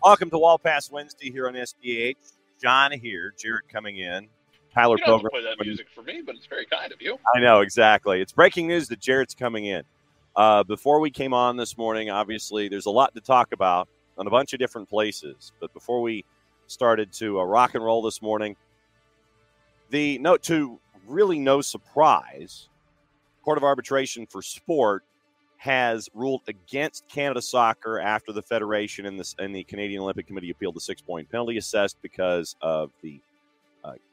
Welcome to Wall Pass Wednesday here on SDH. John here, Jarrett coming in. Tyler You don't have to Pilgrim. play that music for me, but it's very kind of you. I know, exactly. It's breaking news that Jarrett's coming in. Before we came on this morning, obviously, there's a lot to talk about on a bunch of different places. But before we started to rock and roll this morning, the note to really no surprise, Court of Arbitration for Sport has ruled against Canada Soccer after the Federation and the Canadian Olympic Committee appealed the 6-point penalty assessed because of the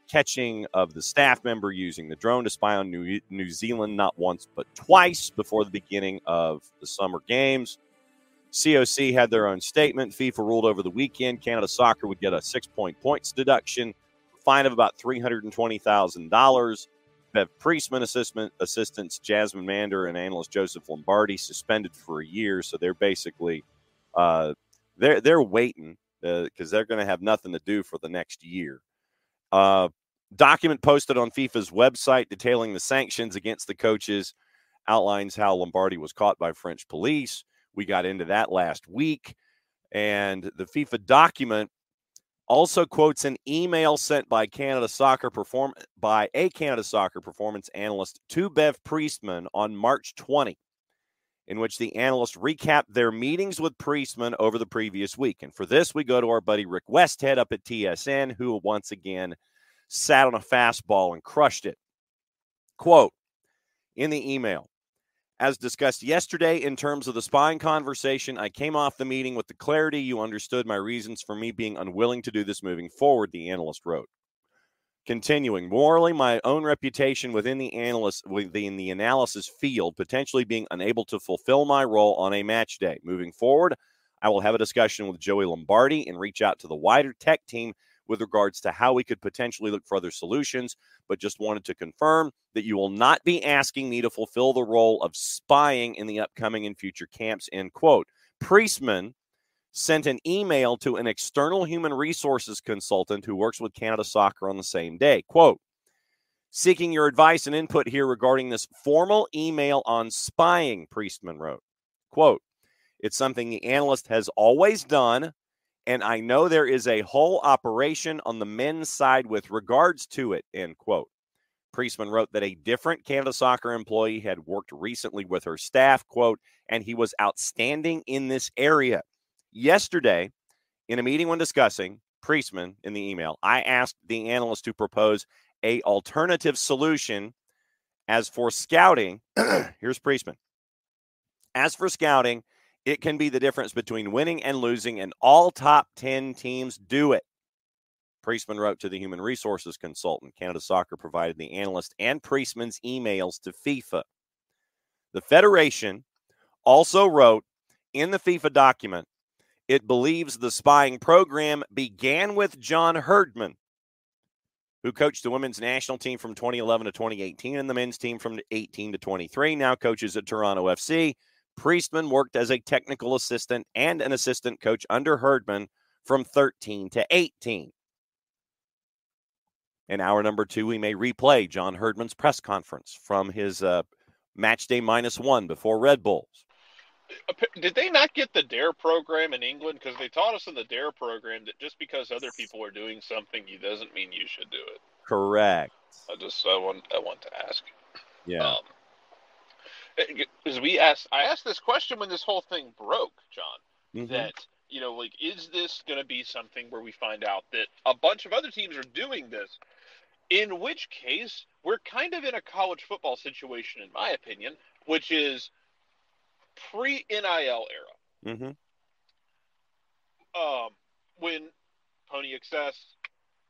catching of the staff member using the drone to spy on New Zealand not once but twice before the beginning of the Summer Games. COC had their own statement. FIFA ruled over the weekend Canada Soccer would get a 6-point points deduction, fine of about $320,000. Bev Priestman, assistants Jasmine Mander and analyst Joseph Lombardi suspended for a year. So they're basically they're waiting because they're going to have nothing to do for the next year. Document posted on FIFA's website detailing the sanctions against the coaches outlines how Lombardi was caught by French police. We got into that last week. And the FIFA document also quotes an email sent by a Canada Soccer performance analyst to Bev Priestman on March 20, in which the analyst recapped their meetings with Priestman over the previous week. And for this, we go to our buddy Rick Westhead up at TSN, who once again sat on a fastball and crushed it. Quote, in the email, as discussed yesterday in terms of the spying conversation, I came off the meeting with the clarity you understood my reasons for me being unwilling to do this moving forward, the analyst wrote. Continuing, morally, my own reputation within the analysis field, potentially being unable to fulfill my role on a match day. Moving forward, I will have a discussion with Joey Lombardi and reach out to the wider tech team with regards to how we could potentially look for other solutions, but just wanted to confirm that you will not be asking me to fulfill the role of spying in the upcoming and future camps, end quote. Priestman sent an email to an external human resources consultant who works with Canada Soccer on the same day. Quote, seeking your advice and input here regarding this formal email on spying, Priestman wrote. Quote, it's something the analyst has always done, and I know there is a whole operation on the men's side with regards to it, end quote. Priestman wrote that a different Canada Soccer employee had worked recently with her staff, quote, and he was outstanding in this area. Yesterday, in a meeting when discussing Priestman in the email, I asked the analyst to propose a alternative solution. As for scouting, here's Priestman. As for scouting, it can be the difference between winning and losing, and all top 10 teams do it. Priestman wrote to the human resources consultant. Canada Soccer provided the analyst and Priestman's emails to FIFA. The Federation also wrote in the FIFA document, it believes the spying program began with John Herdman, who coached the women's national team from 2011 to 2018 and the men's team from 18 to 23, now coaches at Toronto FC. Priestman worked as a technical assistant and an assistant coach under Herdman from 13 to 18. In hour number 2, we may replay John Herdman's press conference from his match day -1 before Red Bulls. Did they not get the DARE program in England? Because they taught us in the DARE program that just because other people are doing something, it doesn't mean you should do it. Correct. I want to ask. Yeah. Because I asked this question when this whole thing broke, John, that, is this going to be something where we find out that a bunch of other teams are doing this, in which case we're kind of in a college football situation, in my opinion, which is pre-NIL era. When Pony Access,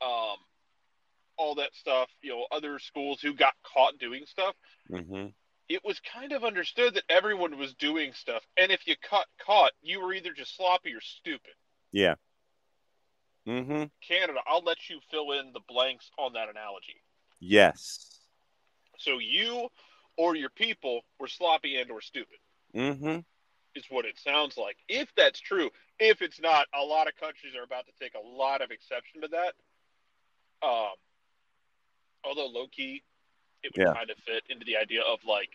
all that stuff, other schools who got caught doing stuff, it was kind of understood that everyone was doing stuff, and if you got caught, you were either just sloppy or stupid. Yeah. Mm-hmm. Canada, I'll let you fill in the blanks on that analogy. Yes. So you or your people were sloppy and or stupid. Mm-hmm. Is what it sounds like. If that's true, if it's not, a lot of countries are about to take a lot of exception to that. Although low key, it would kind of fit into the idea of like,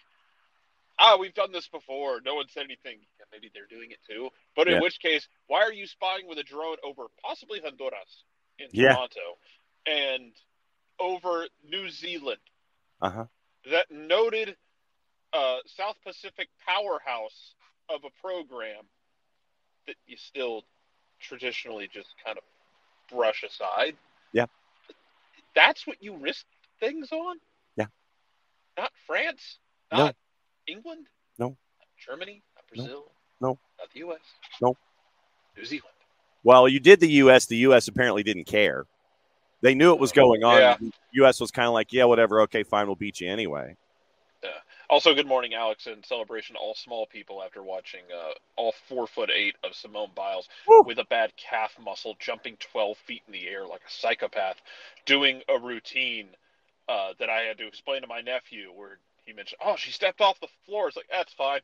we've done this before. No one said anything. Yeah, maybe they're doing it too. But in which case, why are you spying with a drone over possibly Honduras in Toronto and over New Zealand? That noted South Pacific powerhouse of a program that you still traditionally just kind of brush aside. Yeah. That's what you risk things on? Yeah. Not France? Not England? No. Not Germany? Not Brazil? No. Not the U.S.? No. New Zealand? Well, you did the U.S. The U.S. apparently didn't care. They knew it was going on. Yeah. The U.S. was kind of like, yeah, whatever. Okay, fine. We'll beat you anyway. Yeah. Also, good morning, Alex, and celebration to all small people after watching all 4'8" of Simone Biles with a bad calf muscle jumping 12 feet in the air like a psychopath, doing a routine that I had to explain to my nephew where he mentioned, she stepped off the floor. It's like, that's fine.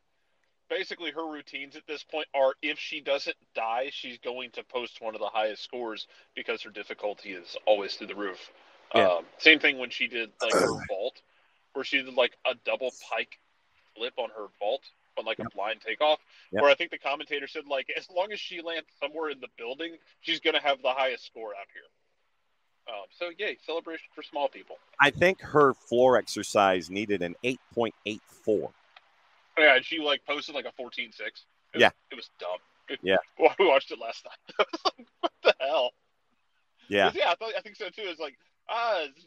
Basically, her routines at this point are if she doesn't die, she's going to post one of the highest scores because her difficulty is always through the roof. Yeah. Same thing when she did like her vault, where she did like a double pike flip on her vault on like a blind takeoff, where I think the commentator said like as long as she lands somewhere in the building, she's going to have the highest score out here. So yay, celebration for small people. I think her floor exercise needed an 8.84. Yeah, and she like posted like a 14.6. It was dumb. Well, we watched it last night. I was like, what the hell? Yeah. I think so too. It's like,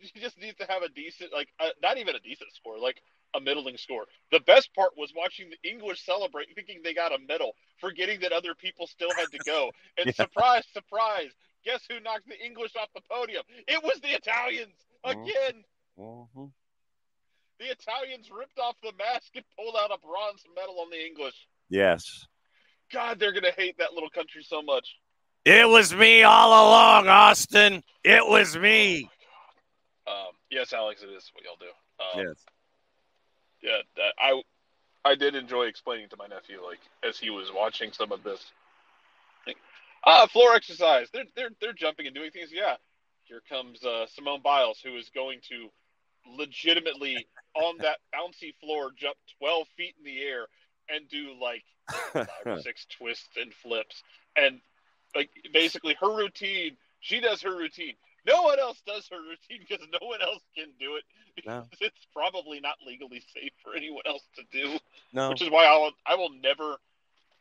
she just needs to have a decent, like, not even a decent score, like a middling score. The best part was watching the English celebrate, thinking they got a medal, forgetting that other people still had to go. And surprise, surprise, guess who knocked the English off the podium? It was the Italians again. Mm-hmm. The Italians ripped off the mask and pulled out a bronze medal on the English. Yes. God, they're going to hate that little country so much. It was me all along, Austin. It was me. Yes, Alex, it is what y'all do. Yes. Yeah, I did enjoy explaining to my nephew, like, as he was watching some of this. Like, floor exercise. They're jumping and doing things. Yeah. Here comes Simone Biles, who is going to legitimately on that bouncy floor jump 12 feet in the air and do like 5 or 6 twists and flips. And like basically her routine, she does her routine. No one else does her routine because no one else can do it because it's probably not legally safe for anyone else to do. No. Which is why I will never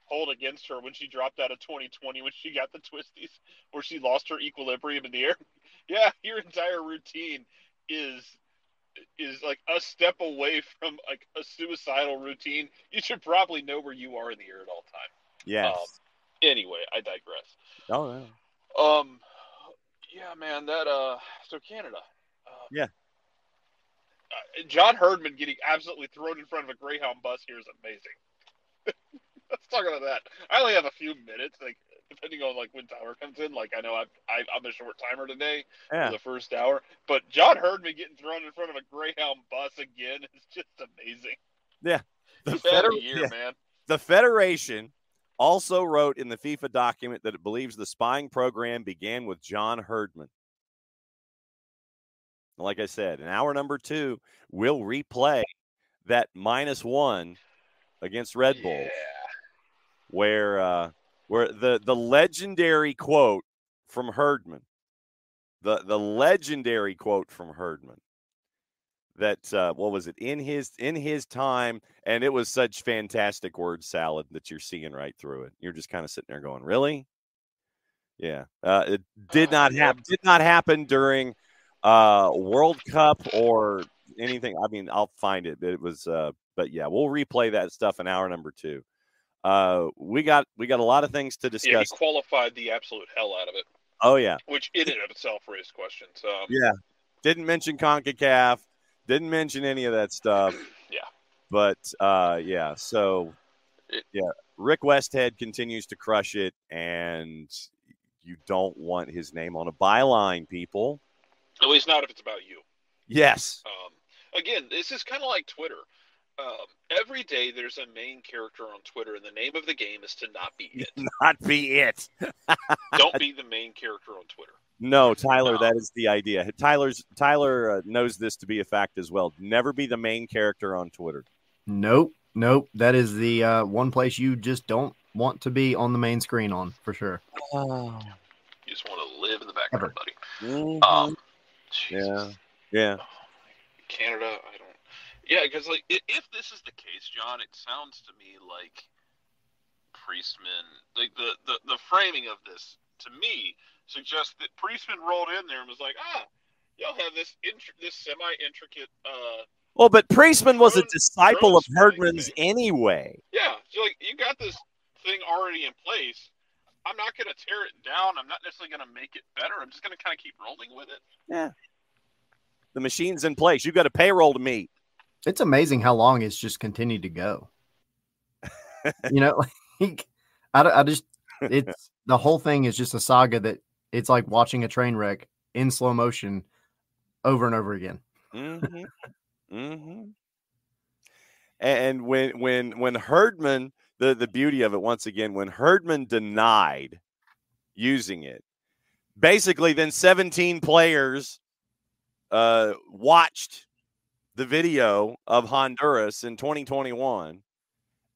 hold against her when she dropped out of 2020 when she got the twisties where she lost her equilibrium in the air. Yeah, your entire routine is like a step away from like a suicidal routine. You should probably know where you are in the air at all time. Yes. Anyway, I digress. Oh no. Yeah, man. That so Canada. Yeah. John Herdman getting absolutely thrown in front of a Greyhound bus here is amazing. Let's talk about that. I only have a few minutes, like depending on like when timer comes in. Like I know I'm a short timer today for the first hour, but John Herdman getting thrown in front of a Greyhound bus again is just amazing. Yeah, he's had a year, man. The Federation also wrote in the FIFA document that it believes the spying program began with John Herdman. Like I said, in hour number 2, we'll replay that -1 against Red Bull, where the legendary quote from Herdman, the legendary quote from Herdman, that what was it in his time, and it was such fantastic word salad that you're seeing right through it. You're just kind of sitting there going, really? Yeah, it did not happen during World Cup or anything. I mean, I'll find it. It was, but yeah, we'll replay that stuff in hour number 2. We got a lot of things to discuss. Yeah, he qualified the absolute hell out of it. Oh yeah, which in and of itself raised questions. Yeah, didn't mention CONCACAF. Didn't mention any of that stuff. Yeah. But yeah, so yeah, Rick Westhead continues to crush it, and you don't want his name on a byline, people. At least not if it's about you. Yes. Again, this is kind of like Twitter. Every day there's a main character on Twitter, and the name of the game is to not be it. Not be it. Don't be the main character on Twitter. No, Tyler, that is the idea. Tyler knows this to be a fact as well. Never be the main character on Twitter. Nope. That is the one place you just don't want to be on the main screen on, for sure. You just want to live in the background, buddy. Mm-hmm. Yeah. Canada, I don't. Yeah, because like if this is the case, John, it sounds to me like Priestman, like the framing of this to me suggests that Priestman rolled in there and was like, y'all have this semi-intricate. Well, but Priestman was a disciple of Herdman's anyway. Yeah, so like you got this thing already in place. I'm not going to tear it down. I'm not necessarily going to make it better. I'm just going to kind of keep rolling with it. Yeah. The machine's in place. You've got a payroll to meet. It's amazing how long it's just continued to go. Like I just it's the whole thing is just a saga that it's like watching a train wreck in slow motion over and over again. Mm-hmm. Mm-hmm. And when Herdman, the beauty of it once again, when Herdman denied using it, basically then 17 players watched the video of Honduras in 2021.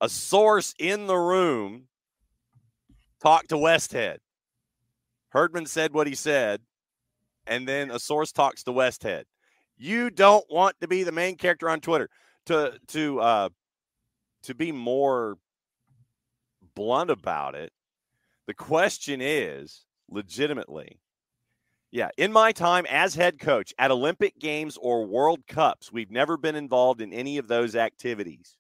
A source in the room talked to Westhead. Herdman said what he said, and then a source talks to Westhead. You don't want to be the main character on Twitter. To be more blunt about it, the question is legitimately, in my time as head coach at Olympic Games or World Cups, we've never been involved in any of those activities.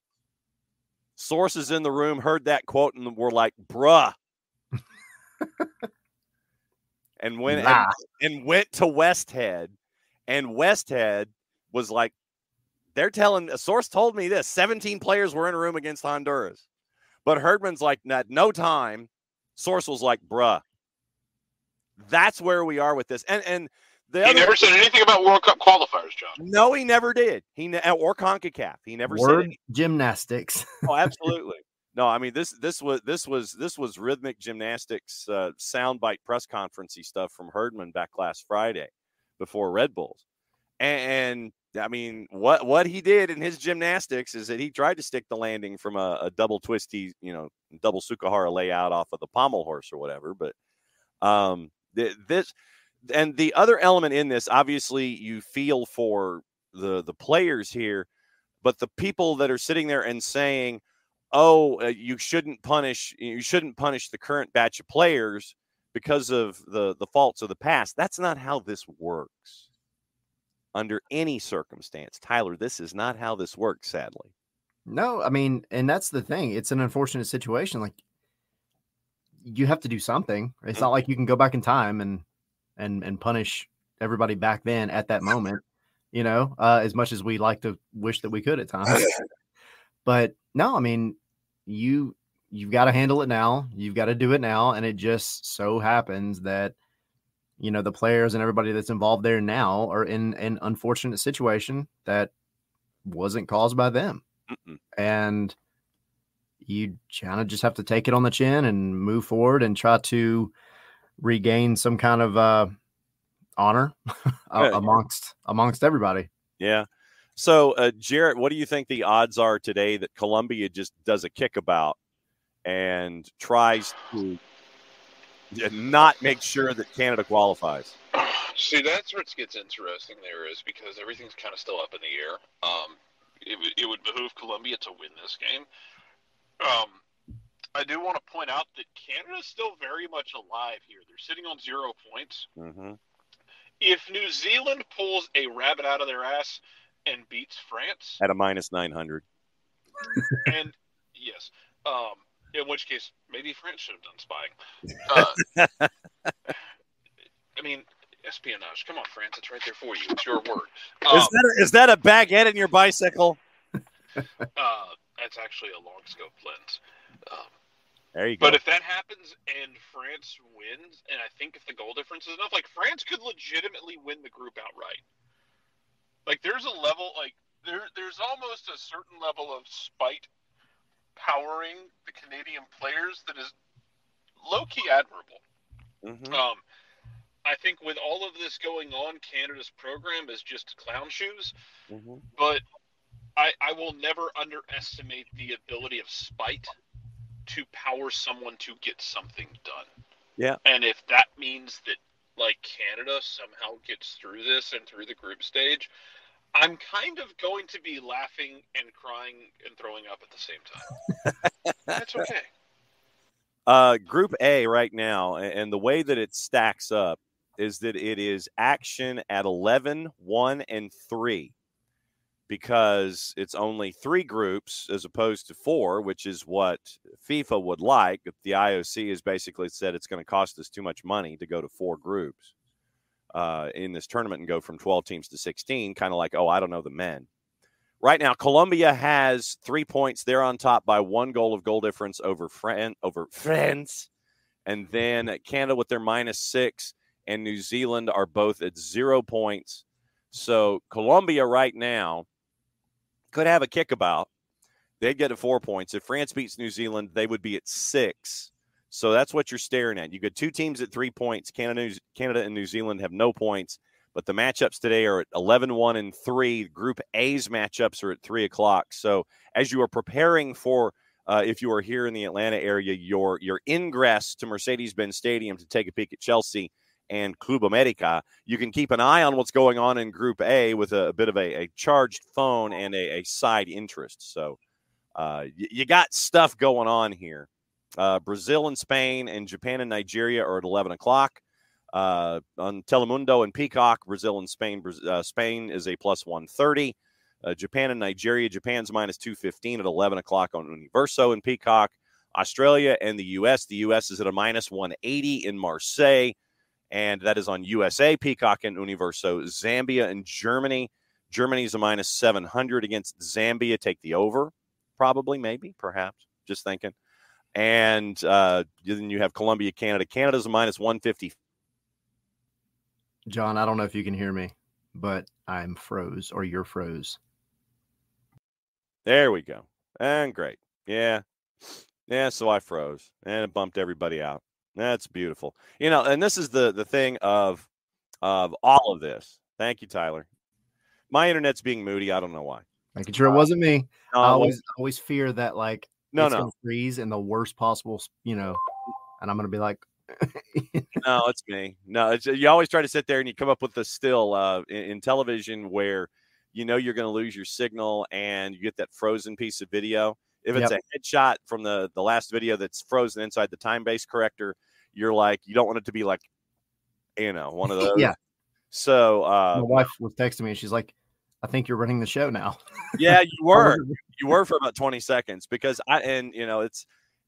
Sources in the room heard that quote and were like, bruh. and went to Westhead, and Westhead was like, a source told me this, 17 players were in a room against Honduras. But Herdman's like, at no time, source was like, bruh. That's where we are with this. And he never said anything about World Cup qualifiers, John. No, he never did. Or CONCACAF. He never said anything. Gymnastics. Oh, absolutely. No, I mean this was rhythmic gymnastics, soundbite press conferencey stuff from Herdman back last Friday before Red Bulls. And I mean, what he did in his gymnastics is that he tried to stick the landing from a double twisty, double Sukahara layout off of the pommel horse or whatever. But this and the other element in this, obviously, you feel for the players here, but the people that are sitting there and saying, you shouldn't punish the current batch of players because of the faults of the past. That's not how this works. Under any circumstance, Tyler, this is not how this works, sadly. No, I mean, and that's the thing. It's an unfortunate situation. Like, you have to do something. It's not like you can go back in time and punish everybody back then at that moment, as much as we like to wish that we could at times. But no, I mean, you've got to handle it now. You've got to do it now. And it just so happens that, the players and everybody that's involved there now are in an unfortunate situation that wasn't caused by them. Mm-mm. And you kind of just have to take it on the chin and move forward and try to regain some kind of honor amongst everybody. Yeah. So, Jarrett, what do you think the odds are today that Colombia just does a kickabout and tries to not make sure that Canada qualifies? See, that's where it gets interesting there is because everything's kind of still up in the air. It would behoove Colombia to win this game. I do want to point out that Canada is still very much alive here. They're sitting on 0 points. Mm-hmm. If New Zealand pulls a rabbit out of their ass and beats France at a -900, and yes, in which case maybe France should have done spying. I mean, espionage. Come on, France, it's right there for you. It's your word. Is that a baguette in your bicycle? That's actually a long scope lens. There you go. But if that happens and France wins, and I think if the goal difference is enough, like France could legitimately win the group outright. Like there's a level, like there's almost a certain level of spite powering the Canadian players that is low-key admirable. Mm-hmm. I think with all of this going on, Canada's program is just clown shoes. Mm-hmm. But I will never underestimate the ability of spite to power someone to get something done. Yeah. And if that means that, like, Canada somehow gets through this and through the group stage, I'm kind of going to be laughing and crying and throwing up at the same time. That's okay. Group A right now, and the way that it stacks up is that it is action at 11, 1, and 3, because it's only 3 groups as opposed to 4, which is what FIFA would like. The IOC has basically said it's going to cost us too much money to go to 4 groups in this tournament and go from 12 teams to 16, kind of like, I don't know the men. Right now, Colombia has 3 points. They're on top by 1 goal of goal difference over France. And then Canada with their -6 and New Zealand are both at 0 points. So Colombia right now could have a kickabout. They'd get to 4 points. If France beats New Zealand, they would be at 6. So that's what you're staring at. You got 2 teams at 3 points. Canada and New Zealand have no points. But the matchups today are at 11, 1, and 3. Group A's matchups are at 3 o'clock. So as you are preparing for, if you are here in the Atlanta area, your ingress to Mercedes-Benz Stadium to take a peek at Chelsea and Club America, you can keep an eye on what's going on in Group A with a bit of a charged phone and a side interest. So you got stuff going on here. Brazil and Spain and Japan and Nigeria are at 11 o'clock. On Telemundo and Peacock, Brazil and Spain. Spain is a plus 130. Japan and Nigeria, Japan's minus 215 at 11 o'clock on Universo and Peacock. Australia and the U.S. The U.S. is at a minus 180 in Marseille, and that is on USA, Peacock, and Universo. Zambia and Germany. Germany's a minus 700 against Zambia. Take the over, probably, maybe, perhaps. Just thinking. And then you have Colombia, Canada. Canada's a minus 150. John, I don't know if you can hear me, but I'm froze, or you're froze. There we go. And great. Yeah. So I froze, and it bumped everybody out. That's beautiful. And this is the thing of all of this. Thank you, Tyler. My internet's being moody. I don't know why. Making sure it wasn't me. No, I always fear that, like, no, gonna freeze in the worst possible, and I'm gonna be like, no, it's me. No, you always try to sit there and you come up with the still in television where you're going to lose your signal and you get that frozen piece of video. If it's a headshot from the last video that's frozen inside the time-based corrector, you're like, you don't want it to be like, one of those. Yeah. So my wife was texting me and she's like, I think you're running the show now. Yeah, you were. You were for about 20 seconds because it's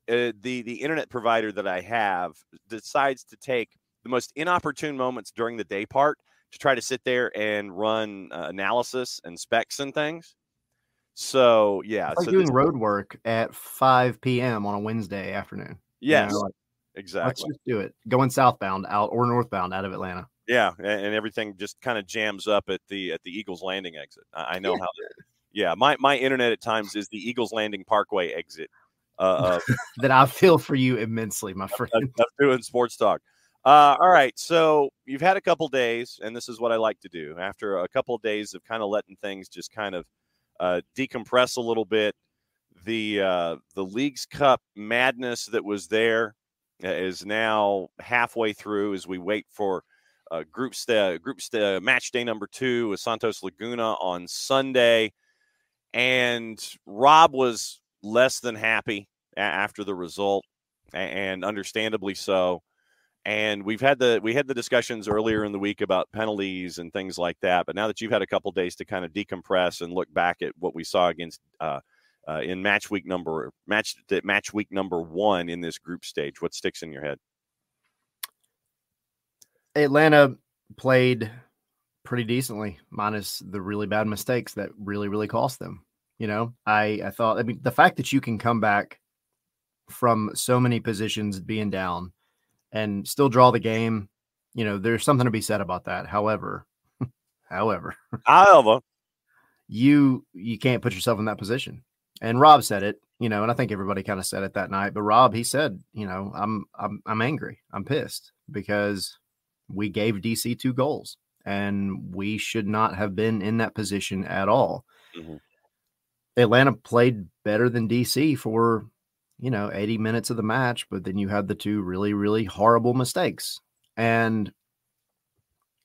the internet provider that I have decides to take the most inopportune moments during the day part to try to sit there and run analysis and specs and things. So, yeah. It's like doing road work at 5 p.m. on a Wednesday afternoon. Yes, exactly. Let's just do it. Going southbound out or northbound out of Atlanta. Yeah, and everything just kind of jams up at the Eagles Landing exit. I know how. Yeah, my internet at times is the Eagles Landing Parkway exit. That I feel for you immensely, my friend. I'm doing sports talk. All right, so you've had a couple days, and this is what I like to do. After a couple of days of kind of letting things just kind of decompress a little bit, the Leagues Cup madness that was there is now halfway through as we wait for group match day number 2 with Santos Laguna on Sunday. And Rob was less than happy after the result, and understandably so. And we had the discussions earlier in the week about penalties and things like that. But now that you've had a couple days to kind of decompress and look back at what we saw against in match week number 1 in this group stage, what sticks in your head? Atlanta played pretty decently, minus the really bad mistakes that really, really cost them. I thought, the fact that you can come back from so many positions being down and still draw the game, there's something to be said about that. However, you can't put yourself in that position. And Rob said it, and I think everybody kind of said it that night. But Rob, he said, I'm angry. I'm pissed because we gave DC 2 goals and we should not have been in that position at all. Mm-hmm. Atlanta played better than DC for, 80 minutes of the match, but then you had the 2 really, really horrible mistakes. And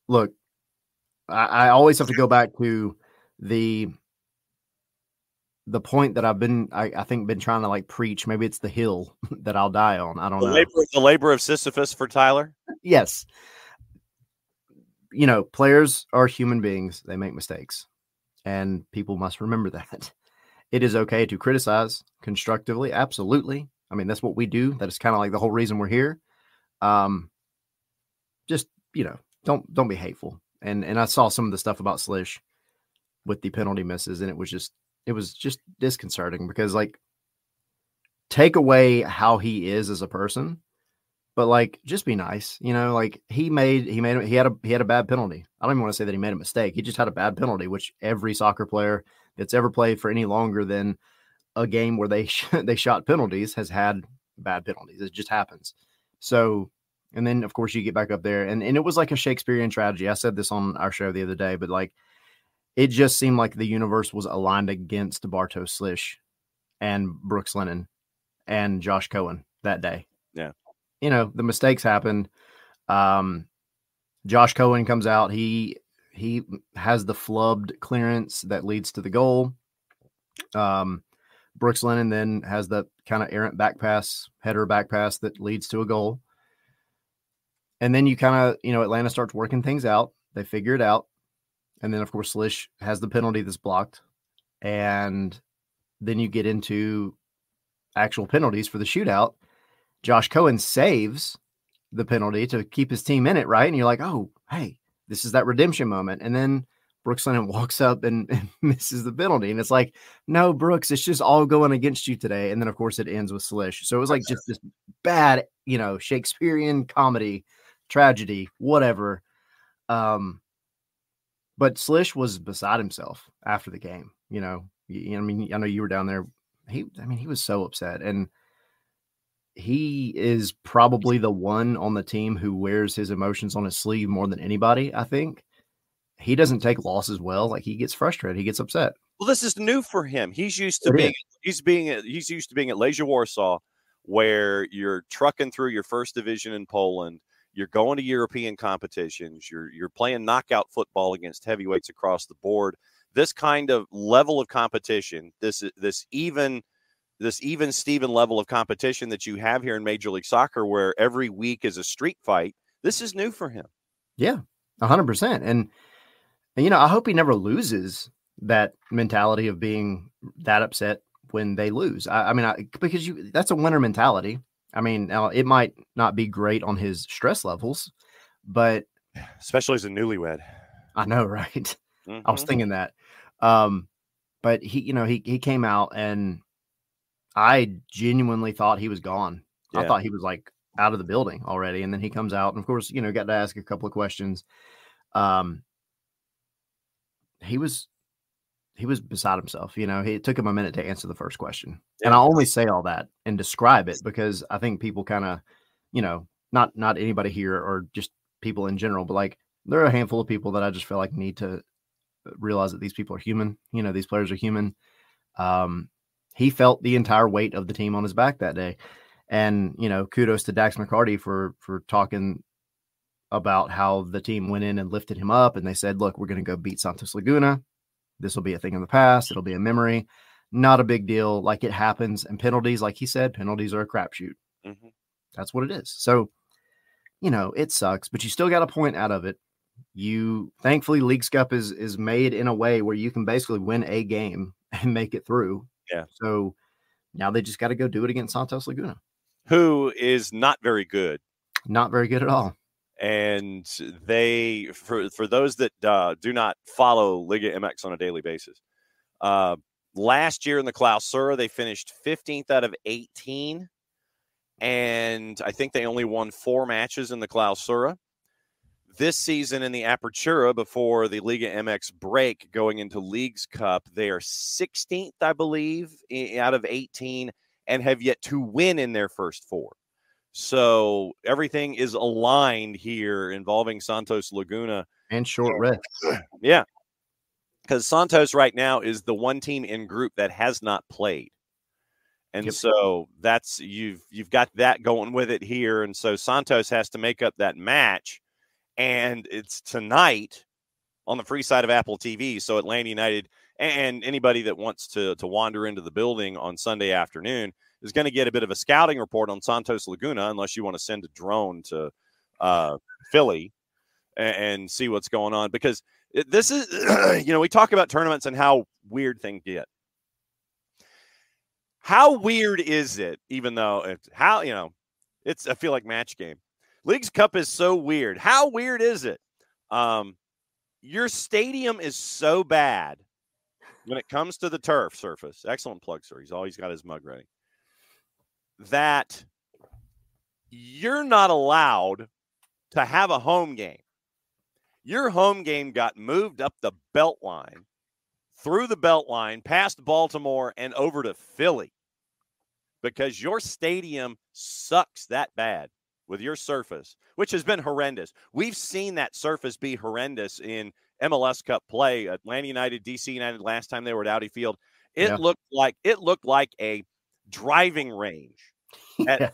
look, I always have to go back to the point that I've been, I think, been trying to like preach. Maybe it's the hill that I'll die on. I don't know. The labor of Sisyphus for Tyler. Yes. Players are human beings. They make mistakes, and people must remember that. It is okay to criticize constructively. Absolutely. I mean, that's what we do. That is kind of like the whole reason we're here. Just, don't be hateful. And I saw some of the stuff about Slish with the penalty misses, and it was just disconcerting because, like, take away how he is as a person, but like, just be nice. Like he had a bad penalty. I don't even want to say that he made a mistake. He just had a bad penalty, which every soccer player that's ever played for any longer than a game where they shot penalties has had bad penalties. It just happens. So, and then of course you get back up there and it was like a Shakespearean tragedy. I said this on our show the other day, but like, it just seemed like the universe was aligned against Bartosz Slish and Brooks Lennon and Josh Cohen that day. Yeah. The mistakes happened. Josh Cohen comes out. He has the flubbed clearance that leads to the goal. Brooks Lennon then has the kind of errant header back pass that leads to a goal. And then you kind of, Atlanta starts working things out. They figure it out. And then, of course, Slish has the penalty that's blocked. And then you get into actual penalties for the shootout. Josh Cohen saves the penalty to keep his team in it, right? And you're like, oh, hey, this is that redemption moment. And then Brooks Lennon walks up and misses the penalty. And it's like, no, Brooks, it's just all going against you today. And then, of course, it ends with Slish. So it was like just this bad, Shakespearean comedy, tragedy, whatever. But Slish was beside himself after the game. I know you were down there. He was so upset. And he is probably the one on the team who wears his emotions on his sleeve more than anybody, I think. He doesn't take losses well. Like, he gets frustrated. He gets upset. Well, this is new for him. He's used to being at Legia Warsaw, where you're trucking through your first division in Poland. You're going to European competitions. You're playing knockout football against heavyweights across the board. This kind of level of competition, this even Steven level of competition that you have here in Major League Soccer, where every week is a street fight, this is new for him. Yeah, 100%. And I hope he never loses that mentality of being that upset when they lose. Because that's a winner mentality. Now it might not be great on his stress levels, but especially as a newlywed. I know, right? Mm-hmm. I was thinking that. But he came out and I genuinely thought he was gone. Yeah. I thought he was like out of the building already. And then he comes out and of course, got to ask a couple of questions. He was beside himself. It took him a minute to answer the first question. Yeah. And I only say all that and describe it because I think people kind of, not anybody here or just people in general, but like there are a handful of people that I just feel like need to realize that these people are human. These players are human. He felt the entire weight of the team on his back that day. And, kudos to Dax McCarty for talking about how the team went in and lifted him up. And they said, look, we're going to go beat Santos Laguna. This will be a thing in the past. It'll be a memory. Not a big deal. Like, it happens. And penalties, like he said, penalties are a crapshoot. Mm-hmm. That's what it is. So, it sucks, but you still got a point out of it. Thankfully, League Cup is made in a way where you can basically win a game and make it through. Yeah. So now they just got to go do it against Santos Laguna, who is not very good. Not very good at all. And they, for those that do not follow Liga MX on a daily basis, Last year in the Clausura, they finished 15th out of 18, and I think they only won 4 matches in the Clausura. This season in the Apertura, before the Liga MX break going into Leagues Cup, they are 16th, I believe, out of 18, and have yet to win in their first 4. So everything is aligned here involving Santos Laguna. And short rest. Yeah. Because Santos right now is the one team in group that has not played. And so that's you've got that going with it here. And so Santos has to make up that match. And it's tonight on the free side of Apple TV. So Atlanta United and anybody that wants to wander into the building on Sunday afternoon is going to get a bit of a scouting report on Santos Laguna, unless you want to send a drone to Philly and see what's going on. Because this is, we talk about tournaments and how weird things get. How weird is it, even though it's, I feel like match game. Leagues Cup is so weird. How weird is it? Your stadium is so bad when it comes to the turf surface. Excellent plug, sir. He's always got his mug ready. That you're not allowed to have a home game. Your home game got moved up the belt line, through the belt line, past Baltimore, and over to Philly because your stadium sucks that bad with your surface, which has been horrendous. We've seen that surface be horrendous in MLS Cup play. Atlanta United, DC United, last time they were at Audi Field, it looked like a driving range at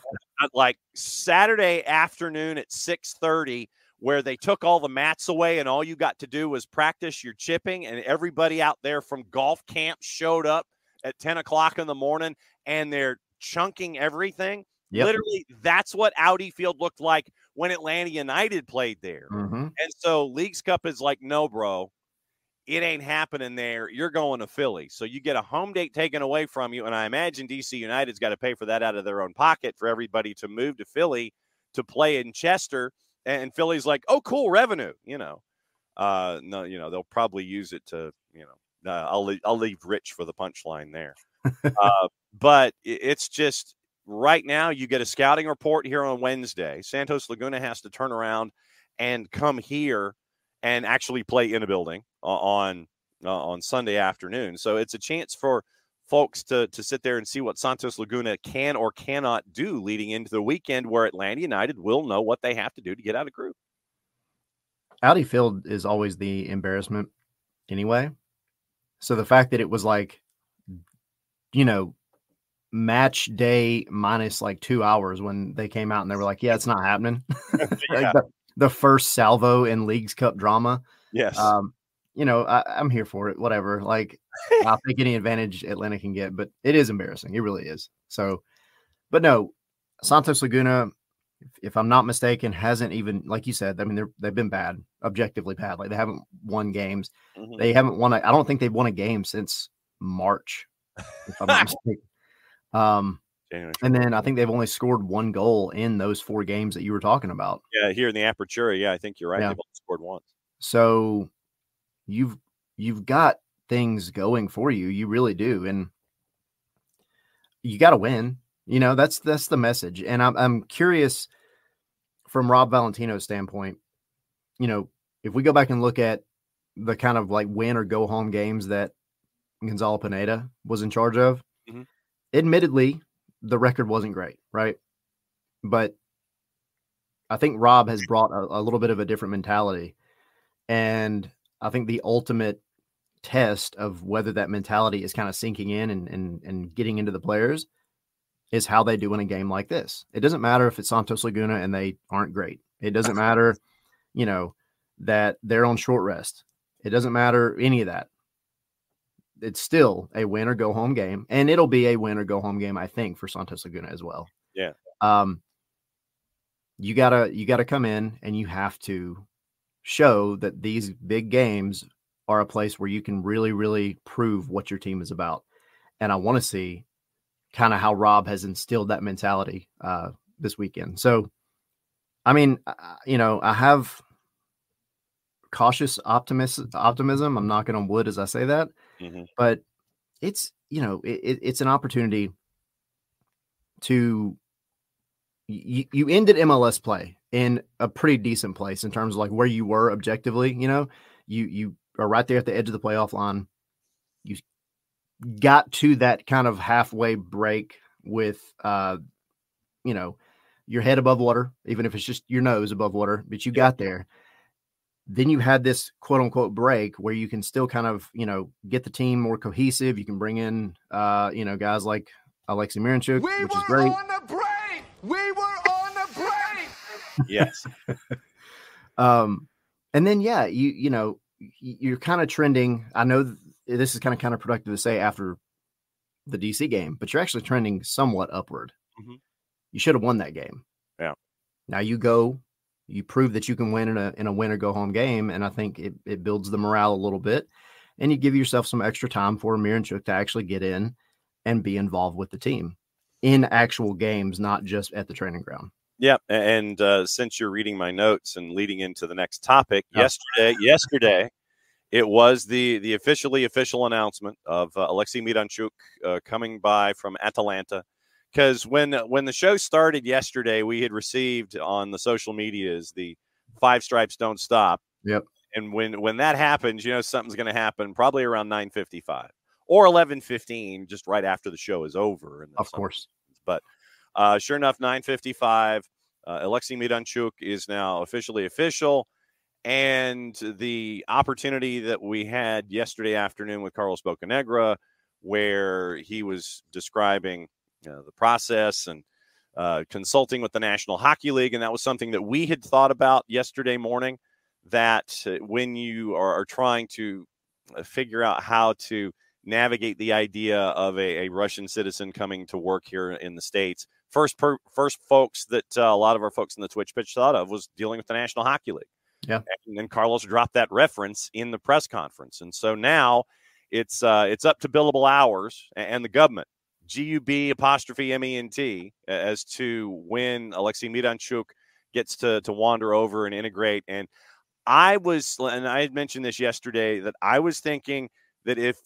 like Saturday afternoon at 6:30, where they took all the mats away and all you got to do was practice your chipping, and everybody out there from golf camp showed up at 10 o'clock in the morning and they're chunking everything. Yep. Literally, that's what Audi Field looked like when Atlanta United played there. Mm-hmm. And so Leagues Cup is like, no, bro, it ain't happening there. You're going to Philly. So you get a home date taken away from you. And I imagine DC United's got to pay for that out of their own pocket for everybody to move to Philly to play in Chester. And Philly's like, oh, cool, revenue, No, they'll probably use it to, I'll leave Rich for the punchline there. But it's just, right now, you get a scouting report here on Wednesday. Santos Laguna has to turn around and come here and actually play in a building on Sunday afternoon. So it's a chance for folks to sit there and see what Santos Laguna can or cannot do leading into the weekend, where Atlanta United will know what they have to do to get out of group. Audi Field is always the embarrassment anyway. So the fact that it was like, match day minus like 2 hours when they came out and they were like, yeah, it's not happening. Like the first salvo in Leagues Cup drama. Yes. I'm here for it. Whatever. Like, I'll take any advantage Atlanta can get, but it is embarrassing. It really is. So, but no, Santos Laguna, if I'm not mistaken, hasn't even, like you said, I mean, they've been bad, objectively bad. Like, they haven't won games. Mm-hmm. They haven't won. I don't think they've won a game since March, if I'm not mistaken. And then I think they've only scored 1 goal in those 4 games that you were talking about. Yeah, here in the Apertura. Yeah, I think you're right. Yeah. They've only scored once. So you've got things going for you. You really do. And you got to win. That's the message. And I'm curious from Rob Valentino's standpoint, if we go back and look at the kind of like win or go home games that Gonzalo Pineda was in charge of, mm-hmm. Admittedly, the record wasn't great, right? But I think Rob has brought a little bit of a different mentality. And I think the ultimate test of whether that mentality is kind of sinking in and getting into the players is how they do in a game like this. It doesn't matter if it's Santos Laguna and they aren't great. It doesn't matter, that they're on short rest. It doesn't matter any of that. It's still a win or go home game, and it'll be a win or go home game, I think, for Santos Laguna as well. Yeah. You gotta come in and you have to show that these big games are a place where you can really, really prove what your team is about. And I want to see kind of how Rob has instilled that mentality this weekend. So, I mean, I have cautious optimism. I'm knocking on wood as I say that. Mm-hmm. But it's, you know, it's an opportunity to you ended MLS play in a pretty decent place in terms of like where you were objectively. You know, you are right there at the edge of the playoff line. You got to that kind of halfway break with, you know, your head above water, even if it's just your nose above water, but you got there. Then you had this quote unquote break where you can still kind of, you know, get the team more cohesive. You can bring in, you know, guys like Alexei Miranchuk, which is great. On the break. We were on the break. Yes. And then, yeah, you know, you're kind of trending. I know this is kind of counterproductive to say after the DC game, but you're actually trending somewhat upward. Mm-hmm. You should have won that game. Yeah. Now you prove that you can win in a win or go home game. And I think it builds the morale a little bit, and you give yourself some extra time for Miranchuk to actually get in and be involved with the team in actual games, not just at the training ground. Yeah. And since you're reading my notes and leading into the next topic, yesterday, it was the official announcement of Alexei Miranchuk coming by from Atalanta. Because when the show started yesterday, we had received on the social medias the 5 stripes don't stop. Yep. And when that happens, you know something's going to happen probably around 9:55 or 11:15, just right after the show is over. And of course. But sure enough, 9:55, Alexei Miranchuk is now officially official. And the opportunity that we had yesterday afternoon with Carlos Bocanegra, where he was describing the process and consulting with the National Hockey League. And that was something that we had thought about yesterday morning, that when you are trying to figure out how to navigate the idea of a Russian citizen coming to work here in the States, first folks that a lot of our folks in the Twitch pitch thought of was dealing with the National Hockey League. Yeah. And then Carlos dropped that reference in the press conference. And so now it's up to billable hours and the government, GUB''MENT, as to when Alexei Miranchuk gets to wander over and integrate. And I had mentioned this yesterday, that I was thinking that if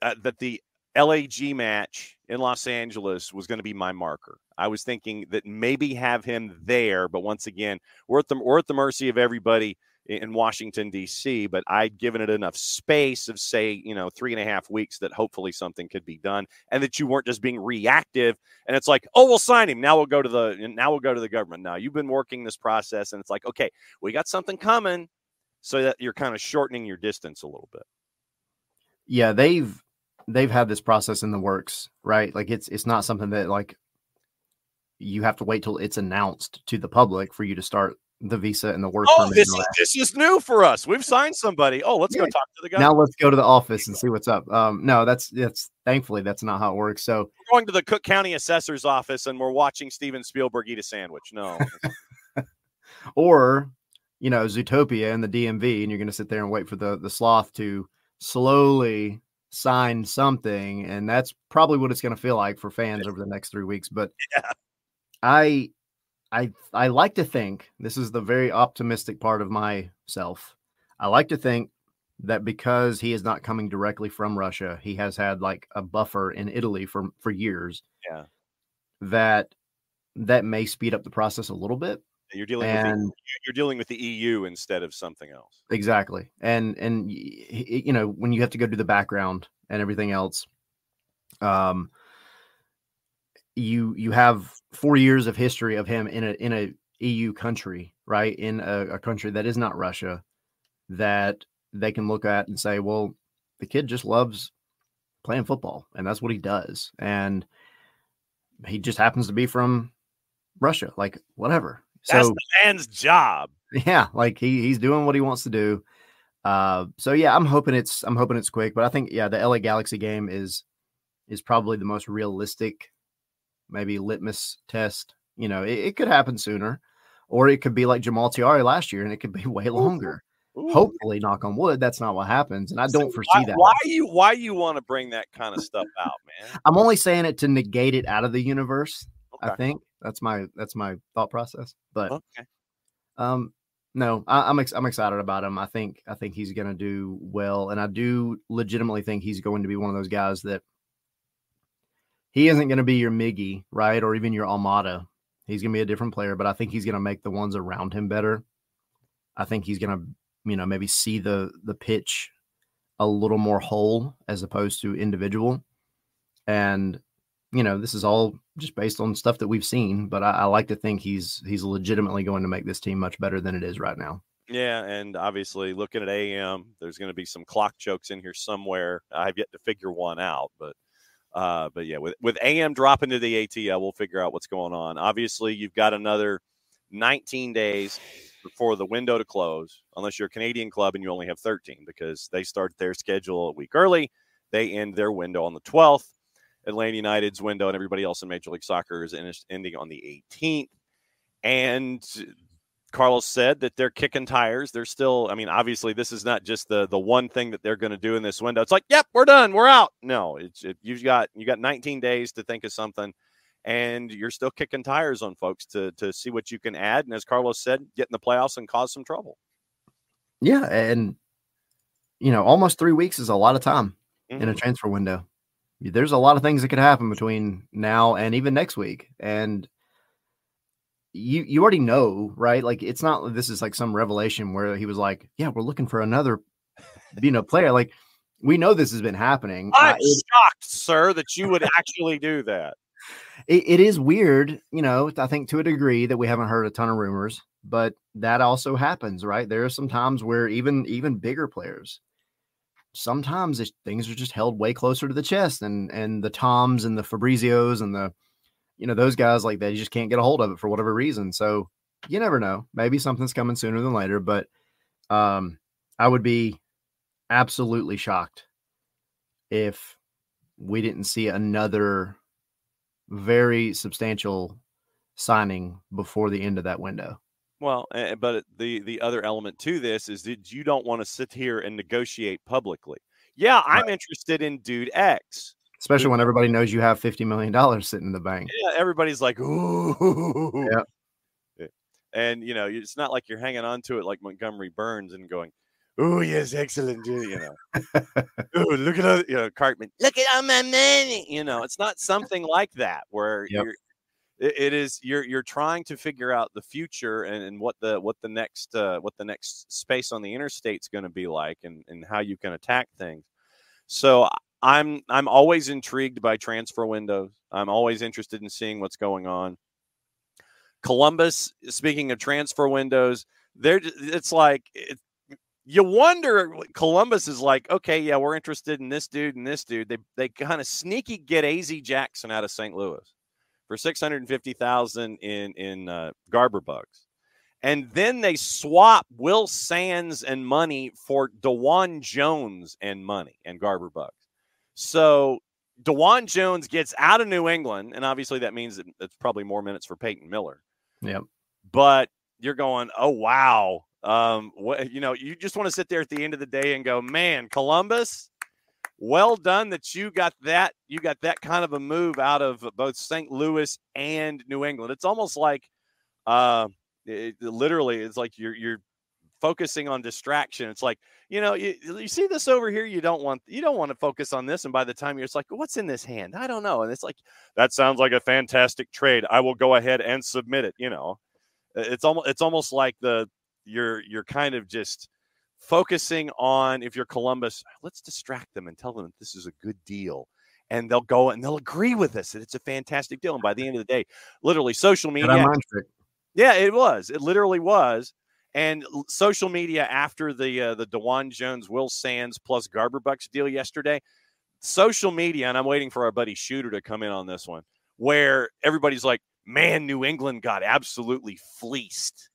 that the LAG match in Los Angeles was going to be my marker. I was thinking that maybe have him there, but once again, we're at the mercy of everybody in Washington, D.C., but I'd given it enough space of, say, 3.5 weeks that hopefully something could be done, and that you weren't just being reactive. And it's like, oh, we'll sign him. Now we'll go to the government. Now you've been working this process, and it's like, okay, we got something coming, so that you're kind of shortening your distance a little bit. Yeah, they've had this process in the works, right? Like it's not something that like you have to wait till it's announced to the public for you to start the visa and the work permit. This is new for us. We've signed somebody. Oh, let's go talk to the guy. Now let's go to the office and see what's up. No, that's thankfully that's not how it works. So we're going to the Cook County Assessor's office and we're watching Steven Spielberg eat a sandwich. No. Or, Zootopia in the DMV, and you're going to sit there and wait for the sloth to slowly sign something, and that's probably what it's going to feel like for fans over the next 3 weeks. But yeah. I like to think, this is the very optimistic part of myself, I like to think that because he is not coming directly from Russia, he has had like a buffer in Italy for years. Yeah, that may speed up the process a little bit. You're dealing with the EU instead of something else. Exactly. And when you have to go do the background and everything else, you have 4 years of history of him in a EU country, right? In a country that is not Russia, that they can look at and say, well, the kid just loves playing football, and that's what he does. And he just happens to be from Russia, like whatever. That's the man's job. Yeah, like he's doing what he wants to do. So yeah, I'm hoping it's quick, but I think the LA Galaxy game is probably the most realistic, maybe litmus test. It could happen sooner, or it could be like Jamal Tiari last year, and it could be way longer. Ooh. Hopefully, knock on wood, that's not what happens, and I don't foresee that. Why you want to bring that kind of stuff out, man? I'm only saying it to negate it out of the universe. Okay. I think that's my thought process. But okay. No, I'm excited about him. I think he's going to do well, and I do legitimately think he's going to be one of those guys that he isn't going to be your Miggy, right? Or even your Almada. He's going to be a different player, but I think he's going to make the ones around him better. I think he's going to, maybe see the pitch a little more whole as opposed to individual. And, this is all just based on stuff that we've seen, but I like to think he's legitimately going to make this team much better than it is right now. Yeah, and obviously looking at AM, there's going to be some clock chokes in here somewhere. I've yet to figure one out, but yeah, with AM dropping to the ATL, we'll figure out what's going on. Obviously, you've got another 19 days before the window to close, unless you're a Canadian club and you only have 13, because they start their schedule a week early. They end their window on the 12th. Atlanta United's window and everybody else in Major League Soccer is ending on the 18th. And Carlos said that they're kicking tires. They're still, obviously this is not just the one thing that they're going to do in this window. It's like, yep, we're done. We're out. No, you got 19 days to think of something, and you're still kicking tires on folks to see what you can add. And as Carlos said, get in the playoffs and cause some trouble. Yeah. And, almost 3 weeks is a lot of time in a transfer window. There's a lot of things that could happen between now and even next week. And you already know, right? Like, it's not, this is like some revelation where he was like, yeah, we're looking for another, player. Like, we know this has been happening. I'm shocked, sir, that you would actually do that. It is weird, I think to a degree that we haven't heard a ton of rumors, but that also happens, right? There are some times where even bigger players, sometimes things are just held way closer to the chest, and the Toms and the Fabrizios and the, those guys like that, you just can't get a hold of it for whatever reason. So you never know. Maybe something's coming sooner than later, but I would be absolutely shocked if we didn't see another very substantial signing before the end of that window. Well, but the other element to this is that you don't want to sit here and negotiate publicly. Yeah, I'm interested in dude X. Especially when everybody knows you have $50 million sitting in the bank. Yeah, everybody's like, ooh. Yeah. And, it's not like you're hanging on to it like Montgomery Burns and going, oh, yes, excellent. Oh, look at Cartman. Look at all my money. It's not something like that where you're trying to figure out the future and what the next space on the interstate's going to be like and how you can attack things. So I'm always intrigued by transfer windows. I'm always interested in seeing what's going on. Columbus, speaking of transfer windows, you wonder, Columbus is like, okay, yeah, we're interested in this dude and this dude. They kind of sneaky get AZ Jackson out of St. Louis for $650,000 in Garber Bugs. And then they swap Will Sands and money for DeJuan Jones and money and Garber Bugs. So DeJuan Jones gets out of New England, and obviously that means it's probably more minutes for Peyton Miller. Yep. But you're going, oh, wow. You just want to sit there at the end of the day and go, man, Columbus, well done that you got that kind of a move out of both St. Louis and New England. It's almost like literally it's like you're focusing on distraction. It's like, you see this over here, you don't want to focus on this, and by the time it's like, what's in this hand? I don't know. And it's like, that sounds like a fantastic trade. I will go ahead and submit it. It's almost like you're kind of just focusing on, if you're Columbus, let's distract them and tell them this is a good deal. And they'll go and they'll agree with us that it's a fantastic deal. And by the end of the day, literally social media. Yeah, it was. It literally was. And social media after the DeJuan Jones, Will Sands plus Garber Bucks deal yesterday, social media, and I'm waiting for our buddy Shooter to come in on this one, where everybody's like, man, New England got absolutely fleeced.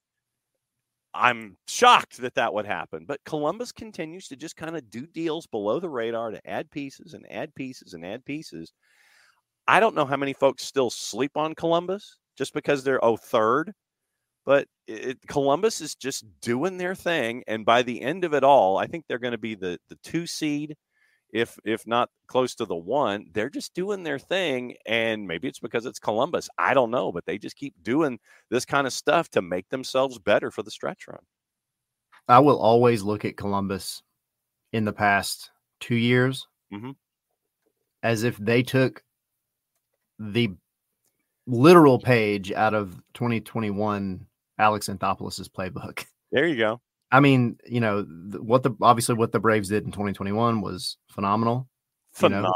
I'm shocked that would happen. But Columbus continues to just kind of do deals below the radar to add pieces and add pieces and add pieces. I don't know how many folks still sleep on Columbus just because they're third. But Columbus is just doing their thing. And by the end of it all, I think they're going to be the 2 seed, if not close to the 1. They're just doing their thing. And maybe it's because it's Columbus. I don't know. But they just keep doing this kind of stuff to make themselves better for the stretch run. I will always look at Columbus in the past 2 years as if they took the literal page out of 2021 Alex Anthopoulos' playbook. There you go. I mean, you know, obviously what the Braves did in 2021 was phenomenal. Phenomenal.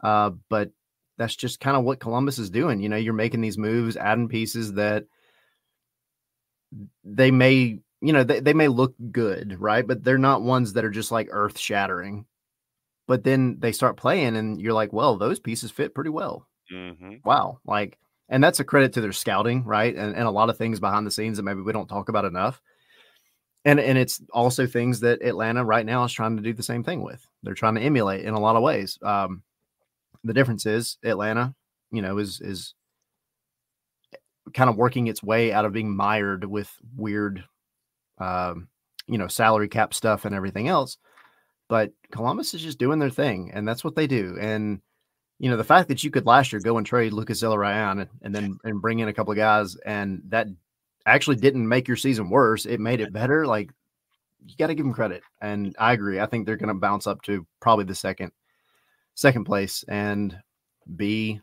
But that's just kind of what Columbus is doing. You know, you're making these moves, adding pieces that they may, you know, they may look good, right? But they're not ones that are just like earth shattering. But then they start playing and you're like, well, those pieces fit pretty well. Mm-hmm. Wow. Like, and that's a credit to their scouting, right? And a lot of things behind the scenes that maybe we don't talk about enough. And it's also things that Atlanta right now is trying to do the same thing with. They're trying to emulate in a lot of ways. The difference is Atlanta, you know, is kind of working its way out of being mired with weird, you know, salary cap stuff and everything else. But Columbus is just doing their thing, and that's what they do. And, you know, the fact that you could last year go and trade Lucas Zelarayan and bring in a couple of guys, and that actually didn't make your season worse. It made it better. Like, you got to give them credit. And I agree. I think they're going to bounce up to probably the second place and be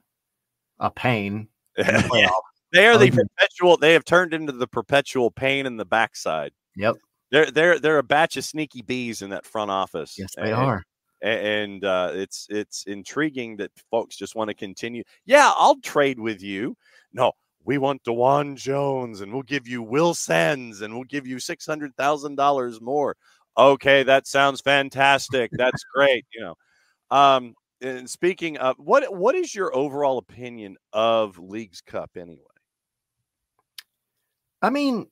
a pain in the playoff. They are the perpetual. They have turned into the perpetual pain in the backside. Yep. They're a batch of sneaky bees in that front office. Yes, they are. And it's intriguing that folks just want to continue. Yeah, I'll trade with you. No, we want DeJuan Jones, and we'll give you Will Sands, and we'll give you $600,000 more. Okay, that sounds fantastic. That's great. You know. And speaking of what is your overall opinion of Leagues Cup anyway? I mean,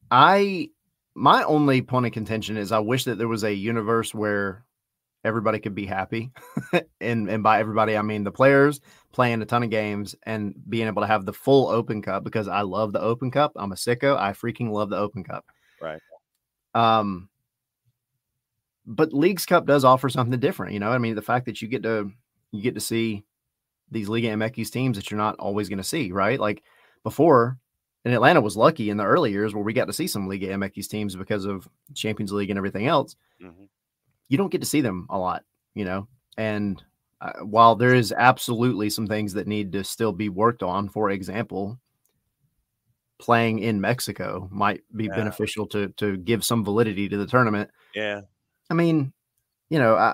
my only point of contention is I wish that there was a universe where everybody could be happy. and by everybody, I mean the players playing a ton of games and being able to have the full Open Cup, because I love the Open Cup. I'm a sicko. I freaking love the Open Cup. Right. But Leagues Cup does offer something different. You know, I mean, the fact that you get to see these Liga MX teams that you're not always going to see, right? Like before, and Atlanta was lucky in the early years where we got to see some Liga MX teams because of Champions League and everything else. Mm-hmm. You don't get to see them a lot, you know? And while there is absolutely some things that need to still be worked on, for example, playing in Mexico might be beneficial to give some validity to the tournament. Yeah. I mean, you know,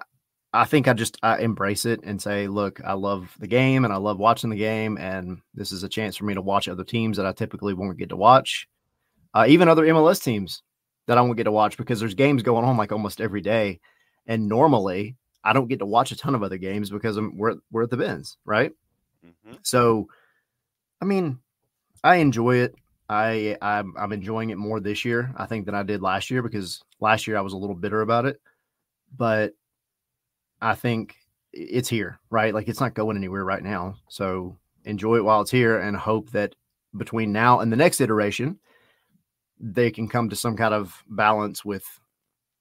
I think I embrace it and say, look, I love the game and I love watching the game. And this is a chance for me to watch other teams that I typically won't get to watch. Even other MLS teams that I won't get to watch, because there's games going on like almost every day. And normally I don't get to watch a ton of other games because we're at the bins, right? Mm-hmm. So, I mean, I enjoy it. I'm enjoying it more this year, I think, than I did last year, because last year I was a little bitter about it. But I think it's here, right? Like, it's not going anywhere right now. So enjoy it while it's here and hope that between now and the next iteration, they can come to some kind of balance with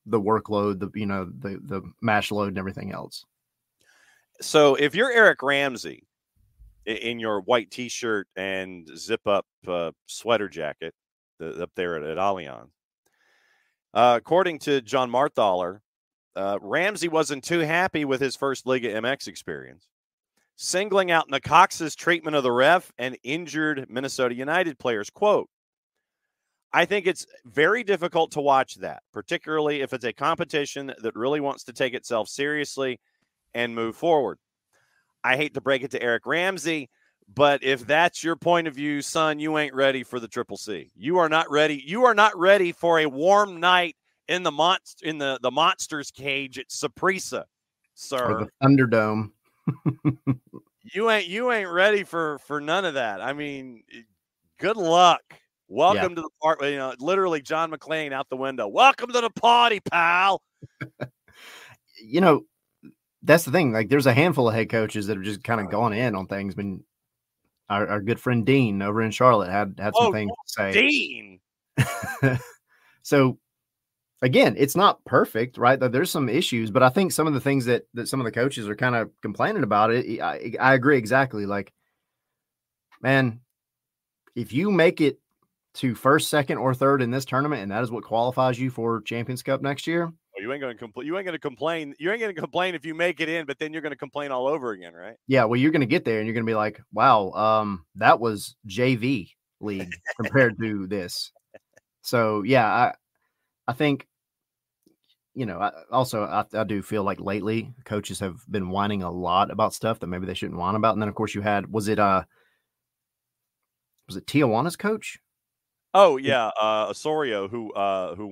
the workload, the match load and everything else. So if you're Eric Ramsey in your white T-shirt and zip up sweater jacket up there at Allianz, according to John Marthaler, Ramsey wasn't too happy with his first Liga MX experience, singling out Necaxa's treatment of the ref and injured Minnesota United players. Quote, I think it's very difficult to watch that, particularly if it's a competition that really wants to take itself seriously and move forward. I hate to break it to Eric Ramsey, but if that's your point of view, son, you ain't ready for the Triple C. You are not ready. You are not ready for a warm night in the Monsters cage at Saprissa, sir. Or the Thunderdome. You ain't ready for none of that. I mean, good luck. Welcome to the part, literally John McClane out the window. Welcome to the party, pal. That's the thing. Like, there's a handful of head coaches that have just kind of gone in on things. I mean, our good friend Dean over in Charlotte had some things to say. Dean. So, again, it's not perfect, right? There's some issues, but I think some of the things that some of the coaches are kind of complaining about it, I agree exactly. Like, man, if you make it to first, second, or third in this tournament, and that is what qualifies you for Champions Cup next year, Well, you ain't going to complain. You ain't going to complain. You ain't going to complain if you make it in, but then you're going to complain all over again, right? Yeah, well, you're going to get there and you're going to be like, wow, that was JV league compared to this. So, yeah, I think, I do feel like lately coaches have been whining a lot about stuff that maybe they shouldn't whine about. And then, of course, you had, was it Tijuana's coach? Oh yeah, Osorio who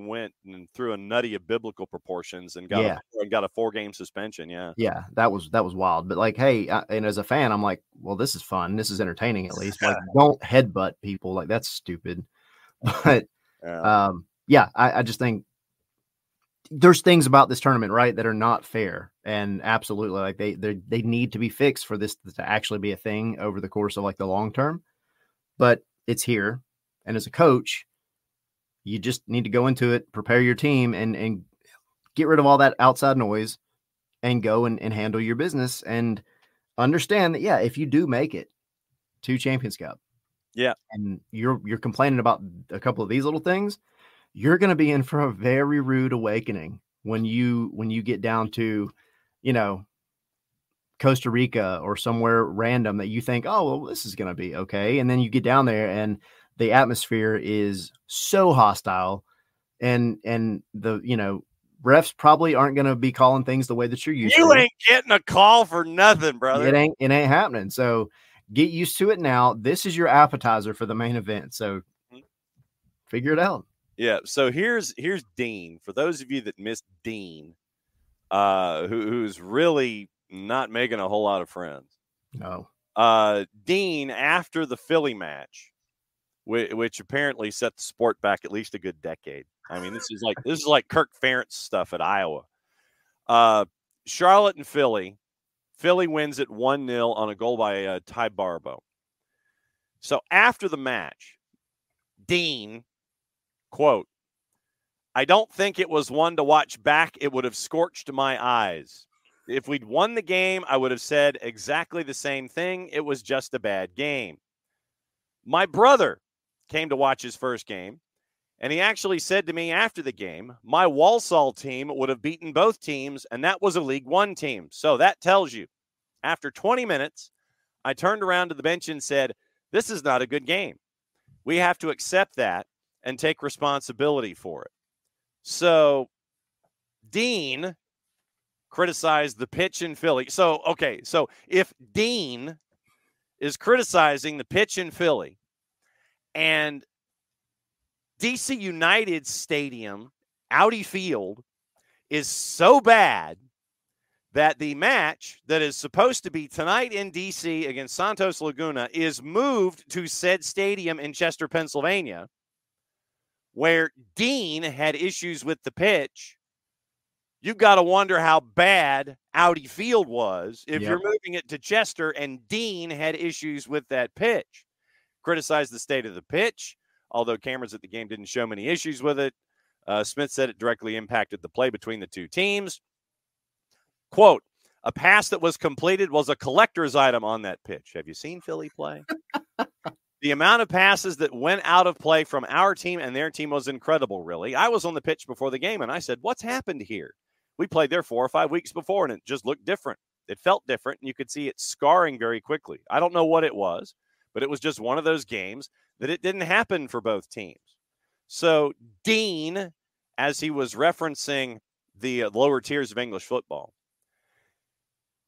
went and threw a nutty of biblical proportions and got a 4-game suspension. Yeah, that was wild. But like, hey, and as a fan, I'm like, well, this is fun. This is entertaining at least. Like, don't headbutt people. Like, that's stupid. But I just think there's things about this tournament, right, that are not fair, and absolutely, like they need to be fixed for this to actually be a thing over the course of like the long term. But it's here. And as a coach, you just need to go into it, prepare your team, and get rid of all that outside noise and go and handle your business and understand that, yeah, if you do make it to Champions Cup, and you're complaining about a couple of these little things, you're going to be in for a very rude awakening when you get down to, Costa Rica or somewhere random that you think, oh, well, this is going to be okay. And then you get down there and the atmosphere is so hostile, and the, refs probably aren't going to be calling things the way that you're used to. You ain't getting a call for nothing, brother. It ain't happening. So get used to it now. This is your appetizer for the main event. So figure it out. Yeah. So here's Dean. For those of you that missed Dean, who's really not making a whole lot of friends. No. Dean, after the Philly match, which apparently set the sport back at least a good decade. I mean, this is like Kirk Ferentz stuff at Iowa. Charlotte and Philly. Philly wins it 1-0 on a goal by Ty Barbo. So after the match, Dean, quote, "I don't think it was one to watch back. It would have scorched my eyes. If we'd won the game, I would have said exactly the same thing. It was just a bad game. My brother came to watch his first game, and he actually said to me after the game, my Walsall team would have beaten both teams, and that was a League One team. So that tells you. After 20 minutes, I turned around to the bench and said, this is not a good game. We have to accept that and take responsibility for it." So Dean criticized the pitch in Philly. So if Dean is criticizing the pitch in Philly, and DC United Stadium, Audi Field, is so bad that the match that is supposed to be tonight in DC against Santos Laguna is moved to said stadium in Chester, Pennsylvania, where Dean had issues with the pitch, you've got to wonder how bad Audi Field was if you're moving it to Chester and Dean had issues with that pitch. Criticized the state of the pitch, although cameras at the game didn't show many issues with it. Smith said it directly impacted the play between the two teams. Quote, "A pass that was completed was a collector's item on that pitch." Have you seen Philly play? "The amount of passes that went out of play from our team and their team was incredible, really. I was on the pitch before the game, and I said, what's happened here? We played there 4 or 5 weeks before, and it just looked different. It felt different, and you could see it scarring very quickly. I don't know what it was, but it was just one of those games that it didn't happen for both teams." So Dean, as he was referencing the lower tiers of English football,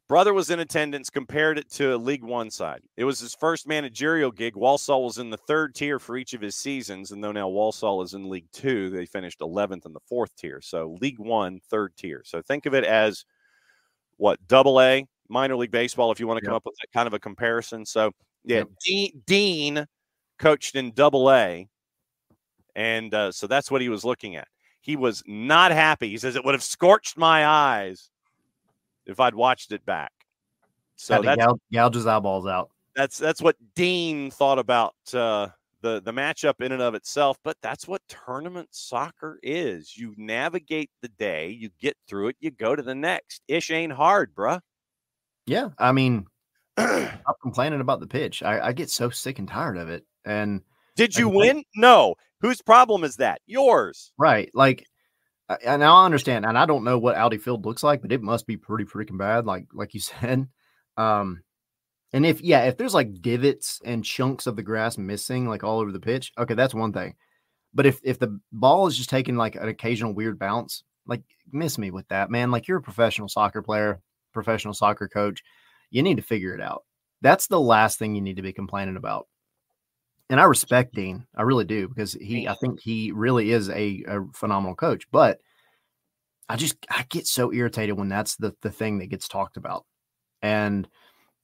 brother was in attendance, compared it to a League One side. It was his first managerial gig. Walsall was in the 3rd tier for each of his seasons, and though now Walsall is in League 2, they finished 11th in the 4th tier. So League 1, 3rd tier. So think of it as, AA, minor league baseball, if you want to come up with that kind of a comparison. So, Dean coached in AA, and so that's what he was looking at. He was not happy. He says, it would have scorched my eyes if I'd watched it back. So that's gouge his eyeballs out. That's what Dean thought about the matchup in and of itself. But that's what tournament soccer is. You navigate the day, you get through it, you go to the next. Ish ain't hard, bruh. Yeah, I mean, I'm complaining about the pitch. I get so sick and tired of it. And did you win? No. Whose problem is that? Yours. Right. Like, And I understand, and I don't know what Audi Field looks like, but it must be pretty freaking bad, like you said. And if there's like divots and chunks of the grass missing like all over the pitch, okay, that's one thing. But if the ball is just taking like an occasional weird bounce, like miss me with that, man. Like you're a professional soccer player, professional soccer coach. You need to figure it out. That's the last thing you need to be complaining about. And I respect Dean. I really do, because I think he really is a phenomenal coach. But I get so irritated when that's the thing that gets talked about. And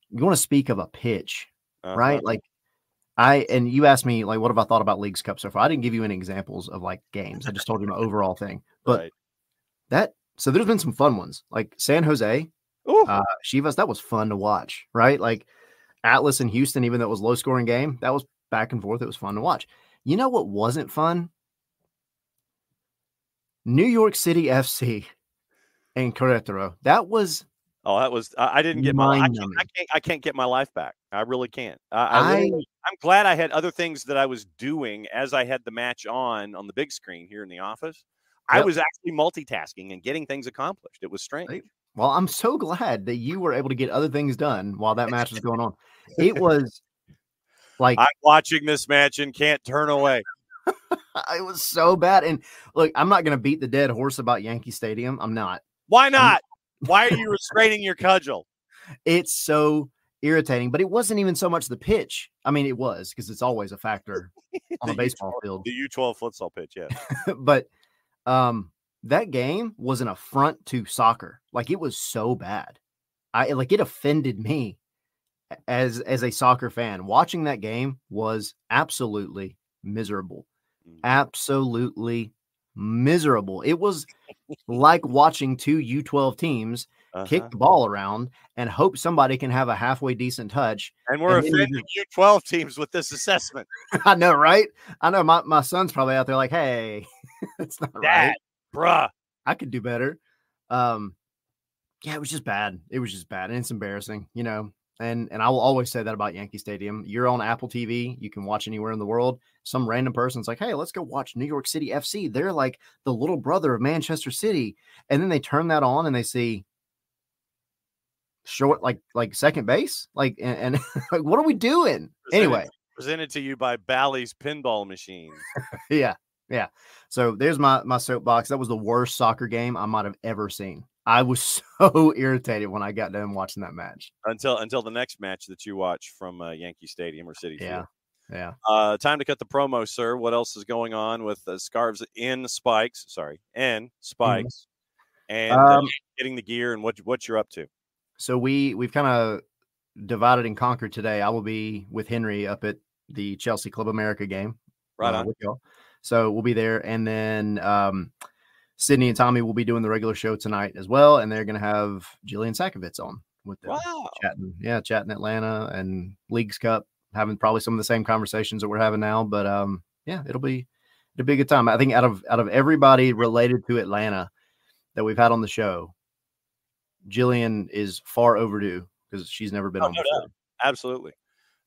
you want to speak of a pitch, right? Like and you asked me, like, what have I thought about Leagues Cup so far? I didn't give you any examples of like games. I just told you my overall thing. But so there's been some fun ones, like San Jose, Chivas. That was fun to watch, right? Like Atlas and Houston, even though it was low scoring game, that was back and forth. It was fun to watch. You know what wasn't fun? New York City FC and Querétaro. That was. Oh, that was. I didn't get I can't get my life back. I really can't. I'm glad I had other things that I was doing as I had the match on the big screen here in the office. Yep. I was actually multitasking and getting things accomplished. It was strange. Well, I'm so glad that you were able to get other things done while that match was going on. It was like I'm watching this match and can't turn away. It was so bad. And look, I'm not going to beat the dead horse about Yankee Stadium. I'm not. Why not? Why are you restraining your cudgel? It's so irritating, but it wasn't even so much the pitch. I mean, it was, because it's always a factor on a baseball field. The U12 futsal pitch, yeah. But that game was an affront to soccer. Like, it was so bad. It offended me as a soccer fan. Watching that game was absolutely miserable. Absolutely miserable. It was like watching two U12 teams kick the ball around and hope somebody can have a halfway decent touch. And we're offending U12 teams with this assessment. I know, right? I know my son's probably out there like, hey, it's not right. Bruh. I could do better. It was just bad. It was just bad. And it's embarrassing, you know. And I will always say that about Yankee Stadium. You're on Apple TV. You can watch anywhere in the world. Some random person's like, hey, let's go watch New York City FC. They're like the little brother of Manchester City. And then they turn that on and they see short, like second base. Like, and like, what are we doing? Presented to you by Bally's Pinball Machine. Yeah. So there's my soapbox. That was the worst soccer game I might have ever seen. I was so irritated when I got done watching that match. Until the next match that you watch from Yankee Stadium or Citi Field. Yeah. Time to cut the promo, sir. What else is going on with Scarves N Spikes? Sorry, N Spikes, and getting the gear and what you're up to. So we've kind of divided and conquered today. I will be with Henry up at the Chelsea Club America game. Right on. With y'all. So we'll be there, and then Sydney and Tommy will be doing the regular show tonight as well, and they're going to have Jillian Sakovits on with them. Wow. Chatting Atlanta and Leagues Cup, having probably some of the same conversations that we're having now. But it'll be a good time. I think out of everybody related to Atlanta that we've had on the show, Jillian is far overdue because she's never been on before. No. Absolutely,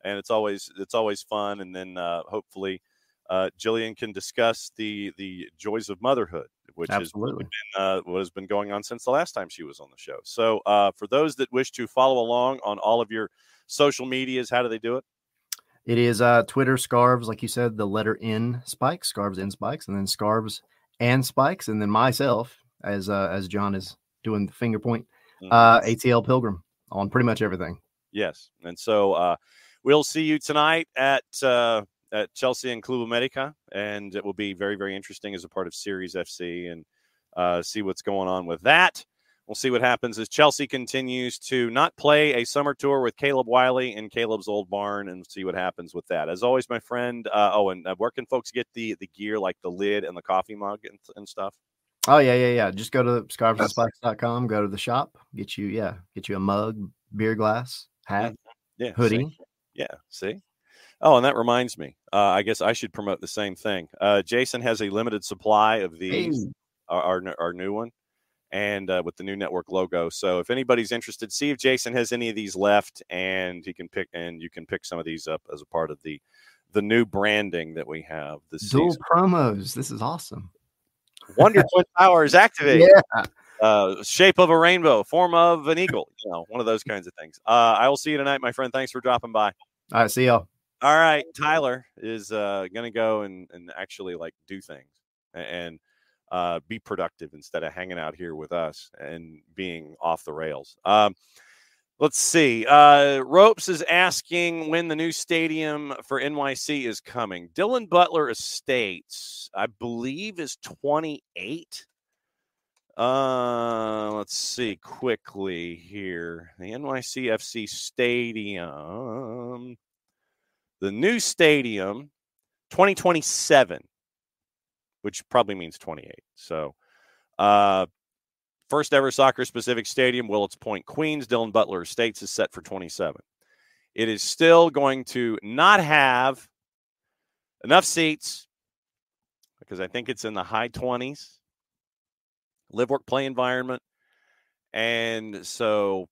and it's always fun, and then hopefully Jillian can discuss the joys of motherhood, which is what has been going on since the last time she was on the show. So for those that wish to follow along on all of your social medias, how do they do it? It is Twitter, Scarves, like you said, the letter N Spikes, Scarves N Spikes, and then Scarves and Spikes, and then myself, as John is doing the finger point, ATL Pilgrim on pretty much everything. Yes, and so we'll see you tonight at Chelsea and Club America, and it will be very, very interesting as a part of Series FC and see what's going on with that. We'll see what happens as Chelsea continues to not play a summer tour with Caleb Wiley in Caleb's old barn, and see what happens with that. As always, my friend, and where can folks get the gear, like the lid and the coffee mug and stuff? Oh, yeah. Just go to scarvesandspikes.com, go to the shop, get you a mug, beer glass, hat, hoodie. See? Yeah, see? Oh, and that reminds me. I guess I should promote the same thing. Jason has a limited supply of these, our new one, and with the new network logo. So if anybody's interested, see if Jason has any of these left, and you can pick some of these up as a part of the new branding that we have this dual season. promos. This is awesome. Wonder Twin Powers activate. Yeah. Shape of a rainbow, form of an eagle. One of those kinds of things. I will see you tonight, my friend. Thanks for dropping by. All right. See y'all. All right. Tyler is going to go and actually do things and be productive instead of hanging out here with us and being off the rails. Let's see. Ropes is asking when the new stadium for NYC is coming. Dylan Butler Estates, I believe, is 28. Let's see quickly here. The NYCFC Stadium, the new stadium, 2027, which probably means 28. So, first ever soccer specific stadium, Willets Point, Queens. Dylan Butler Estates is set for 27. It is still going to not have enough seats because I think it's in the high 20s. Live, work, play environment. And so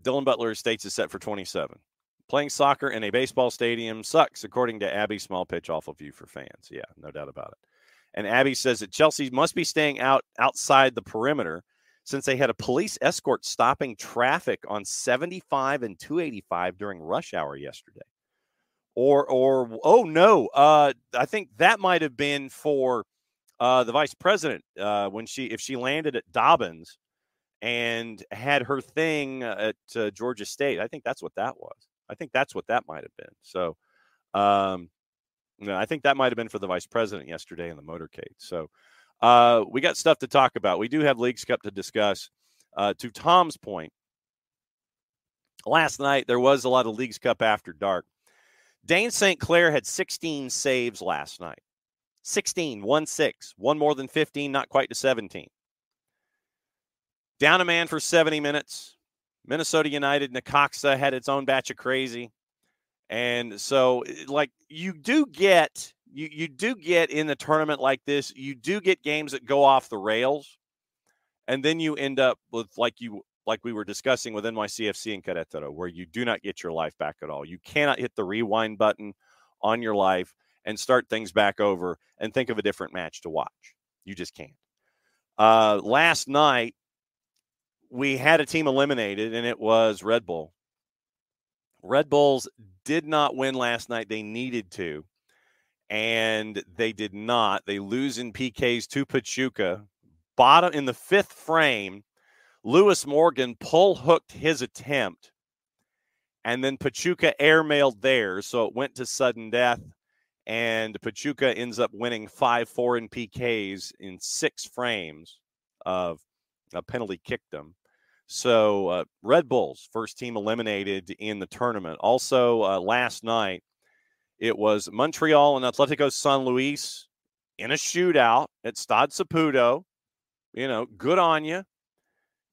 Dylan Butler Estates is set for 27. Playing soccer in a baseball stadium sucks, according to Abby. Small pitch, awful view for fans. Yeah, no doubt about it. And Abby says that Chelsea must be staying outside the perimeter since they had a police escort stopping traffic on 75 and 285 during rush hour yesterday. I think that might have been for the vice president if she landed at Dobbins and had her thing at Georgia State. I think that's what that was. I think that's what that might have been. So, I think that might have been for the vice president yesterday in the motorcade. So, we got stuff to talk about. We do have Leagues Cup to discuss. To Tom's point, last night there was a lot of Leagues Cup after dark. Dane St. Clair had 16 saves last night. 16, 1-6, one more than 15, not quite to 17. Down a man for 70 minutes. Minnesota United, Necaxa had its own batch of crazy. And so, you do get in the tournament like this, you do get games that go off the rails. And then you end up with, like we were discussing with NYCFC and Querétaro, where you do not get your life back at all. You cannot hit the rewind button on your life and start things back over and think of a different match to watch. You just can't. Last night, we had a team eliminated, and it was Red Bull. Red Bulls did not win last night. They needed to, and they did not. They lose in PKs to Pachuca. Bottom in the fifth frame, Lewis Morgan pull-hooked his attempt, and then Pachuca airmailed theirs, so it went to sudden death. And Pachuca ends up winning 5-4 in PKs in 6 frames of a penalty kickdom. So Red Bulls, first team eliminated in the tournament. Also, last night, it was Montreal and Atletico San Luis in a shootout at Stade Saputo. Good on you.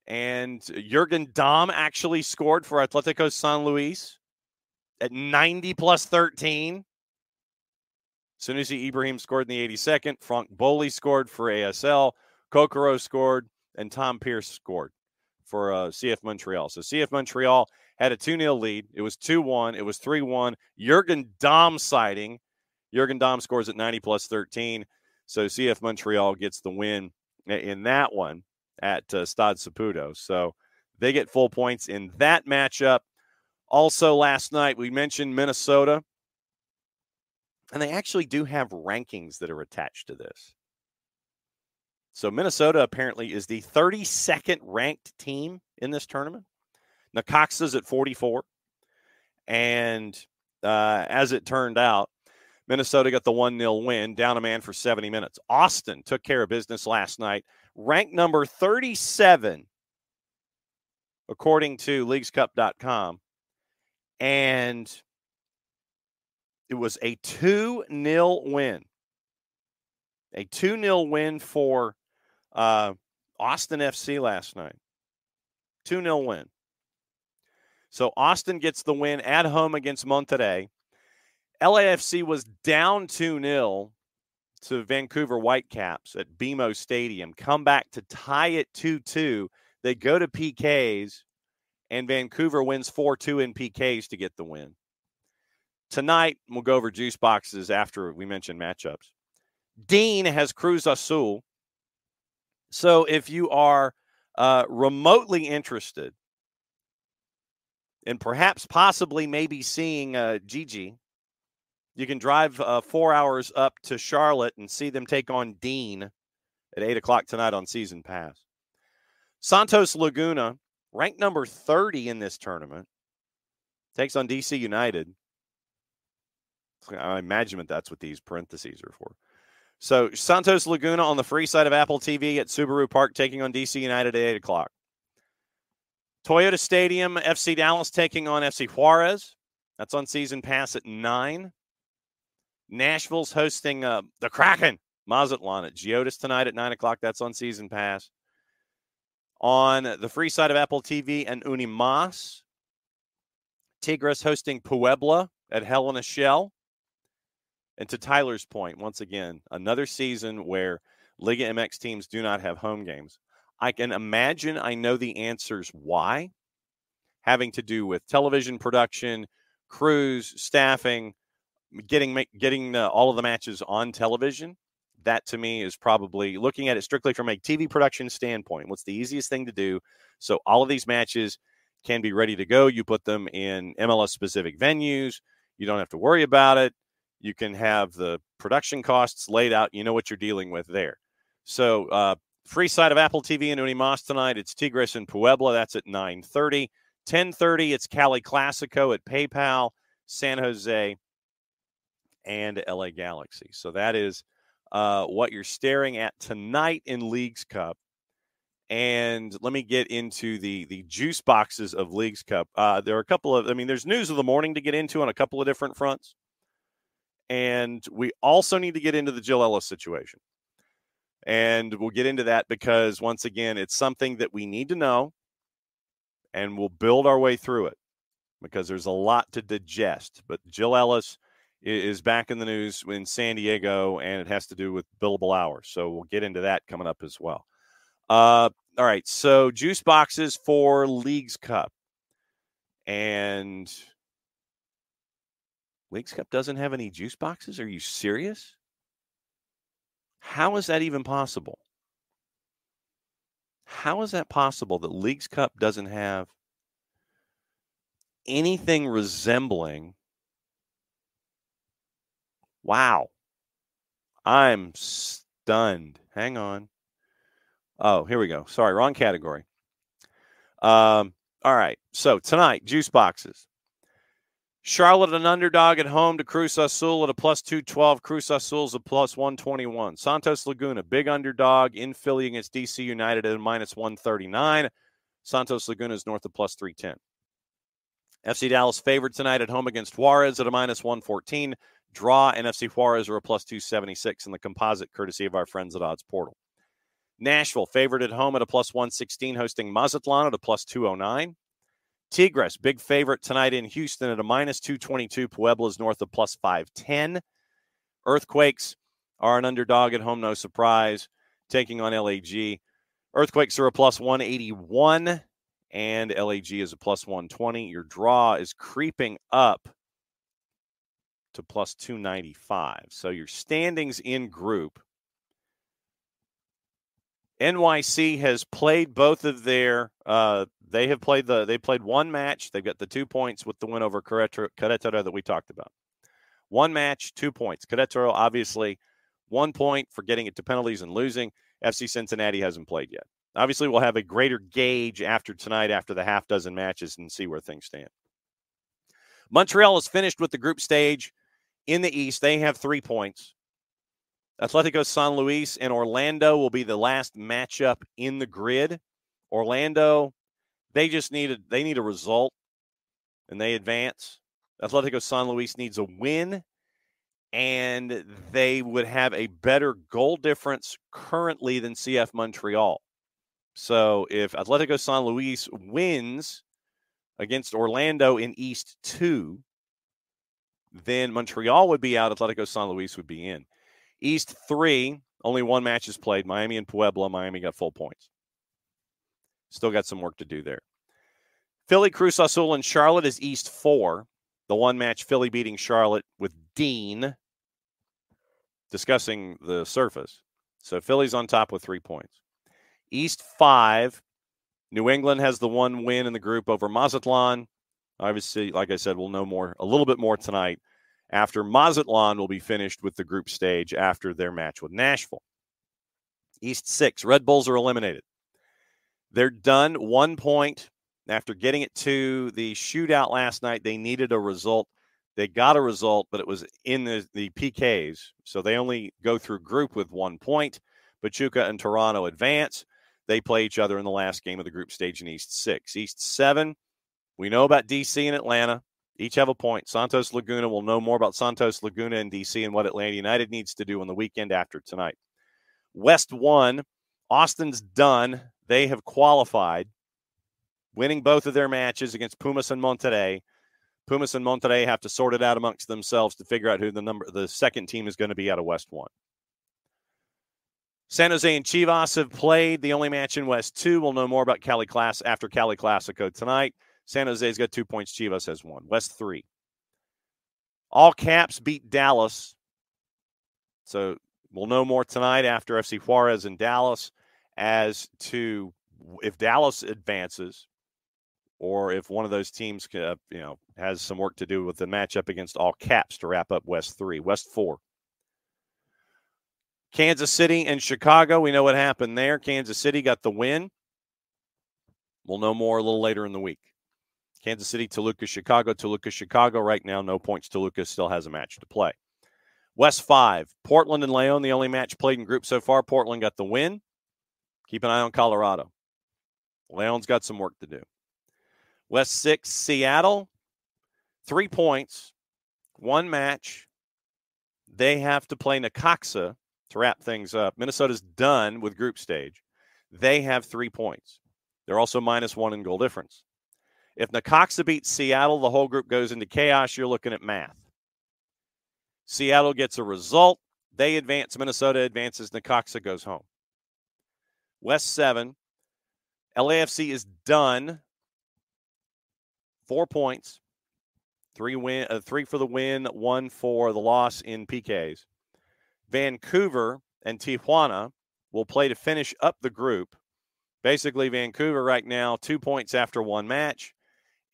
And Jurgen Damm actually scored for Atletico San Luis at 90 plus 13. Sunusi Ibrahim scored in the 82nd. Franck Boli scored for ASL. Kokoro scored. And Tom Pierce scored for CF Montreal. So CF Montreal had a 2-0 lead. It was 2-1. It was 3-1. Jurgen Damm sighting. Jurgen Damm scores at 90 plus 13. So CF Montreal gets the win in that one at Stade Saputo. So they get full points in that matchup. Also last night, we mentioned Minnesota. And they actually do have rankings that are attached to this. So Minnesota apparently is the 32nd ranked team in this tournament. Necaxa's at 44. And as it turned out, Minnesota got the 1-0 win, down a man for 70 minutes. Austin took care of business last night. Ranked number 37, according to leaguescup.com. And it was a 2-0 win. A 2-0 win for Austin FC last night. 2-0 win. So Austin gets the win at home against Monterrey. LAFC was down 2-0 to Vancouver Whitecaps at BMO Stadium. Come back to tie it 2-2. They go to PKs, and Vancouver wins 4-2 in PKs to get the win. Tonight, we'll go over juice boxes after we mention matchups. Dean has Cruz Azul So if you are remotely interested in perhaps possibly maybe seeing Gigi, you can drive 4 hours up to Charlotte and see them take on Dean at 8 o'clock tonight on Season Pass. Santos Laguna, ranked number 30 in this tournament, takes on DC United. I imagine that's what these parentheses are for. So Santos Laguna on the free side of Apple TV at Subaru Park taking on DC United at 8 o'clock. Toyota Stadium, FC Dallas taking on FC Juarez. That's on Season Pass at 9. Nashville's hosting the Kraken, Mazatlan at Geodis tonight at 9 o'clock. That's on Season Pass. On the free side of Apple TV and Unimas, Tigres hosting Puebla at Hell in a Shell. And to Tyler's point, once again, another season where Liga MX teams do not have home games. I can imagine I know the answers why, having to do with television production, crews, staffing, getting all of the matches on television. That, to me, is probably looking at it strictly from a TV production standpoint. What's the easiest thing to do? So all of these matches can be ready to go. You put them in MLS-specific venues. You don't have to worry about it. You can have the production costs laid out. You know what you're dealing with there. So free side of Apple TV and Unimas tonight, it's Tigres and Puebla. That's at 9:30. 10:30, it's Cali Classico at PayPal, San Jose, and LA Galaxy. So that is what you're staring at tonight in Leagues Cup. And let me get into the juice boxes of Leagues Cup. There are a couple of, there's news of the morning to get into on a couple of different fronts. And we also need to get into the Jill Ellis situation. And we'll get into that because, once again, it's something that we need to know. And we'll build our way through it because there's a lot to digest. But Jill Ellis is back in the news in San Diego, and it has to do with billable hours. So we'll get into that coming up as well. All right, so juice boxes for Leagues Cup. And Leagues Cup doesn't have any juice boxes? Are you serious? How is that even possible? How is that possible that Leagues Cup doesn't have anything resembling? Wow. I'm stunned. Hang on. Oh, here we go. Sorry, wrong category. All right. So tonight, juice boxes. Charlotte, an underdog at home to Cruz Azul at a plus 212. Cruz Azul's a plus 121. Santos Laguna, big underdog in Philly against DC United at a minus 139. Santos Laguna is north of plus 310. FC Dallas favored tonight at home against Juarez at a minus 114. Draw and FC Juarez are a plus 276 in the composite, courtesy of our friends at Odds Portal. Nashville favored at home at a plus 116, hosting Mazatlan at a plus 209. Tigres, big favorite tonight in Houston at a minus 222. Puebla's north of plus 510. Earthquakes are an underdog at home, no surprise, taking on LAG. Earthquakes are a plus 181, and LAG is a plus 120. Your draw is creeping up to plus 295. So your standings in group. NYC has played both of their they played one match. They've got the 2 points with the win over Querétaro that we talked about. One match, 2 points. Querétaro, obviously, 1 point for getting it to penalties and losing. FC Cincinnati hasn't played yet. Obviously, we'll have a greater gauge after tonight, after the half dozen matches, and see where things stand. Montreal is finished with the group stage in the East. They have 3 points. Atletico San Luis and Orlando will be the last matchup in the grid. Orlando, they need a result, and they advance. Atletico San Luis needs a win, and they would have a better goal difference currently than CF Montreal. So if Atletico San Luis wins against Orlando in East 2, then Montreal would be out, Atletico San Luis would be in. East 3, only one match is played. Miami and Puebla. Miami got full points. Still got some work to do there. Philly, Cruz Azul, and Charlotte is East 4. The one match, Philly beating Charlotte with Dean discussing the surface. So Philly's on top with 3 points. East 5, New England has the one win in the group over Mazatlan. Obviously, like I said, we'll know a little bit more tonight after Mazatlan will be finished with the group stage after their match with Nashville. East 6, Red Bulls are eliminated. They're done 1 point after getting it to the shootout last night. They needed a result. They got a result, but it was in the PKs, so they only go through group with 1 point. Pachuca and Toronto advance. They play each other in the last game of the group stage in East 6. East 7, we know about DC and Atlanta. Each have a point. Santos Laguna, will know more about Santos Laguna and DC and what Atlanta United needs to do on the weekend after tonight. West 1, Austin's done. They have qualified, winning both of their matches against Pumas and Monterrey. Pumas and Monterrey have to sort it out amongst themselves to figure out who the second team is going to be out of West 1. San Jose and Chivas have played the only match in West 2. We'll know more about Cali after Cali Classico tonight. San Jose's got 2 points. Chivas has 1. West 3. All Caps beat Dallas. So we'll know more tonight after FC Juarez and Dallas as to if Dallas advances or if one of those teams has some work to do with the matchup against All Caps to wrap up West 3. West 4. Kansas City and Chicago, we know what happened there. Kansas City got the win. We'll know more a little later in the week. Kansas City, Toluca, Chicago. Toluca, Chicago. Right now, no points. Toluca still has a match to play. West 5, Portland and Leon, the only match played in group so far. Portland got the win. Keep an eye on Colorado. Leon's got some work to do. West 6, Seattle, 3 points, 1 match. They have to play Necaxa to wrap things up. Minnesota's done with group stage. They have 3 points. They're also -1 in goal difference. If Necaxa beats Seattle, the whole group goes into chaos. You're looking at math. Seattle gets a result. They advance. Minnesota advances. Necaxa goes home. West 7, LAFC is done. 4 points. 3 for the win, 1 for the loss in PKs. Vancouver and Tijuana will play to finish up the group. Basically, Vancouver right now, 2 points after 1 match.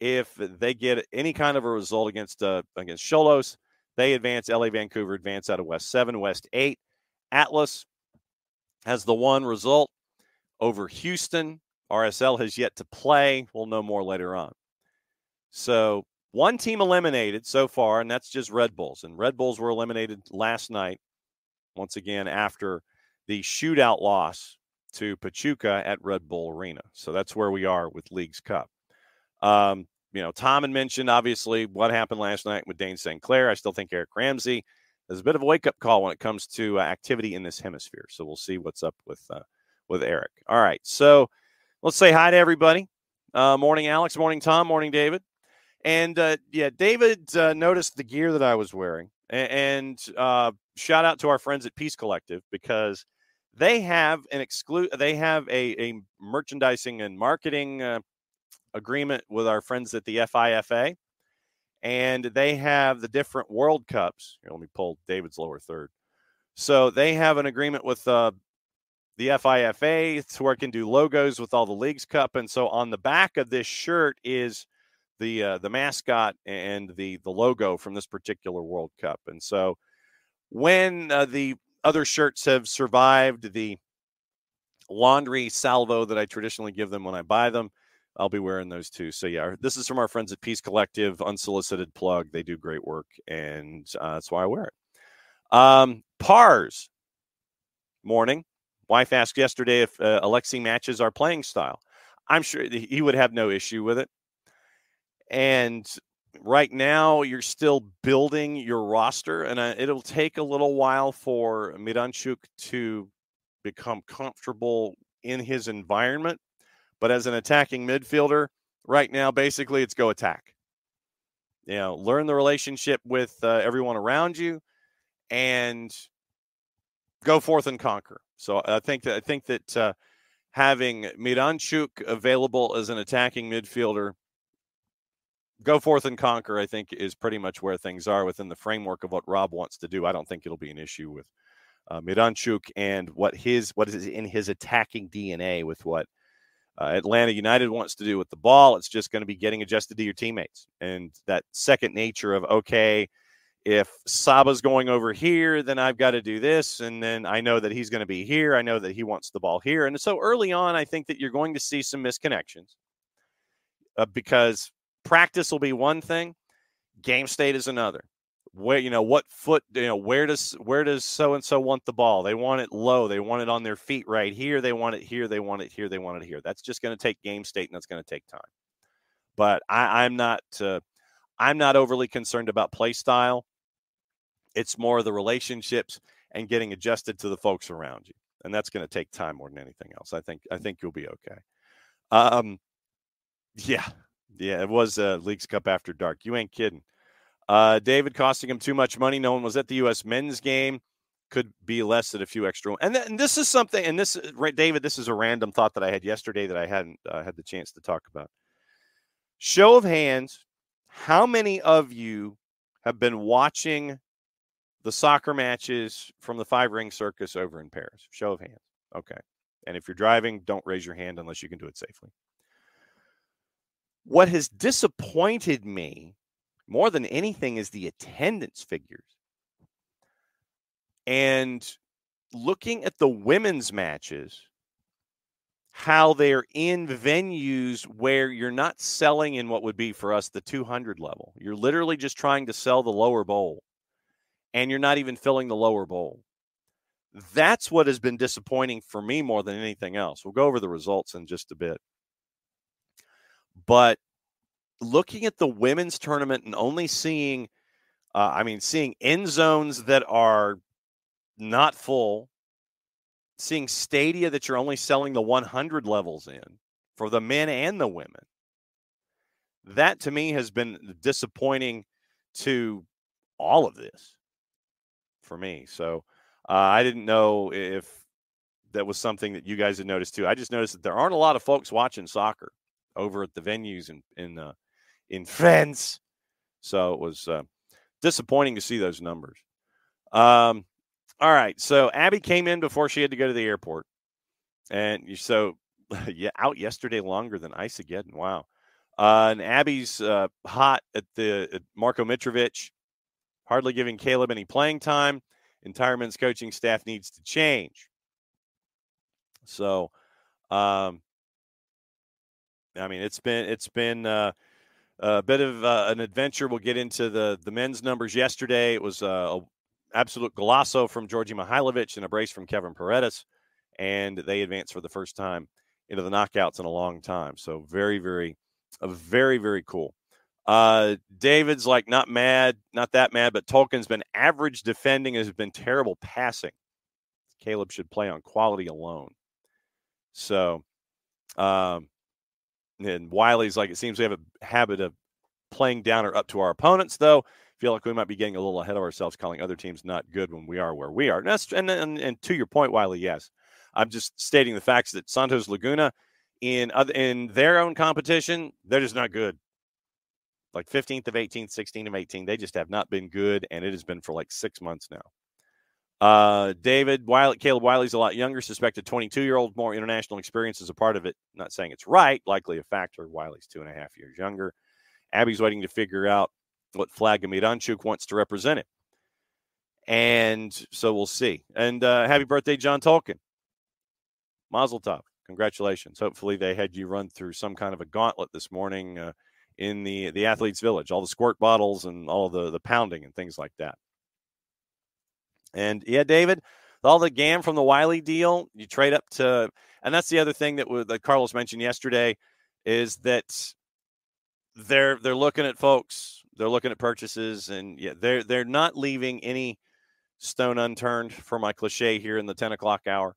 If they get any kind of a result against Xolos, they advance. LA Vancouver advance out of West 7. West 8, Atlas has the 1 result over Houston. RSL has yet to play. We'll know more later on. So 1 team eliminated so far, and that's just Red Bulls. And Red Bulls were eliminated last night, once again, after the shootout loss to Pachuca at Red Bull Arena. So that's where we are with Leagues Cup. Tom had mentioned, obviously, what happened last night with Dane St. Clair. I still think Eric Ramsey is a bit of a wake-up call when it comes to activity in this hemisphere. So we'll see what's up with Eric. All right, so let's say hi to everybody. Morning, Alex. Morning, Tom. Morning, David. And, David noticed the gear that I was wearing. And shout out to our friends at Peace Collective because they have a merchandising and marketing agreement with our friends at the FIFA, and they have the different World Cups. Here, let me pull David's lower third. So they have an agreement with the FIFA to where it can do logos with all the Leagues Cup, and so on the back of this shirt is the mascot and the logo from this particular World Cup. And so when the other shirts have survived the laundry salvo that I traditionally give them when I buy them, I'll be wearing those too. So, yeah, this is from our friends at Peace Collective, unsolicited plug. They do great work, and that's why I wear it. Pars, morning. Wife asked yesterday if Alexi matches our playing style. I'm sure he would have no issue with it. And right now, you're still building your roster, and it'll take a little while for Miranchuk to become comfortable in his environment. But as an attacking midfielder, right now, basically, it's go attack. Learn the relationship with everyone around you, and go forth and conquer. So I think that having Miranchuk available as an attacking midfielder, go forth and conquer, I think, is pretty much where things are within the framework of what Rob wants to do. I don't think it'll be an issue Miranchuk and what is in his attacking DNA with what Atlanta United wants to do with the ball. It's just going to be getting adjusted to your teammates and that second nature of, okay, if Saba's going over here, then I've got to do this. And then I know that he's going to be here. I know that he wants the ball here. And so early on, I think that you're going to see some misconnections because practice will be one thing. Game state is another. Where, what foot, where does so-and-so want the ball? They want it low. They want it on their feet right here. They want it here. They want it here. They want it here. That's just going to take game state, and that's going to take time. But I'm not overly concerned about play style. It's more the relationships and getting adjusted to the folks around you. And that's going to take time more than anything else. I think you'll be okay. Yeah, it was Leagues Cup After Dark. You ain't kidding. David, costing him too much money. No one was at the U.S. men's game. Could be less at a few extra. And this is something, and this, David, this is a random thought that I had yesterday that I hadn't had the chance to talk about. Show of hands, how many of you have been watching the soccer matches from the 5-ring circus over in Paris? Show of hands. Okay. And if you're driving, don't raise your hand unless you can do it safely. What has disappointed me more than anything is the attendance figures. And looking at the women's matches, how they're in venues where you're not selling in what would be for us the 200 level. You're literally just trying to sell the lower bowl, and you're not even filling the lower bowl. That's what has been disappointing for me more than anything else. We'll go over the results in just a bit. But looking at the women's tournament and only seeing end zones that are not full, seeing stadia that you're only selling the 100 levels in for the men and the women, that to me has been disappointing to all of this for me. So I didn't know if that was something that you guys had noticed too. I just noticed that there aren't a lot of folks watching soccer over at the venues in France. So it was disappointing to see those numbers. All right. So Abby came in before she had to go to the airport. And so, out yesterday longer than Isageddon. Wow. And Abby's hot at Marko Mitrovic, hardly giving Caleb any playing time. Entire men's coaching staff needs to change. So, it's been a bit of an adventure. We'll get into the men's numbers yesterday. It was a absolute golazo from Georgi Mihailovic and a brace from Kevin Paredes, and they advanced for the first time into the knockouts in a long time. So very, very, very, very cool. David's like not that mad, but Tolkien's been average defending, has been terrible passing. Caleb should play on quality alone. So, and Wiley's like, it seems we have a habit of playing down or up to our opponents, though. Feel like we might be getting a little ahead of ourselves, calling other teams not good when we are where we are. And to your point, Wiley, yes. I'm just stating the facts that Santos Laguna in their own competition, they're just not good. Like 15th of 18th, 16th of 18, they just have not been good, and it has been for like 6 months now. Caleb Wiley's a lot younger, suspected 22-year-old, more international experience as a part of it. Not saying it's right, likely a factor. Wiley's 2.5 years younger. Abby's waiting to figure out what flag Miranchuk wants to represent it. And so we'll see. And happy birthday, John Tolkien. Mazel tov. Congratulations. Hopefully they had you run through some kind of a gauntlet this morning in the athletes' village, all the squirt bottles and all the pounding and things like that. And yeah, David, all the GAM from the Wiley deal, you trade up to, and that's the other thing that Carlos mentioned yesterday, is that they're looking at folks, they're looking at purchases, and yeah, they're not leaving any stone unturned, for my cliche here in the 10 o'clock hour.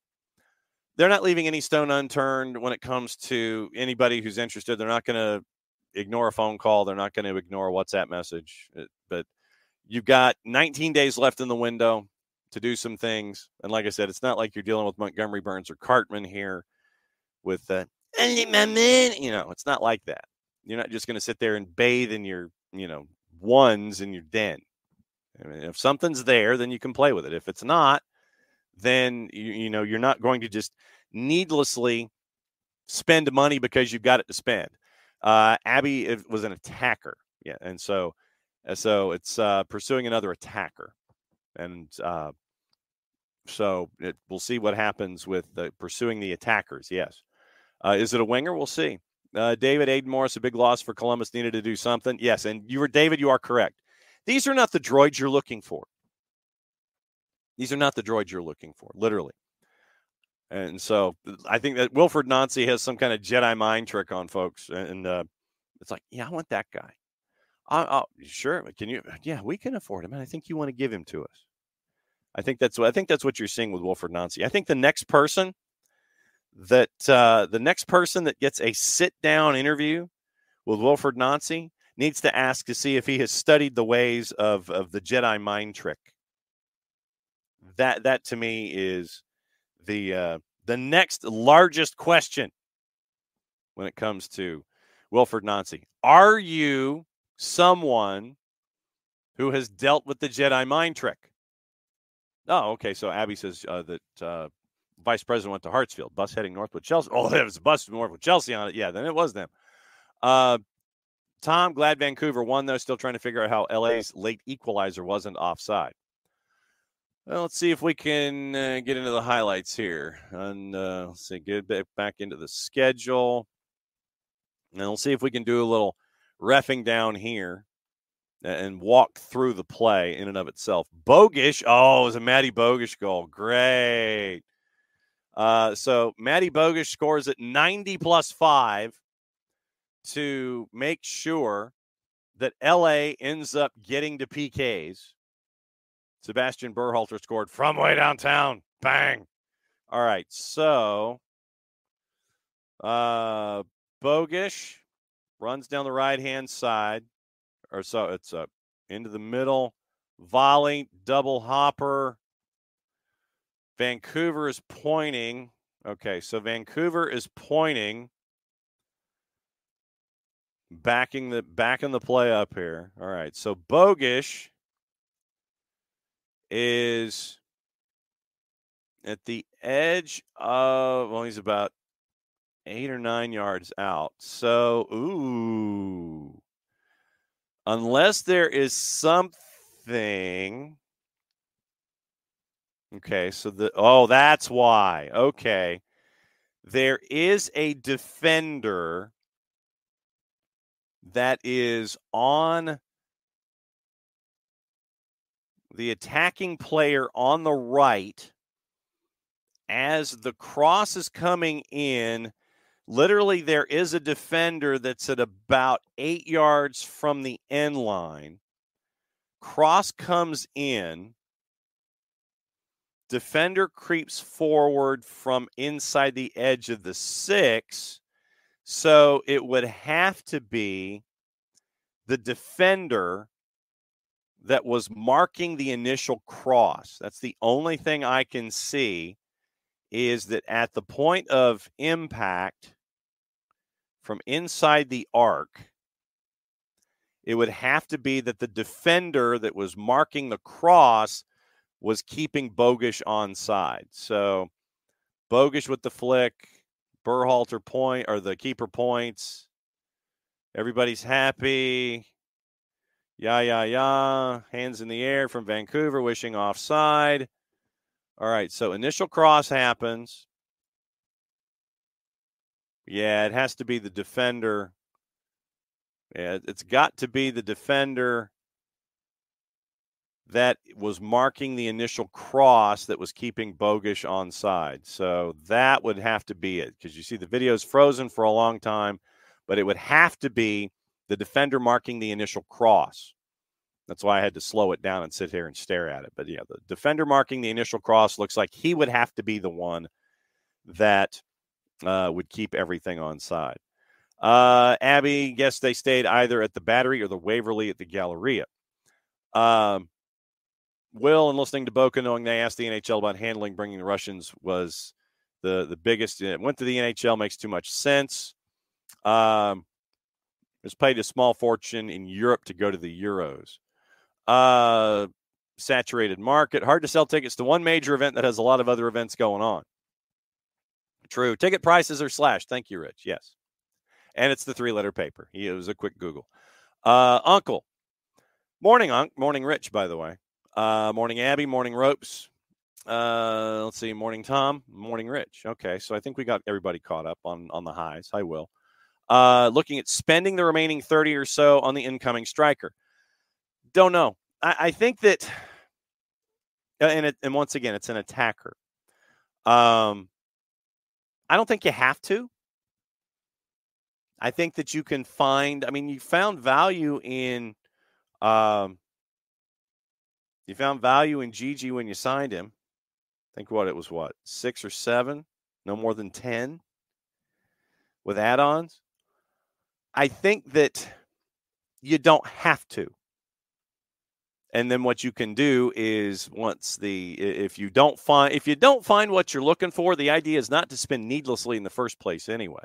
They're not leaving any stone unturned when it comes to anybody who's interested. They're not going to ignore a phone call. They're not going to ignore a WhatsApp message. But you've got 19 days left in the window to do some things. And like I said, it's not like you're dealing with Montgomery Burns or Cartman here with it's not like that. You're not just going to sit there and bathe in your, ones in your den. I mean, if something's there, then you can play with it. If it's not, then you're not going to just needlessly spend money because you've got it to spend. Abby was an attacker, yeah, and so it's pursuing another attacker, and so we'll see what happens with pursuing the attackers. Yes, is it a winger? We'll see. David Aiden Morris, a big loss for Columbus, needed to do something. Yes, and David, you are correct. These are not the droids you're looking for. These are not the droids you're looking for, literally. And so I think that Wilfred Nancy has some kind of Jedi mind trick on folks. And it's like, yeah, I want that guy. Sure. Can you? Yeah, we can afford him. And I think you want to give him to us. I think that's what you're seeing with Wilfred Nancy. I think the next person that gets a sit-down interview with Wilfred Nancy needs to ask to see if he has studied the ways of the Jedi mind trick. That to me is the next largest question when it comes to Wilfred Nancy. Are you someone who has dealt with the Jedi mind trick? Oh, okay. So Abby says that Vice President went to Hartsfield, bus heading north with Chelsea. Oh, there was a bus north with Chelsea on it. Yeah, then it was them. Tom, glad Vancouver won, though. Still trying to figure out how LA's late equalizer wasn't offside. Well, let's see if we can get into the highlights here. And let's see, get back into the schedule. And we'll see if we can do a little reffing down here and walk through the play in and of itself. Bogish. Oh, it was a Matty Bogish goal. Great. So Matty Bogish scores at 90 plus 5 to make sure that LA ends up getting to PKs. Sebastian Berhalter scored from way downtown. Bang. All right. So Bogish runs down the right-hand side. Or so it's into the middle. Volley, double hopper. Vancouver is pointing. Okay, so Vancouver is pointing. Backing the play up here. All right, so Bogish is at the edge of, well, he's about 8 or 9 yards out. So, unless there is something. Okay, so that's why. Okay. There is a defender that is on the attacking player on the right as the cross is coming in. Literally, there is a defender that's at about 8 yards from the end line. Cross comes in. Defender creeps forward from inside the edge of the 6. So it would have to be the defender that was marking the initial cross. That's the only thing I can see, is that at the point of impact from inside the arc, it would have to be that the defender that was marking the cross was keeping Bogish onside. So Bogish with the flick, Berhalter point, or the keeper points. Everybody's happy. Yeah. Hands in the air from Vancouver, wishing offside. All right, so initial cross happens. Yeah, it has to be the defender. Yeah, it's got to be the defender that was marking the initial cross that was keeping Bogish onside. So that would have to be it, because you see the video is frozen for a long time, but it would have to be the defender marking the initial cross. That's why I had to slow it down and sit here and stare at it. But yeah, the defender marking the initial cross looks like he would have to be the one that would keep everything onside. Abby, guess they stayed either at the Battery or the Waverly at the Galleria. Will, and listening to Boca, knowing they asked the NHL about handling bringing the Russians was the biggest. It went to the NHL, makes too much sense. Was paid a small fortune in Europe to go to the Euros. saturated market. Hard to sell tickets to one major event that has a lot of other events going on. True. Ticket prices are slashed. Thank you, Rich. Yes. And it's the 3-letter paper. It was a quick Google. Uncle. Morning, Unc. Morning, Rich, by the way. Morning, Abby. Morning, Ropes. Let's see. Morning, Tom. Morning, Rich. Okay, so I think we got everybody caught up on the highs. I will. Looking at spending the remaining 30 or so on the incoming striker. Don't know. I think that, and once again, it's an attacker. I don't think you have to. I think that you can find. I mean, you found value in. You found value in Gigi when you signed him. I think it was 6 or 7, no more than 10 with add-ons. I think that you don't have to. And then what you can do is if you don't find what you're looking for, the idea is not to spend needlessly in the first place anyway.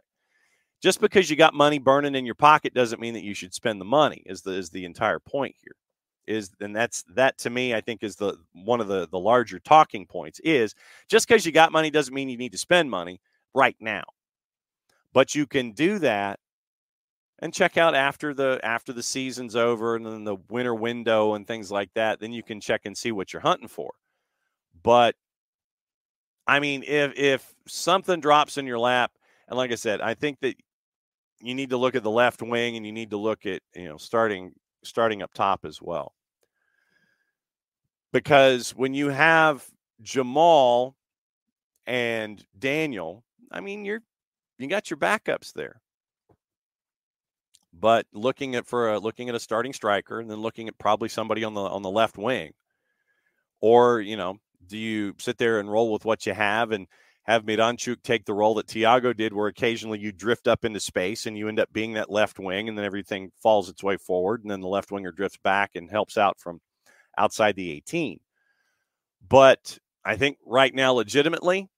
Just because you got money burning in your pocket doesn't mean that you should spend the money. Is the entire point here. That to me, I think is one of the larger talking points is just because you got money doesn't mean you need to spend money right now. But you can do that and check out after the season's over and then the winter window and things like that. Then you can check and see what you're hunting for. But I mean, if something drops in your lap, and like I said, I think that you need to look at the left wing and you need to look at starting up top as well. Because when you have Jamal and Daniel, I mean, you got your backups there. But looking at a starting striker and then looking at probably somebody on the left wing, or do you sit there and roll with what you have and have Miranchuk take the role that Thiago did, where occasionally you drift up into space and you end up being that left wing, and then everything falls its way forward, and then the left winger drifts back and helps out from outside the 18. But I think right now, legitimately,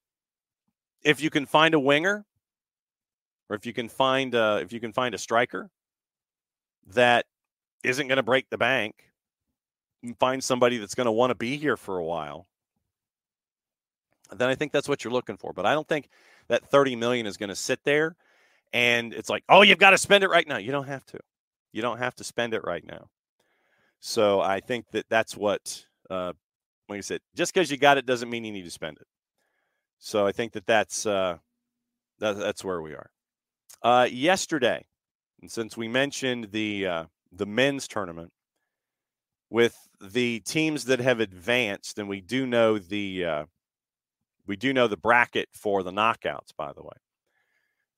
if you can find a winger, or if you can find a striker that isn't going to break the bank, and find somebody that's going to want to be here for a while, then I think that's what you're looking for. But I don't think that $30 million is going to sit there and it's like, oh, you've got to spend it right now. You don't have to. You don't have to spend it right now. So I think that's what, like I said, just because you got it doesn't mean you need to spend it. So I think that's where we are. Yesterday, and since we mentioned the men's tournament, with the teams that have advanced, and we do know the bracket for the knockouts, by the way.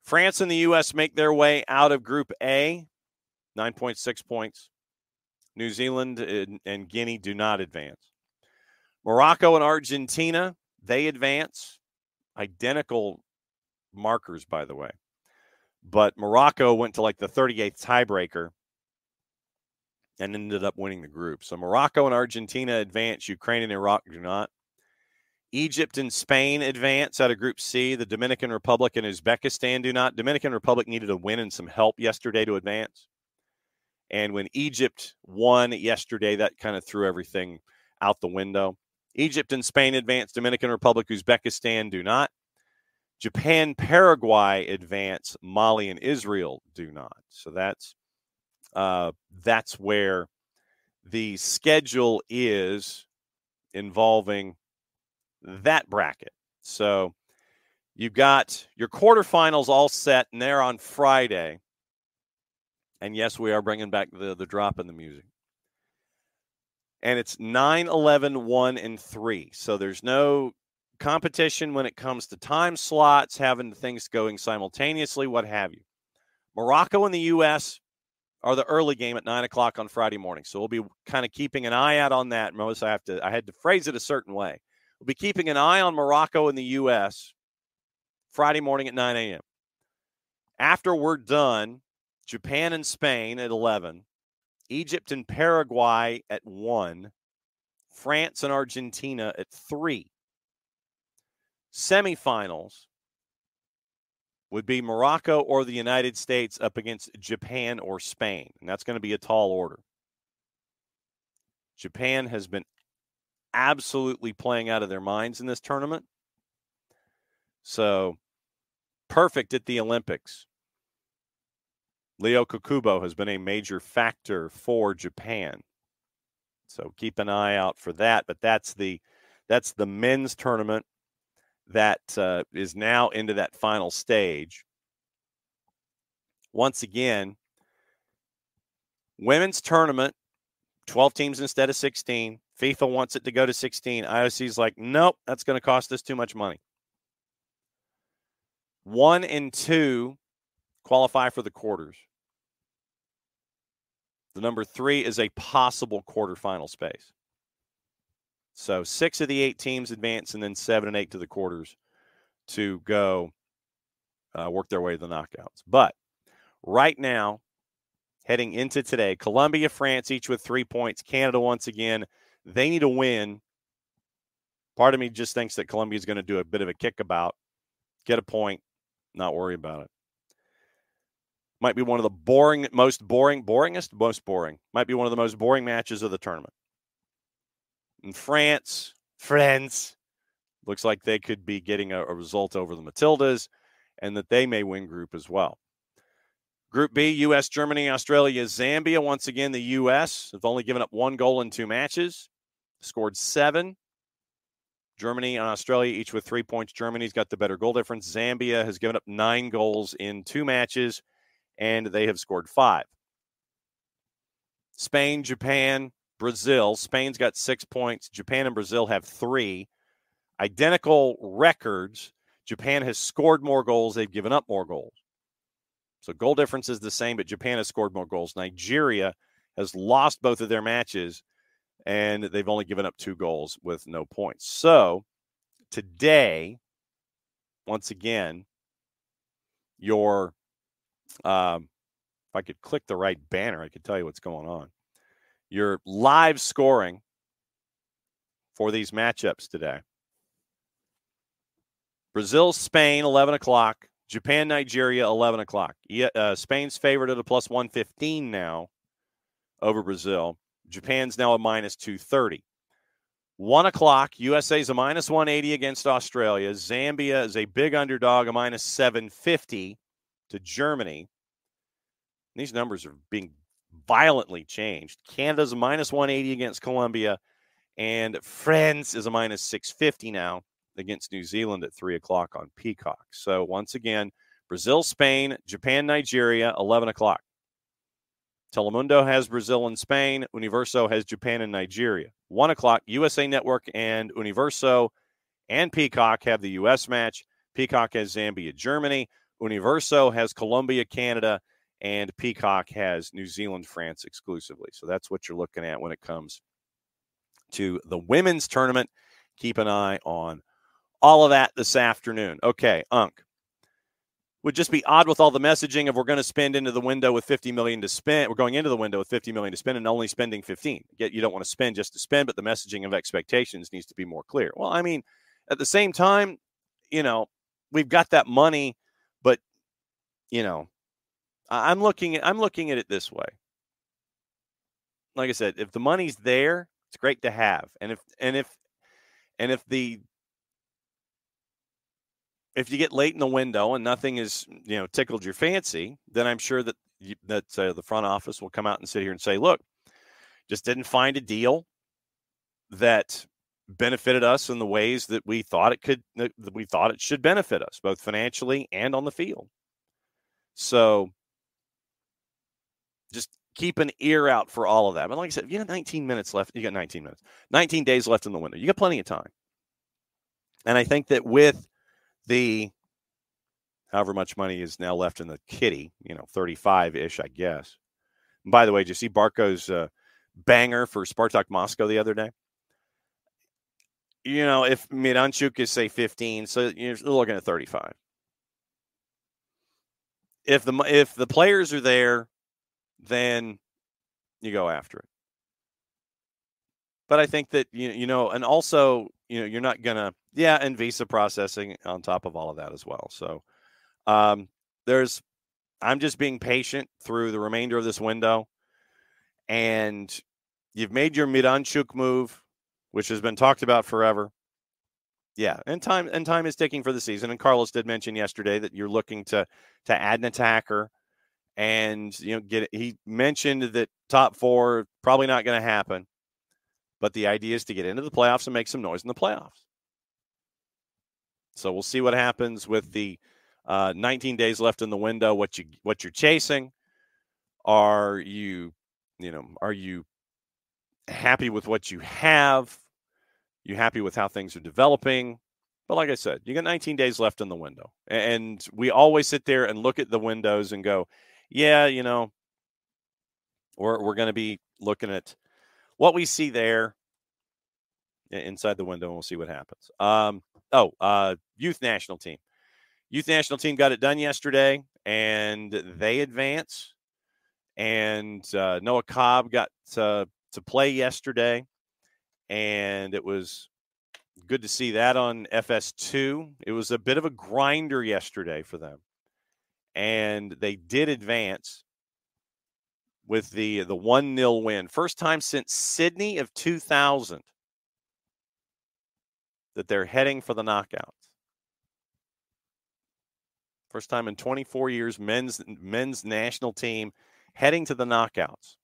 France and the U.S. make their way out of Group A, 9.6 points. New Zealand and Guinea do not advance. Morocco and Argentina, they advance. Identical markers, by the way. But Morocco went to like the 38th tiebreaker and ended up winning the group. So Morocco and Argentina advance. Ukraine and Iraq do not. Egypt and Spain advance out of Group C. The Dominican Republic and Uzbekistan do not. Dominican Republic needed a win and some help yesterday to advance. And when Egypt won yesterday, that kind of threw everything out the window. Egypt and Spain advance. Dominican Republic, Uzbekistan do not. Japan, Paraguay advance. Mali and Israel do not. So that's where the schedule is involving that bracket. So you've got your quarterfinals all set, and they're on Friday. And yes, we are bringing back the drop in the music. And it's 9, 11, 1, and 3. So there's no competition when it comes to time slots, having things going simultaneously, what have you. Morocco and the U.S. are the early game at 9 o'clock on Friday morning. So we'll be kind of keeping an eye out on that. Most I had to phrase it a certain way. We'll be keeping an eye on Morocco and the U.S. Friday morning at 9 a.m. After we're done, Japan and Spain at 11, Egypt and Paraguay at 1, France and Argentina at 3. Semifinals would be Morocco or the United States up against Japan or Spain, and that's going to be a tall order. Japan has been absolutely playing out of their minds in this tournament. So, perfect at the Olympics. Leo Kokubo has been a major factor for Japan. So keep an eye out for that. But that's the men's tournament that is now into that final stage. Once again, women's tournament, 12 teams instead of 16. FIFA wants it to go to 16. IOC's like, nope, that's going to cost us too much money. 1 and 2 qualify for the quarters. The number 3 is a possible quarterfinal space. So 6 of the 8 teams advance, and then 7 and 8 to the quarters to go work their way to the knockouts. But right now, heading into today, Colombia, France, each with 3 points. Canada, once again, they need a win. Part of me just thinks that Colombia is going to do a bit of a kickabout, get a point, not worry about it. Might be one of the boringest. Might be one of the most boring matches of the tournament. And France, looks like they could be getting a result over the Matildas, and that they may win group as well. Group B, U.S., Germany, Australia, Zambia. Once again, the U.S. have only given up 1 goal in 2 matches, scored 7. Germany and Australia each with 3 points. Germany's got the better goal difference. Zambia has given up 9 goals in 2 matches, and they have scored 5. Spain, Japan, Brazil. Spain's got 6 points. Japan and Brazil have 3. Identical records. Japan has scored more goals. They've given up more goals. So goal difference is the same, but Japan has scored more goals. Nigeria has lost both of their matches, and they've only given up 2 goals with no points. So today, once again, your if I could click the right banner, I could tell you what's going on. Your live scoring for these matchups today. Brazil, Spain, 11 o'clock. Japan, Nigeria, 11 o'clock. Spain's favored at a plus 115 now over Brazil. Japan's now a minus 230. 1 o'clock, USA's a minus 180 against Australia. Zambia is a big underdog, a minus 750 to Germany. These numbers are being violently changed. Canada's a minus 180 against Colombia, and France is a minus 650 now against New Zealand at 3 o'clock on Peacock. So once again, Brazil, Spain, Japan, Nigeria, 11 o'clock. Telemundo has Brazil and Spain. Universo has Japan and Nigeria. 1 o'clock, USA Network and Universo and Peacock have the U.S. match. Peacock has Zambia, Germany. Universo has Colombia, Canada, and Peacock has New Zealand, France exclusively. So that's what you're looking at when it comes to the women's tournament. Keep an eye on all of that this afternoon. Okay, Unc. Would just be odd with all the messaging of we're going to spend into the window with $50 million to spend. We're going into the window with $50 million to spend and only spending 15. Yet you don't want to spend just to spend, but the messaging of expectations needs to be more clear. Well, I mean, at the same time, we've got that money, but I'm looking at it this way. Like I said, if the money's there, it's great to have, and if you get late in the window and nothing is, tickled your fancy, then I'm sure that the front office will come out and sit here and say, look, just didn't find a deal that benefited us in the ways that we thought it should benefit us, both financially and on the field. So just keep an ear out for all of that. But like I said, you got 19 minutes left. You got 19 minutes, 19 days left in the window. You got plenty of time. And I think that with the however much money is now left in the kitty, 35-ish, I guess. And by the way, did you see Barco's banger for Spartak Moscow the other day? If Miranchuk is, say, 15, so you're looking at 35. If the players are there, then you go after it. But I think that, and also, you're not going to, and visa processing on top of all of that as well. So I'm just being patient through the remainder of this window. And you've made your Miranchuk move which has been talked about forever. Yeah, and time is ticking for the season. And Carlos did mention yesterday that you're looking to add an attacker, and he mentioned that top 4 probably not going to happen, but the idea is to get into the playoffs and make some noise in the playoffs. So we'll see what happens with the 19 days left in the window. What you're chasing? Are you happy with what you have? You happy with how things are developing? But like I said, you got 19 days left in the window. And we always sit there and look at the windows and go, yeah, we're going to be looking at what we see there inside the window, and we'll see what happens. Youth national team. Youth national team got it done yesterday, and they advance. And Noah Cobb got to play yesterday, and it was good to see that on FS2. It was a bit of a grinder yesterday for them, and they did advance with the 1-0 win. First time since Sydney of 2000 that they're heading for the knockouts. First time in 24 years, men's national team heading to the knockouts.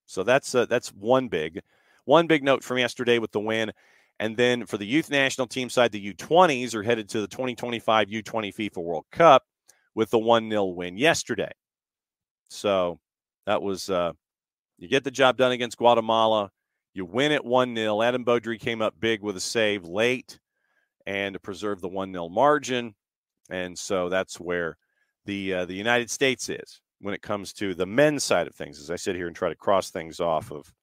So that's one big note from yesterday with the win. And then for the youth national team side, the U20s are headed to the 2025 U20 FIFA World Cup with the 1-0 win yesterday. So that was you get the job done against Guatemala. You win at 1-0. Adam Beaudry came up big with a save late and to preserve the 1-0 margin. And so that's where the United States is when it comes to the men's side of things, as I sit here and try to cross things off of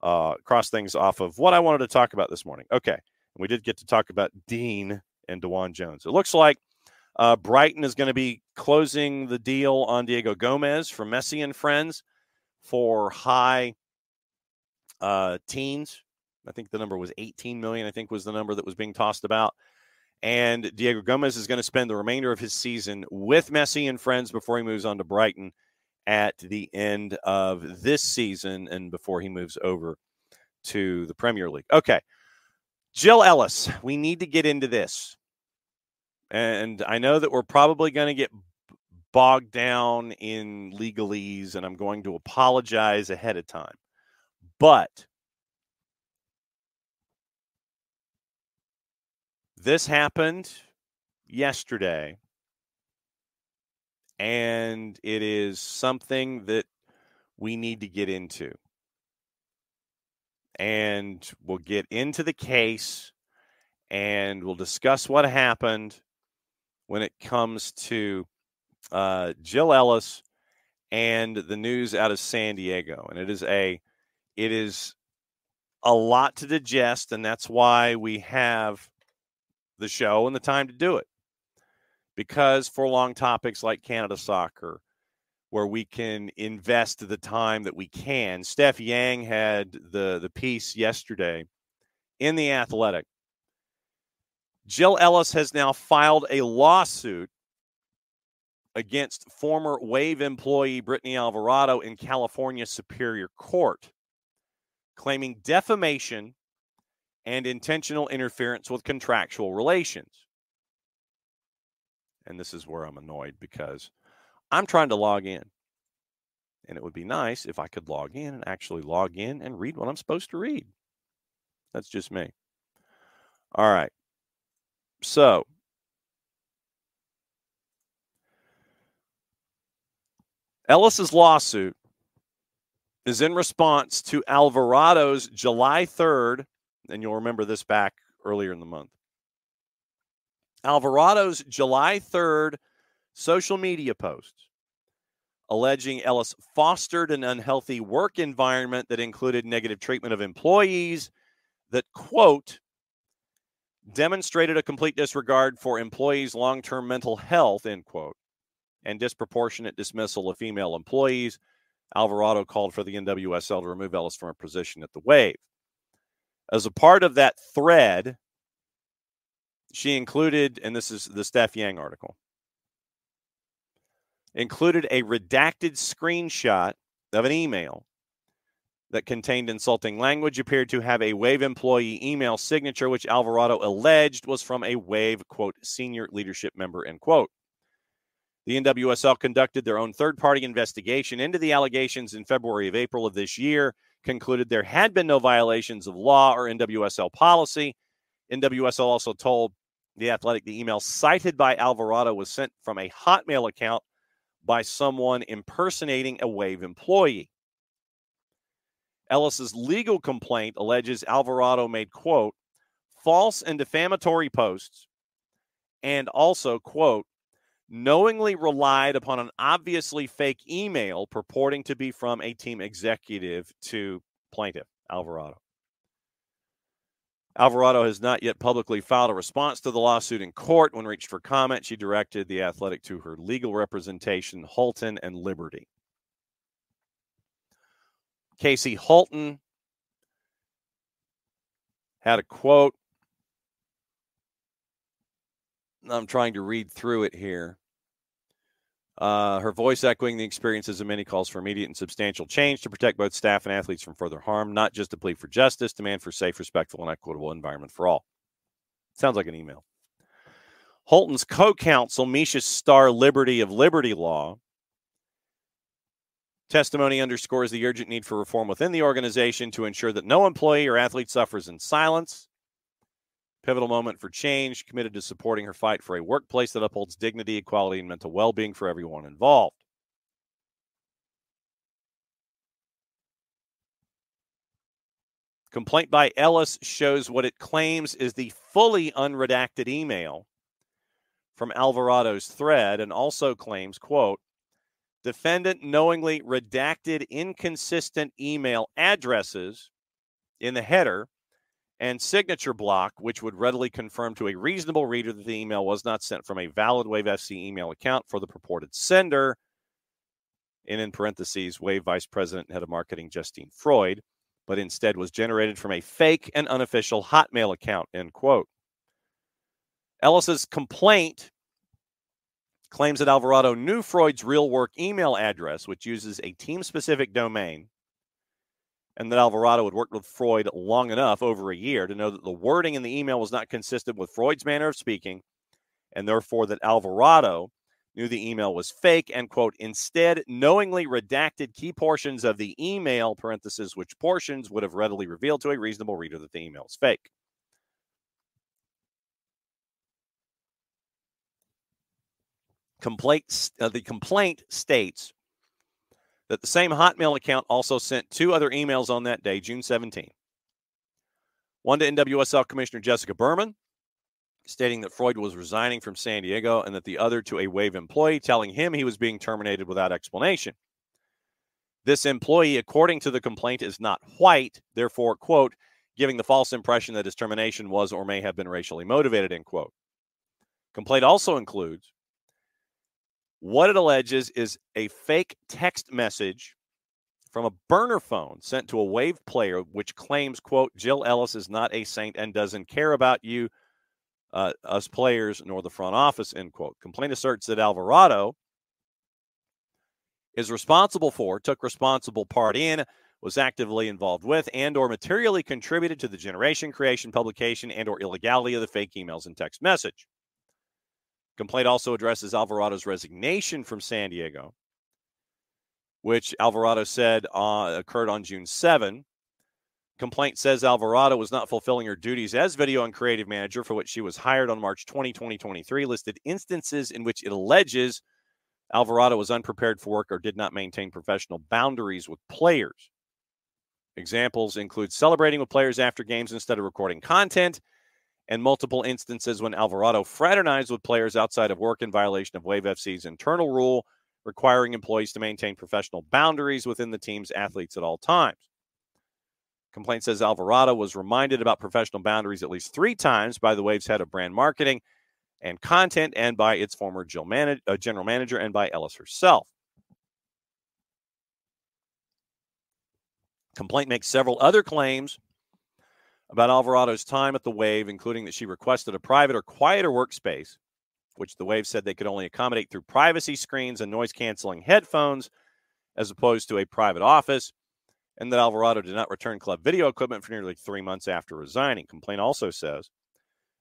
what I wanted to talk about this morning. Okay, we did get to talk about Dean and DeJuan Jones. It looks like Brighton is going to be closing the deal on Diego Gomez from Messi and Friends for high teens. I think the number was 18 million, I think was the number that was being tossed about. And Diego Gomez is going to spend the remainder of his season with Messi and Friends before he moves on to Brighton at the end of this season and before he moves over to the Premier League. Okay. Jill Ellis, we need to get into this. And I know that we're probably going to get bogged down in legalese, and I'm going to apologize ahead of time. But this happened yesterday, and it is something that we need to get into. And we'll get into the case, and we'll discuss what happened when it comes to Jill Ellis and the news out of San Diego. And it is a lot to digest, and that's why we have the show and the time to do it. Because for long topics like Canada soccer, where we can invest the time that we can, Steph Yang had the piece yesterday in The Athletic. Jill Ellis has now filed a lawsuit against former Wave employee Brittany Alvarado in California Superior Court, claiming defamation and intentional interference with contractual relations. And this is where I'm annoyed because I'm trying to log in. And it would be nice if I could log in and actually log in and read what I'm supposed to read. That's just me. All right. So, Ellis's lawsuit is in response to Alvarado's July 3rd, and you'll remember this back earlier in the month. Alvarado's July 3rd social media posts alleging Ellis fostered an unhealthy work environment that included negative treatment of employees that, quote, demonstrated a complete disregard for employees' long-term mental health, end quote, and disproportionate dismissal of female employees. Alvarado called for the NWSL to remove Ellis from her position at the Wave. As a part of that thread, she included, and this is the Steph Yang article, included a redacted screenshot of an email that contained insulting language appeared to have a Wave employee email signature, which Alvarado alleged was from a Wave, quote, senior leadership member, end quote. The NWSL conducted their own third-party investigation into the allegations in February of April of this year, concluded there had been no violations of law or NWSL policy. NWSL also told The Athletic the email cited by Alvarado was sent from a Hotmail account by someone impersonating a Wave employee. Ellis's legal complaint alleges Alvarado made, quote, false and defamatory posts and also, quote, knowingly relied upon an obviously fake email purporting to be from a team executive to plaintiff Alvarado. Alvarado has not yet publicly filed a response to the lawsuit in court. When reached for comment, she directed The Athletic to her legal representation, Holton and Liberty. Casey Holton had a quote. I'm trying to read through it here. Her voice echoing the experiences of many calls for immediate and substantial change to protect both staff and athletes from further harm, not just a plea for justice, demand for safe, respectful, and equitable environment for all. Sounds like an email. Holton's co-counsel, Misha Starr Liberty of Liberty Law, testimony underscores the urgent need for reform within the organization to ensure that no employee or athlete suffers in silence. Pivotal moment for change, committed to supporting her fight for a workplace that upholds dignity, equality, and mental well-being for everyone involved. Complaint by Ellis shows what it claims is the fully unredacted email from Alvarado's thread and also claims, quote, defendant knowingly redacted inconsistent email addresses in the header and signature block, which would readily confirm to a reasonable reader that the email was not sent from a valid Wave FC email account for the purported sender. And in parentheses, Wave Vice President and Head of Marketing Justine Freud, but instead was generated from a fake and unofficial Hotmail account, end quote. Ellis's complaint claims that Alvarado knew Freud's real work email address, which uses a team-specific domain, and that Alvarado had worked with Freud long enough, over a year, to know that the wording in the email was not consistent with Freud's manner of speaking, and therefore that Alvarado knew the email was fake, and, quote, instead knowingly redacted key portions of the email, parentheses, which portions would have readily revealed to a reasonable reader that the email is fake. The complaint states that the same Hotmail account also sent two other emails on that day, June 17. One to NWSL Commissioner Jessica Berman, stating that Freud was resigning from San Diego, and that the other to a Wave employee, telling him he was being terminated without explanation. This employee, according to the complaint, is not white, therefore, quote, giving the false impression that his termination was or may have been racially motivated, end quote. Complaint also includes what it alleges is a fake text message from a burner phone sent to a Wave player, which claims, quote, Jill Ellis is not a saint and doesn't care about you, us players, nor the front office, end quote. Complaint asserts that Alvarado is responsible for, took responsible part in, was actively involved with, and or materially contributed to the generation, creation, publication, and or illegality of the fake emails and text message. Complaint also addresses Alvarado's resignation from San Diego, which Alvarado said occurred on June 7. Complaint says Alvarado was not fulfilling her duties as video and creative manager, for which she was hired on March 20, 2023, listed instances in which it alleges Alvarado was unprepared for work or did not maintain professional boundaries with players. Examples include celebrating with players after games instead of recording content, and multiple instances when Alvarado fraternized with players outside of work in violation of Wave FC's internal rule requiring employees to maintain professional boundaries within the team's athletes at all times. Complaint says Alvarado was reminded about professional boundaries at least 3 times by the Wave's head of brand marketing and content and by its former general manager and by Ellis herself. Complaint makes several other claims about Alvarado's time at the Wave, including that she requested a private or quieter workspace, which the Wave said they could only accommodate through privacy screens and noise-canceling headphones, as opposed to a private office, and that Alvarado did not return club video equipment for nearly 3 months after resigning. Complaint also says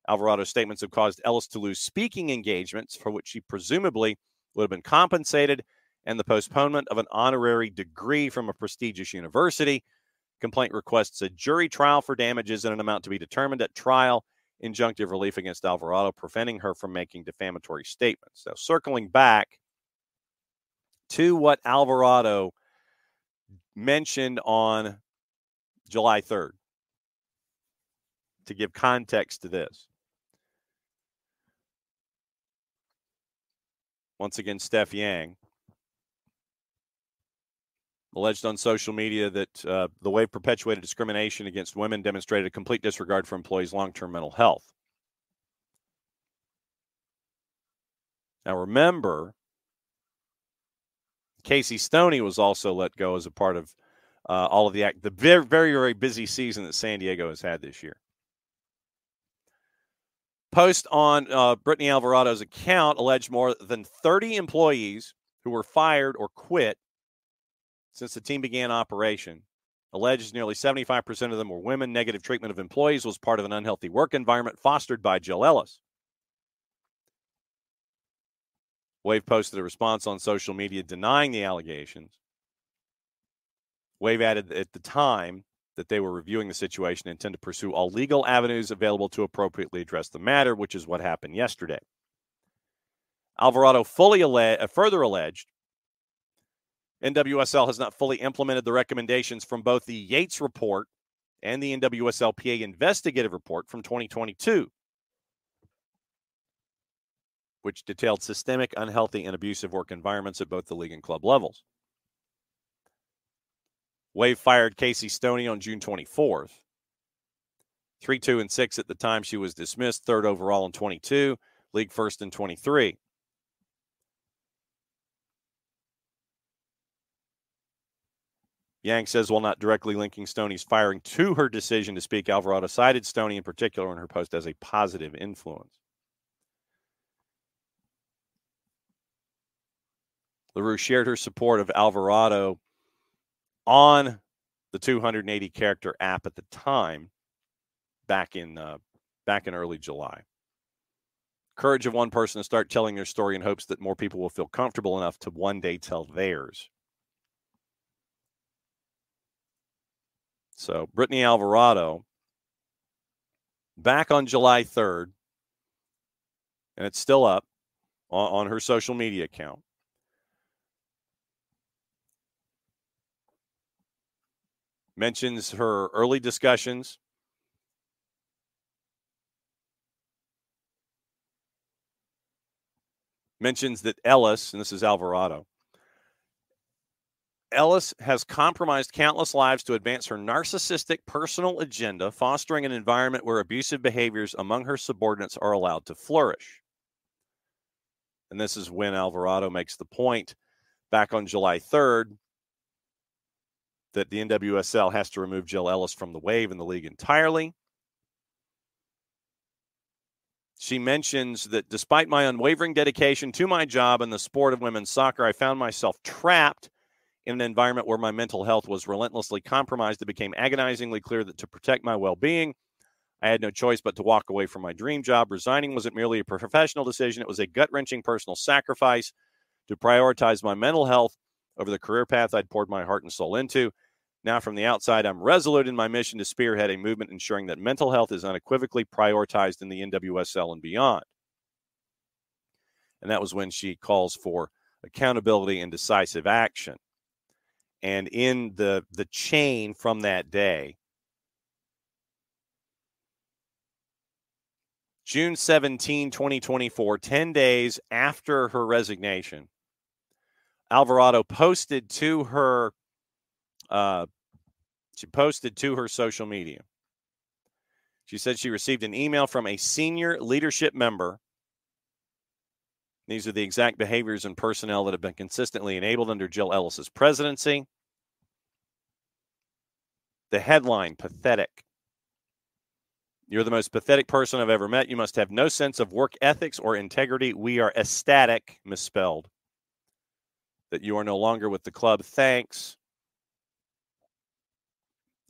Alvarado's statements have caused Ellis to lose speaking engagements for which she presumably would have been compensated, and the postponement of an honorary degree from a prestigious university. Complaint requests a jury trial for damages in an amount to be determined at trial, injunctive relief against Alvarado, preventing her from making defamatory statements. Now, circling back to what Alvarado mentioned on July 3rd, to give context to this. Once again, Steph Yang alleged on social media that the wave perpetuated discrimination against women, demonstrated a complete disregard for employees' long-term mental health. Now, remember, Casey Stoney was also let go as a part of all of the very, very, very busy season that San Diego has had this year. Post on Brittany Alvarado's account alleged more than 30 employees who were fired or quit since the team began operation. Alleged nearly 75% of them were women. Negative treatment of employees was part of an unhealthy work environment fostered by Jill Ellis. Wave posted a response on social media denying the allegations. Wave added at the time that they were reviewing the situation and intend to pursue all legal avenues available to appropriately address the matter, which is what happened yesterday. Alvarado further alleged NWSL has not fully implemented the recommendations from both the Yates report and the NWSLPA investigative report from 2022, which detailed systemic, unhealthy, and abusive work environments at both the league and club levels. Wave fired Casey Stoney on June 24th. 3-2-6 at the time she was dismissed, third overall in 22, league first in 23. Yang says, while not directly linking Stoney's firing to her decision to speak, Alvarado cited Stoney in particular in her post as a positive influence. LaRue shared her support of Alvarado on the 280-character app at the time, back in early July. Courage of one person to start telling their story in hopes that more people will feel comfortable enough to one day tell theirs. So, Brittany Alvarado, back on July 3rd, and it's still up on her social media account. Mentions her early discussions. Mentions that Ellis, and this is Alvarado, Ellis has compromised countless lives to advance her narcissistic personal agenda, fostering an environment where abusive behaviors among her subordinates are allowed to flourish. And this is when Alvarado makes the point back on July 3rd that the NWSL has to remove Jill Ellis from the wave and the league entirely. She mentions that despite my unwavering dedication to my job and the sport of women's soccer, I found myself trapped in an environment where my mental health was relentlessly compromised. It became agonizingly clear that to protect my well-being, I had no choice but to walk away from my dream job. Resigning wasn't merely a professional decision. It was a gut-wrenching personal sacrifice to prioritize my mental health over the career path I'd poured my heart and soul into. Now, from the outside, I'm resolute in my mission to spearhead a movement ensuring that mental health is unequivocally prioritized in the NWSL and beyond. And that was when she calls for accountability and decisive action. And in the chain from that day, June 17, 2024, 10 days after her resignation, Alvarado posted to her social media. She said she received an email from a senior leadership member. These are the exact behaviors and personnel that have been consistently enabled under Jill Ellis's presidency. The headline, pathetic. You're the most pathetic person I've ever met. You must have no sense of work ethics or integrity. We are ecstatic, misspelled, that you are no longer with the club. Thanks.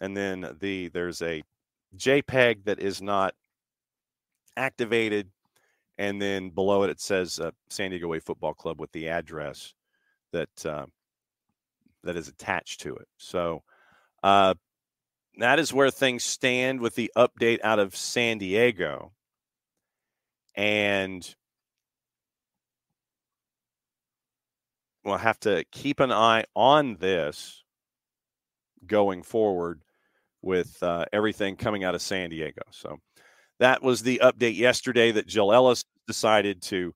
and then there's a JPEG that is not activated, and then below it says San Diego Way Football Club with the address that is attached to it. So that is where things stand with the update out of San Diego. And we'll have to keep an eye on this going forward with everything coming out of San Diego. So that was the update yesterday that Jill Ellis decided to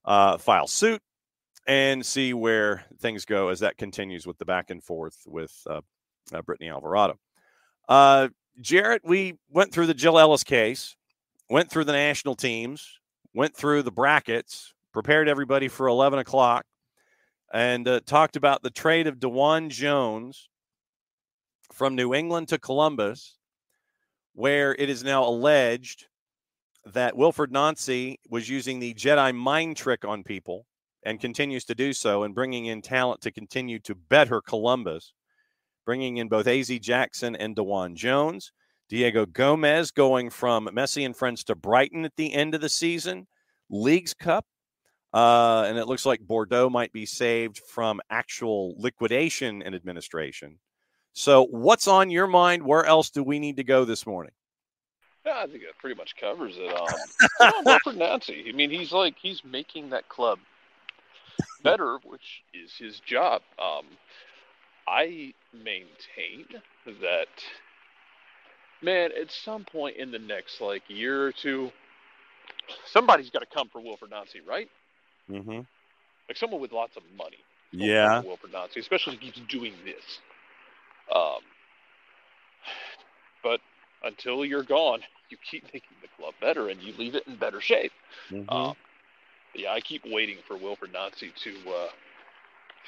file suit and see where things go as that continues with the back and forth with Brittany Alvarado. Jarrett, we went through the Jill Ellis case, went through the national teams, went through the brackets, prepared everybody for 11 o'clock, and talked about the trade of DeJuan Jones from New England to Columbus, where it is now alleged that Wilfred Nancy was using the Jedi mind trick on people and continues to do so, and bringing in talent to continue to better Columbus, bringing in both A.Z. Jackson and DeJuan Jones. Diego Gomez going from Messi and Friends to Brighton at the end of the season. Leagues Cup. And it looks like Bordeaux might be saved from actual liquidation and administration. So what's on your mind? Where else do we need to go this morning? Yeah, I think that pretty much covers it. Wilfred Nancy. I mean, he's making that club better, which is his job. I maintain that, man, at some point in the next year or two, somebody's got to come for Wilfred Nancy, right? Mm-hmm. Like someone with lots of money. Yeah. Wilfred Nancy, especially if he's doing this. But until you're gone, you keep making the club better and you leave it in better shape. Mm-hmm. Yeah, I keep waiting for Wilfred Nancy to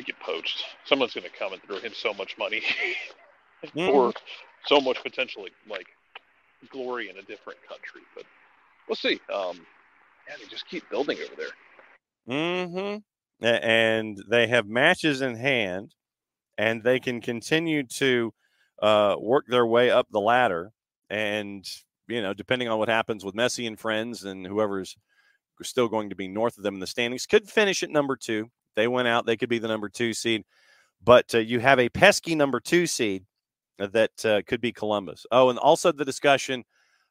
get poached. Someone's going to come and throw him so much money for so much potential glory in a different country. But we'll see. They just keep building over there. Mm-hmm. And they have matches in hand, and they can continue to work their way up the ladder. And, depending on what happens with Messi and Friends and whoever's still going to be north of them in the standings, could finish at number 2. They went out, they could be the number 2 seed. But you have a pesky number 2 seed that could be Columbus. Oh, and also the discussion,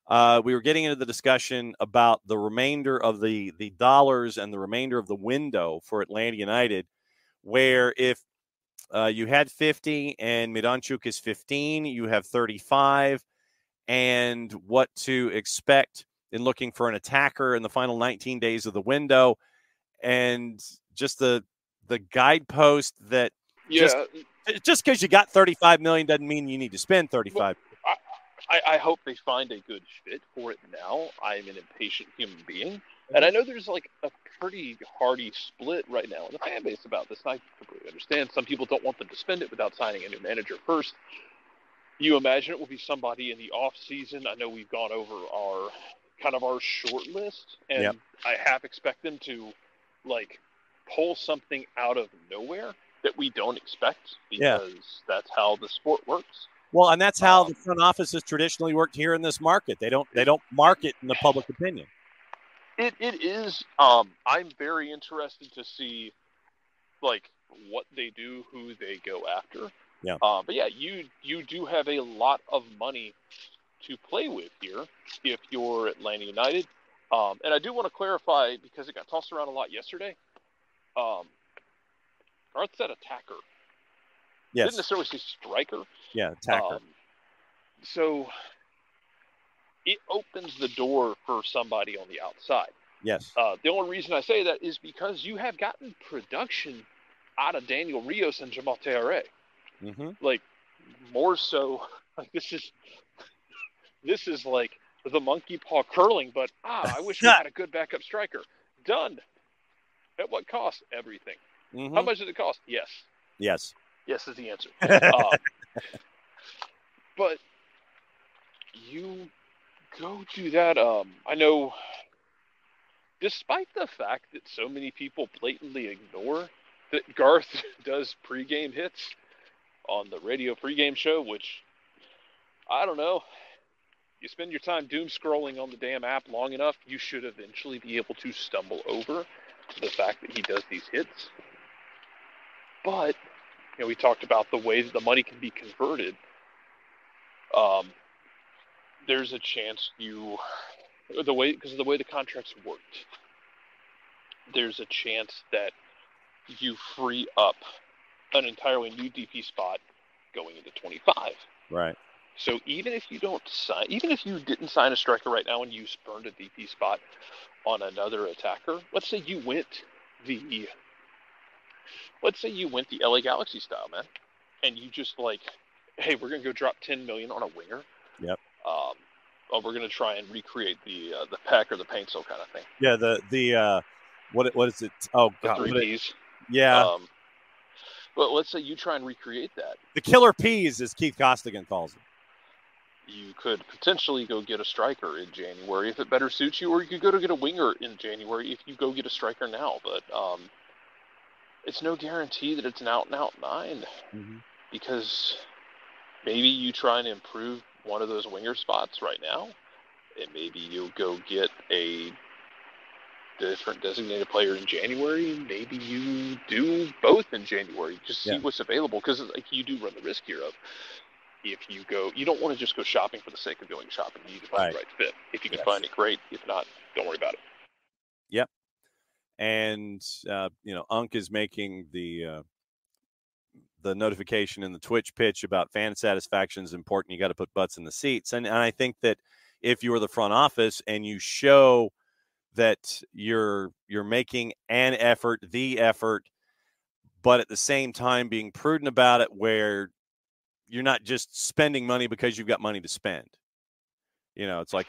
we were getting into the discussion about the remainder of the dollars and the remainder of the window for Atlanta United, where if you had 50 and Miranchuk is 15, you have 35, and what to expect in looking for an attacker in the final 19 days of the window, and just the guidepost that just because you got 35 million doesn't mean you need to spend 35. I hope they find a good fit for it now. I'm an impatient human being, and I know there's a pretty hearty split right now in the fan base about this. And I completely understand. Some people don't want them to spend it without signing a new manager first. You imagine it will be somebody in the off season. I know we've gone over our short list, and I half expect them to pull something out of nowhere that we don't expect, because that's how the sport works. Well, and that's how the front office has traditionally worked here in this market. They don't market in the public opinion. It is. I'm very interested to see what they do, who they go after. Yeah. But yeah, you do have a lot of money to play with here if you're Atlanta United. And I do want to clarify, because it got tossed around a lot yesterday. Garth said attacker. Yes. Didn't necessarily say striker. Yeah, attacker. So it opens the door for somebody on the outside. Yes. The only reason I say that is because you have gotten production out of Daniel Rios and Jamal Teare. Mm-hmm. More so, this is like the monkey paw curling, but I wish we had a good backup striker. Done. At what cost? Everything. Mm-hmm. How much did it cost? Yes. Yes. Yes is the answer. But you go to that. I know, despite the fact that so many people blatantly ignore that Garth does pregame hits on the radio pregame show, which I don't know. You spend your time doom scrolling on the damn app long enough, you should eventually be able to stumble over the fact that he does these hits. But, we talked about the way that the money can be converted. There's a chance because of the way the contracts worked, there's a chance that you free up an entirely new DP spot going into 25. Right. So even if you didn't sign a striker right now and you spurned a DP spot on another attacker, let's say you went the LA Galaxy style, man, and you just hey, we're gonna go drop $10 million on a winger. Yep. We're gonna try and recreate the Peck or the Paintsel kind of thing. Yeah. The what is it? Oh God. The 3 Ps. Yeah. But let's say you try and recreate that. The killer peas, as Keith Costigan calls them. You could potentially go get a striker in January if it better suits you, or you could go to get a winger in January if you go get a striker now. But it's no guarantee that it's an out-and-out 9, because maybe you try and improve one of those winger spots right now, and maybe you'll go get a different designated player in January. Maybe you do both in January. Just see what's available, because you do run the risk here of, if you don't want to just go shopping for the sake of going shopping. You need to find the right fit. If you can find it, great. If not, don't worry about it. Yep. And Unk is making the notification in the Twitch pitch about fan satisfaction is important. You got to put butts in the seats, and I think that if you are the front office and you show that you're making an effort, but at the same time being prudent about it, where you're not just spending money because you've got money to spend. It's like,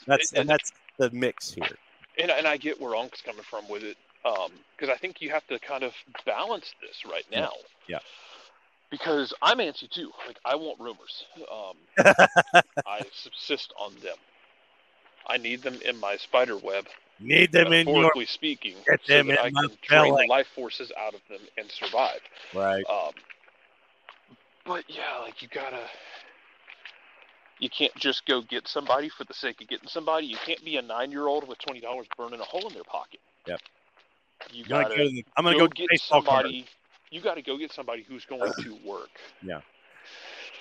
that's the mix here. And I get where Unk's coming from with it, because I think you have to kind of balance this right now. Yeah. Because I'm antsy too. I want rumors. I subsist on them. I need them in my spider web. Need them in your... speaking, Get them so that in I can drain the life forces out of them and survive. Right. But yeah, you can't just go get somebody for the sake of getting somebody. You can't be a 9-year-old with $20 burning a hole in their pocket. Yep. You gotta I'm gonna go get somebody. You got to go get somebody who's going to work. Yeah.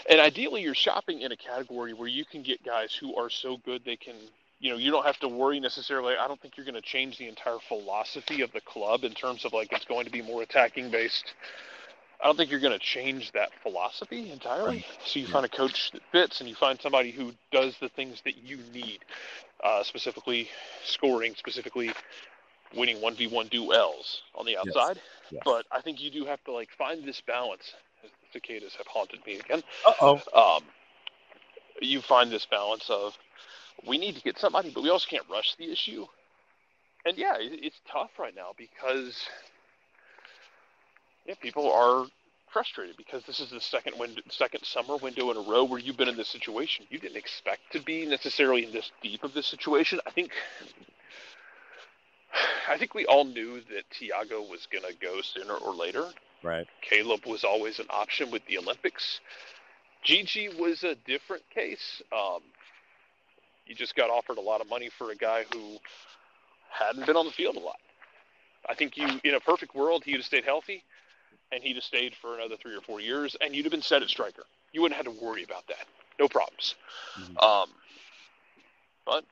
And ideally, you're shopping in a category where you can get guys who are so good they can. You don't have to worry necessarily. I don't think you're going to change the entire philosophy of the club in terms of it's going to be more attacking based. I don't think you're going to change that philosophy entirely. Right. So you find a coach that fits, and you find somebody who does the things that you need, specifically scoring, specifically winning 1v1 duels on the outside. Yes. But I think you do have to find this balance. The cicadas have haunted me again. You find this balance of, we need to get somebody, but we also can't rush the issue. And yeah, it's tough right now because people are frustrated because this is the second summer window in a row where you've been in this situation. You didn't expect to be necessarily in this deep of this situation. I think we all knew that Thiago was going to go sooner or later. Right. Caleb was always an option with the Olympics. Gigi was a different case. You just got offered a lot of money for a guy who hadn't been on the field a lot. I think in a perfect world, he'd have stayed healthy, and he'd have stayed for another 3 or 4 years, and you'd have been set at striker. You wouldn't have to worry about that. No problems. Mm-hmm. But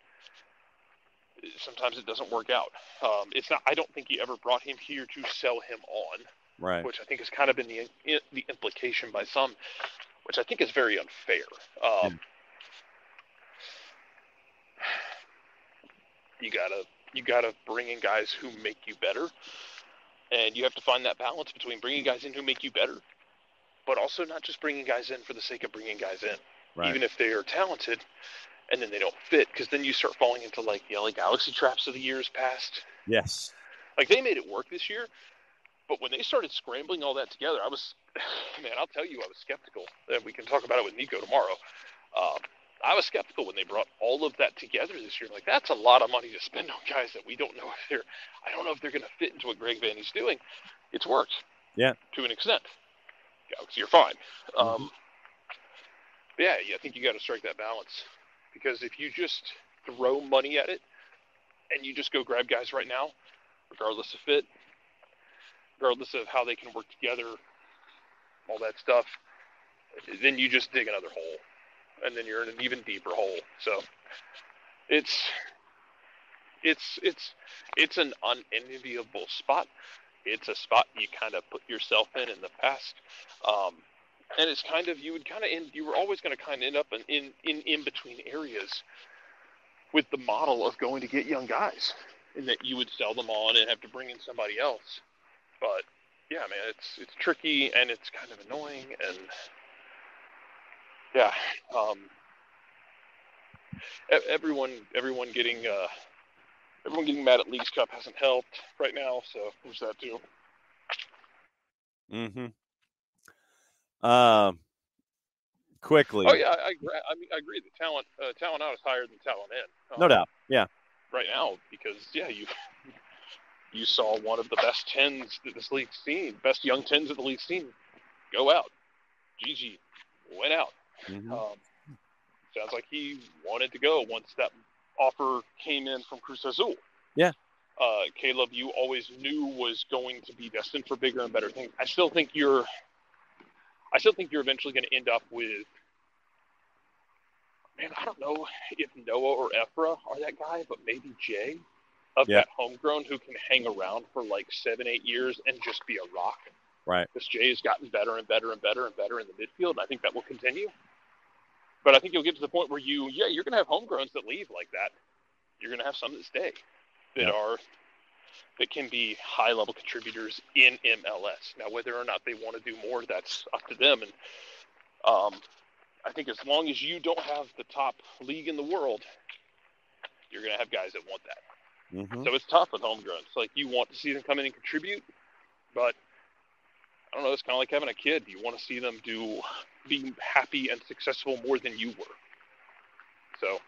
sometimes it doesn't work out. It's not. I don't think you ever brought him here to sell him on, right? Which I think has kind of been the implication by some, which I think is very unfair. You gotta bring in guys who make you better, and you have to find that balance between bringing guys in who make you better, but also not just bringing guys in for the sake of bringing guys in, right. Even if they are talented, and then they don't fit, because then you start falling into the LA Galaxy traps of the years past. Yes, they made it work this year, but when they started scrambling all that together, I'll tell you, I was skeptical, and we can talk about it with Nico tomorrow. I was skeptical when they brought all of that together this year. That's a lot of money to spend on guys that we don't know I don't know if they're going to fit into what Greg Vanny's doing. It's worked. Yeah. To an extent. Galaxy are fine. Yeah, I think you got to strike that balance, because if you just throw money at it and you just go grab guys right now, regardless of fit, regardless of how they can work together, all that stuff, then you just dig another hole, and then you're in an even deeper hole. So it's an unenviable spot. It's a spot you kind of put yourself in the past. And it's kind of, you were always going to kind of end up in between areas with the model of going to get young guys, and that you would sell them on and have to bring in somebody else. But yeah, man, it's tricky, and it's kind of annoying, and yeah, everyone getting mad at Leagues Cup hasn't helped right now, so there's that too. Quickly. Oh yeah, I agree. The talent out is higher than talent in. No doubt. Yeah. Right now, because you saw one of the best 10s that this league's seen, best young 10s that the league's seen, go out. Gigi went out. Sounds like he wanted to go once that offer came in from Cruz Azul. Yeah. Caleb, you always knew was going to be destined for bigger and better things. I still think you're eventually going to end up with, man, I don't know if Noah or Ephra are that guy, but maybe Jay of that homegrown who can hang around for like 7-8 years and just be a rock. Right. Because Jay has gotten better and better and better and better in the midfield, and I think that will continue. But I think you'll get to the point where you're going to have homegrowns that leave like that. You're going to have some that stay that can be high-level contributors in MLS. Now, whether or not they want to do more, that's up to them. And I think as long as you don't have the top league in the world, you're going to have guys that want that. So it's tough with homegrowns. Like, you want to see them come in and contribute, but I don't know, it's kind of like having a kid. You want to see them be happy and successful more than you were. So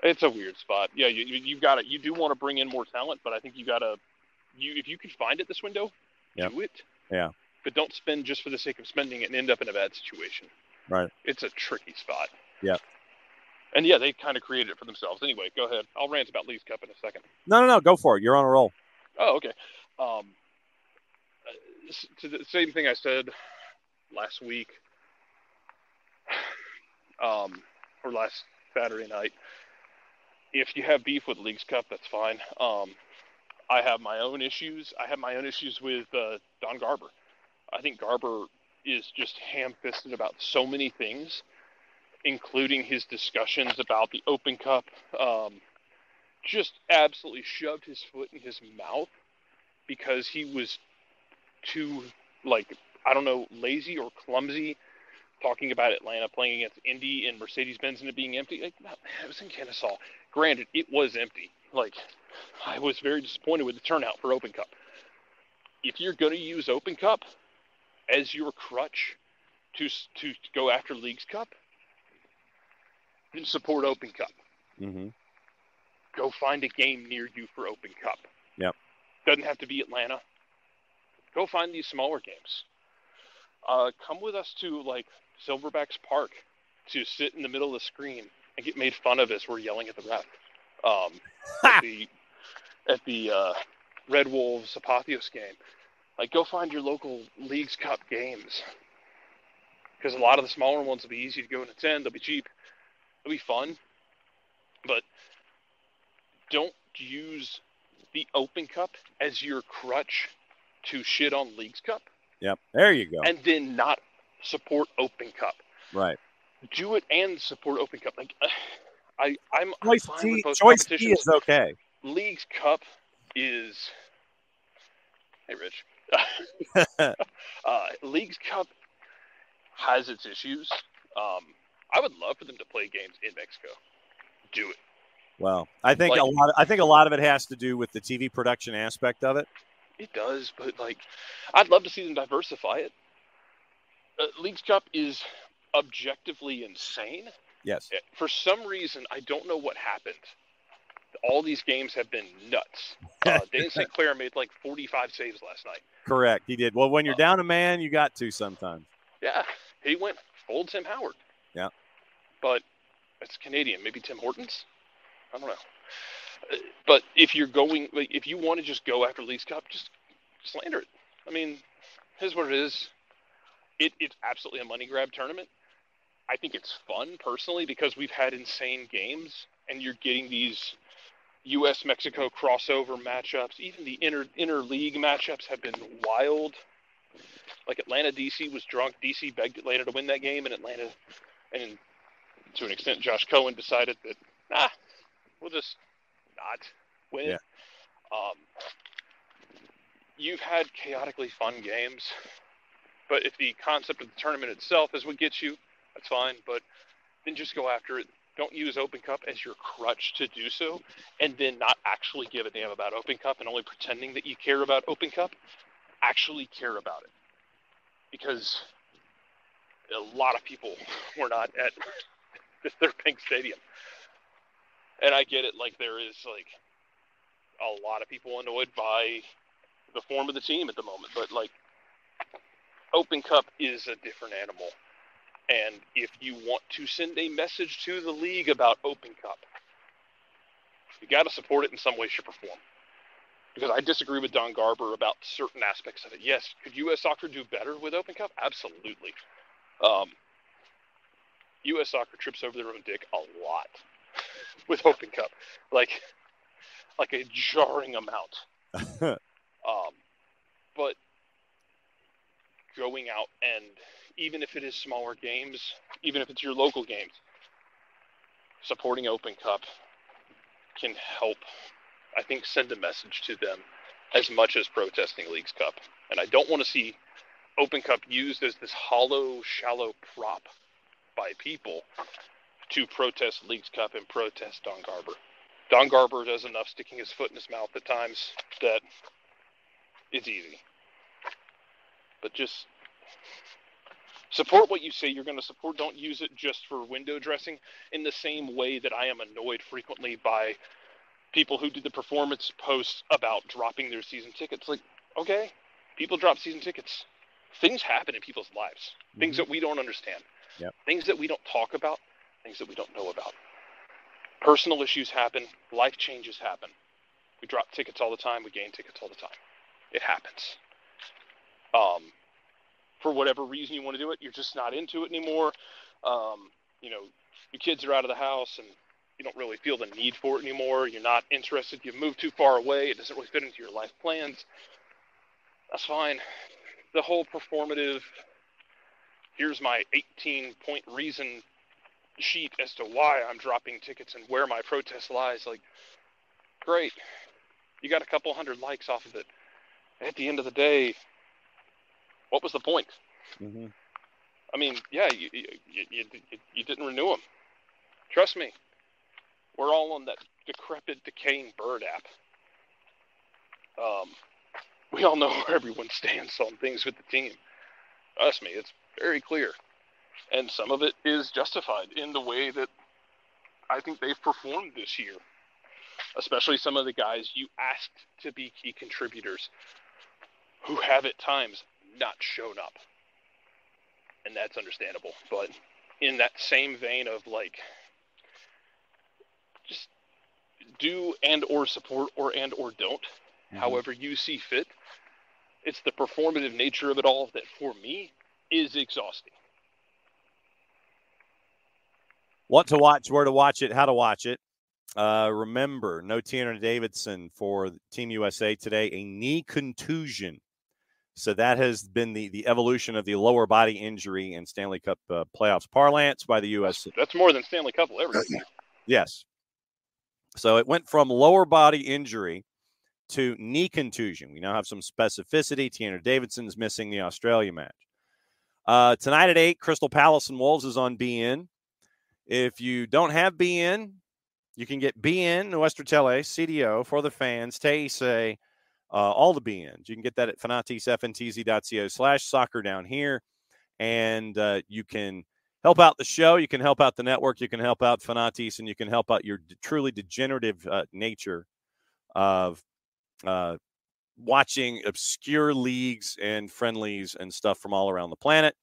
it's a weird spot. Yeah, you've got it. You do want to bring in more talent, but I think if you can find it this window, do it. Yeah. But don't spend just for the sake of spending it and end up in a bad situation. Right. It's a tricky spot. Yeah. And yeah, they kind of created it for themselves. Anyway, go ahead. I'll rant about Leagues Cup in a second. No. Go for it. You're on a roll. Oh, okay. To the same thing I said last week, or last Saturday night. If you have beef with Leagues Cup, that's fine. I have my own issues. I have my own issues with Don Garber. I think Garber is just ham-fisted about so many things, including his discussions about the Open Cup. Just absolutely shoved his foot in his mouth because he was too, lazy or clumsy talking about Atlanta playing against Indy and Mercedes-Benz and it being empty. It was in Kennesaw. Granted, it was empty. I was very disappointed with the turnout for Open Cup. If you're going to use Open Cup as your crutch to go after Leagues Cup, then support Open Cup. Go find a game near you for Open Cup. Yep. Doesn't have to be Atlanta. Go find these smaller games. Come with us to Silverbacks Park to sit in the middle of the screen and get made fun of as we're yelling at the ref. At the Red Wolves Apotheos game. Go find your local Leagues Cup games. Because a lot of the smaller ones will be easy to go and attend. They'll be cheap. They'll be fun. But don't use the Open Cup as your crutch to shit on Leagues Cup. Yep. There you go. And then not support Open Cup. Right. Do it and support Open Cup. I'm Choice fine C, with both choice C competitions. is okay. Leagues Cup is... Hey, Rich. Leagues Cup has its issues. I would love for them to play games in Mexico. Do it. Well, I think a lot of it has to do with the TV production aspect of it. It does, but I'd love to see them diversify it. Leagues Cup is objectively insane. Yes. For some reason, I don't know what happened. All these games have been nuts. Dane St. Clair made 45 saves last night. Correct, he did. Well, when you're down a man, you got to sometimes. Yeah, he went Old Tim Howard. Yeah. But it's Canadian. Maybe Tim Hortons? I don't know. But if you're going, like, if you want to just go after Leagues Cup, just slander it. I mean, here's what it is. It's absolutely a money grab tournament. I think it's fun, personally, because we've had insane games, and you're getting these U.S.-Mexico crossover matchups. Even the inter-league matchups have been wild. Like Atlanta-DC was drunk. DC begged Atlanta to win that game, and Atlanta, and to an extent, Josh Cohen decided that, we'll just not win. Yeah. You've had chaotically fun games, but if the concept of the tournament itself is what gets you, that's fine, but then just go after it. Don't use Open Cup as your crutch to do so, and then not actually give a damn about Open Cup and only pretending that you care about Open Cup. Actually care about it. Because a lot of people were not at their Pink Stadium. And I get it, like, there is, like, a lot of people annoyed by the form of the team at the moment, but, like, Open Cup is a different animal. And if you want to send a message to the league about Open Cup, you got to support it in some way, shape, or form. Because I disagree with Don Garber about certain aspects of it. Yes, could U.S. Soccer do better with Open Cup? Absolutely. U.S. Soccer trips over their own dick a lot with Open Cup, like a jarring amount. But going out and, even if it is smaller games, even if it's your local games, supporting Open Cup can help, I think, send a message to them as much as protesting Leagues Cup. And I don't want to see Open Cup used as this hollow, shallow prop by people to protest Leagues Cup and protest Don Garber. Don Garber does enough sticking his foot in his mouth at times that it's easy. But just support what you say you're going to support. Don't use it just for window dressing, in the same way that I am annoyed frequently by people who do the performance posts about dropping their season tickets. Like, okay, people drop season tickets. Things happen in people's lives. Things that we don't understand. Yep. Things that we don't talk about. Things that we don't know about. Personal issues happen. Life changes happen. We drop tickets all the time. We gain tickets all the time. It happens. For whatever reason you want to do it, you're just not into it anymore. Your kids are out of the house and you don't really feel the need for it anymore. You're not interested. You've moved too far away. It doesn't really fit into your life plans. That's fine. The whole performative, here's my 18-point reason sheet as to why I'm dropping tickets and where my protest lies. Like, great. You got a couple hundred likes off of it. At the end of the day, what was the point? Mm-hmm. I mean, yeah, you didn't renew them. Trust me. We're all on that decrepit, decaying bird app. We all know where everyone stands on things with the team. Trust me, it's very clear. And some of it is justified in the way that I think they've performed this year. Especially some of the guys you asked to be key contributors who have at times not shown up. And that's understandable. But in that same vein of, like, just do and or support and or don't, however you see fit. It's the performative nature of it all that, for me, is exhausting. What to watch, where to watch it, how to watch it. Remember, no Tanner Davidson for Team USA today, a knee contusion. So that has been the evolution of the lower body injury in Stanley Cup playoffs parlance by the U.S. That's more than Stanley Cup will ever do. Yes. So it went from lower body injury to knee contusion. We now have some specificity. Tanner Davidson's missing the Australia match. Tonight at 8, Crystal Palace and Wolves is on BN. If you don't have BN, you can get BN, Nuestra Tele, CDO, for the fans, Teise, all the BNs. You can get that at fanatisfntz.co/soccer down here. And you can help out the show. You can help out the network. You can help out Fanatis, and you can help out your truly degenerative nature of watching obscure leagues and friendlies and stuff from all around the planet.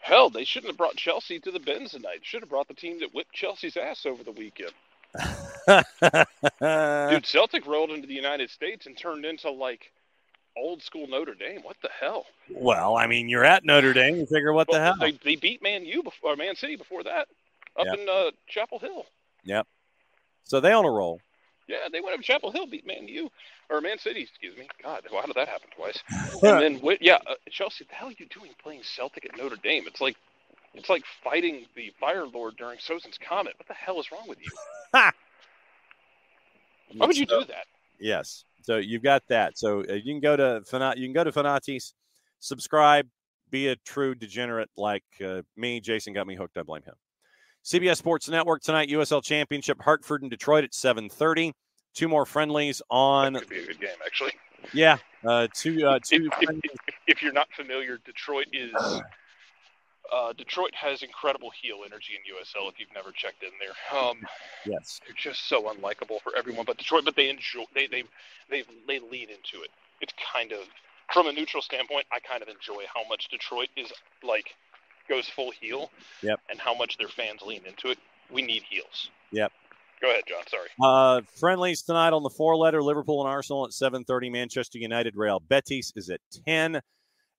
Hell, they shouldn't have brought Chelsea to the Benz tonight. Should have brought the team that whipped Chelsea's ass over the weekend. Dude, Celtic rolled into the United States and turned into, like, old school Notre Dame. What the hell? Well, I mean, you're at Notre Dame. You figure what the hell? They beat Man City before that up in Chapel Hill. Yep. So they on a roll. Yeah, they went up Chapel Hill, beat Man City, excuse me. God, how did that happen twice? And then, Chelsea, the hell are you doing playing Celtic at Notre Dame? It's like fighting the Fire Lord during Sozin's Comet. What the hell is wrong with you? Why would you do that? Yes. So you've got that. So you can go to Fanati's, subscribe, be a true degenerate like me. Jason got me hooked. I blame him. CBS Sports Network tonight, USL Championship, Hartford and Detroit at 7:30. Two more friendlies on. That could be a good game, actually. Yeah. Two if you're not familiar, Detroit has incredible heel energy in USL. If you've never checked in there, yes, they're just so unlikable for everyone. But Detroit, they enjoy. They lean into it. It's kind of, from a neutral standpoint, I kind of enjoy how much Detroit is like. Goes full heel, and how much their fans lean into it. We need heels. Yep. Go ahead, John. Sorry. Friendlies tonight on the four-letter, Liverpool and Arsenal at 7:30. Manchester United, Real Betis is at 10.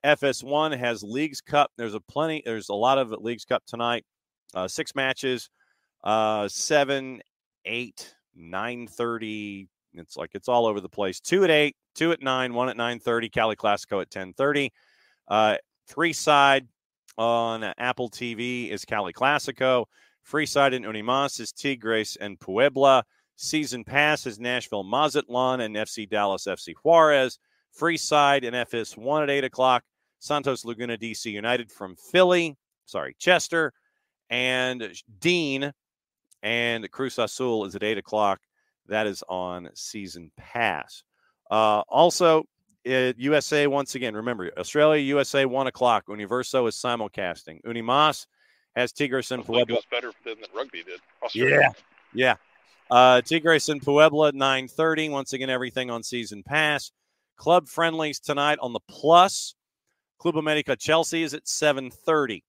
FS1 has Leagues Cup. There's a lot of Leagues Cup tonight. 6 matches, 7, 8, 9:30. It's all over the place. 2 at 8, 2 at 9, 1 at 9:30. Cali Classico at 10:30. 3-side. On Apple TV is Cali Classico. Freeside in Unimas is Tigres and Puebla. Season Pass is Nashville Mazatlan and FC Dallas FC Juarez. Freeside and FS1 at 8 o'clock. Santos Laguna DC United from Chester. And Dean and Cruz Azul is at 8 o'clock. That is on Season Pass. Also, USA, once again, remember, Australia, USA, 1 o'clock. Universo is simulcasting. Unimas has Tigres and Puebla. Goes better than rugby did. Australia. Yeah. Tigres and Puebla at 9:30. Once again, everything on Season Pass. Club friendlies tonight on the Plus. Club America Chelsea is at 7:30.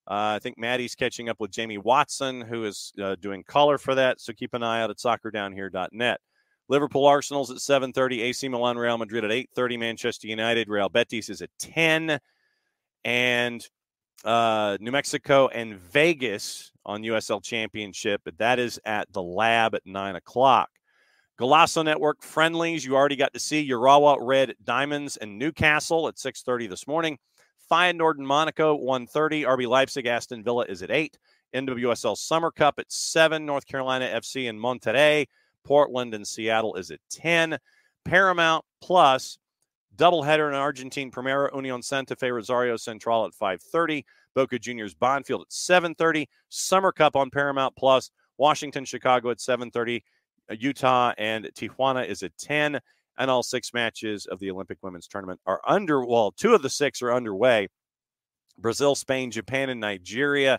I think Maddie's catching up with Jamie Watson, who is doing color for that, so keep an eye out at soccerdownhere.net. Liverpool Arsenal's at 7:30. AC Milan Real Madrid at 8:30. Manchester United Real Betis is at 10. And New Mexico and Vegas on USL Championship. But that is at the Lab at 9 o'clock. Golasso Network friendlies. You already got to see Urawa Red Diamonds and Newcastle at 6:30 this morning. Feyenoord and Monaco 1:30. RB Leipzig Aston Villa is at 8. NWSL Summer Cup at 7. North Carolina FC and Monterrey. Portland and Seattle is at 10. Paramount Plus, doubleheader in Argentine Primera, Union Santa Fe, Rosario Central at 5:30. Boca Juniors Bonfield at 7:30. Summer Cup on Paramount Plus, Washington, Chicago at 7:30. Utah and Tijuana is at 10. And all 6 matches of the Olympic Women's Tournament are 2 of the 6 are underway. Brazil, Spain, Japan, and Nigeria.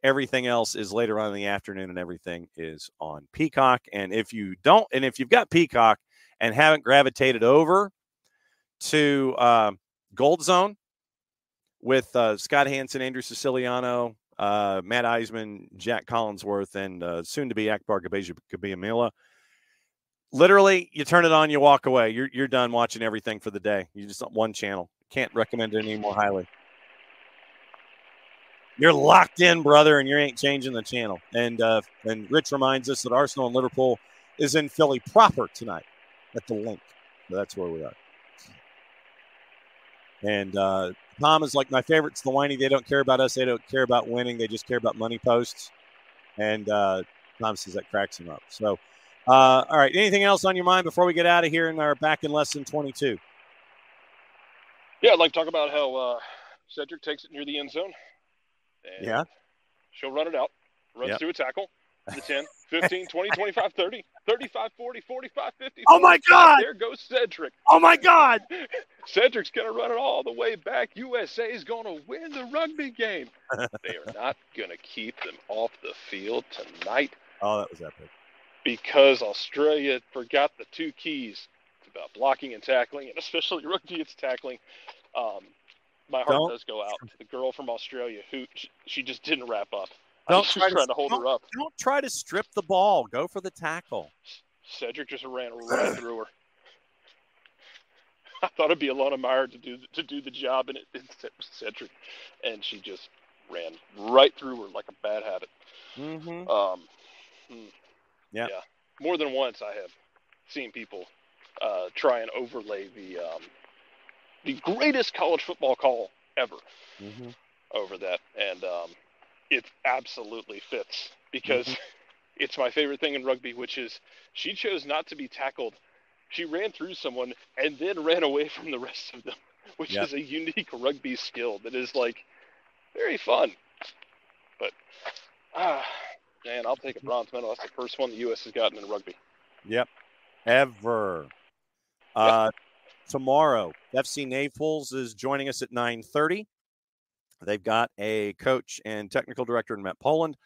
Everything else is later on in the afternoon, and everything is on Peacock. And if you've got Peacock and haven't gravitated over to Gold Zone with Scott Hansen, Andrew Siciliano, Matt Eisman, Jack Collinsworth, and soon-to-be Akbar Gabiamila, literally, you turn it on, you walk away. You're done watching everything for the day. You just want one channel. Can't recommend it any more highly. You're locked in, brother, and you ain't changing the channel. And Rich reminds us that Arsenal and Liverpool is in Philly proper tonight at the Link. So that's where we are. And Tom is like, my favorite's the whiny. They don't care about us. They don't care about winning. They just care about money posts. And Tom says that cracks him up. So, all right. Anything else on your mind before we get out of here and are back in less than 22? Yeah, I'd like to talk about how Cedric takes it near the end zone. And she'll run it out. Runs through a tackle. The 10, 15, 20, 25, 30, 35, 40, 45, 50. Oh, my God. There goes Cedric. Oh, my God. Cedric's going to run it all the way back. USA is going to win the rugby game. They are not going to keep them off the field tonight. Oh, that was epic. Because Australia forgot the 2 keys. It's about blocking and tackling, and especially rugby, it's tackling. my heart does go out to the girl from Australia who she just didn't wrap up. I was just trying to hold her up. Don't try to strip the ball. Go for the tackle. Cedric just ran right through her. I thought it'd be Alona Meyer to do the job, and it was Cedric, and she just ran right through her like a bad habit. Mm-hmm. Yeah. More than once, I have seen people try and overlay the greatest college football call ever over that, and it absolutely fits because it's my favorite thing in rugby, which is she chose not to be tackled. She ran through someone and then ran away from the rest of them, which is a unique rugby skill that is, like, very fun. But, man, I'll take a bronze medal. That's the first one the U.S. has gotten in rugby. Yep. Ever. Tomorrow, FC Naples is joining us at 9:30. They've got a coach and technical director in Matt Poland,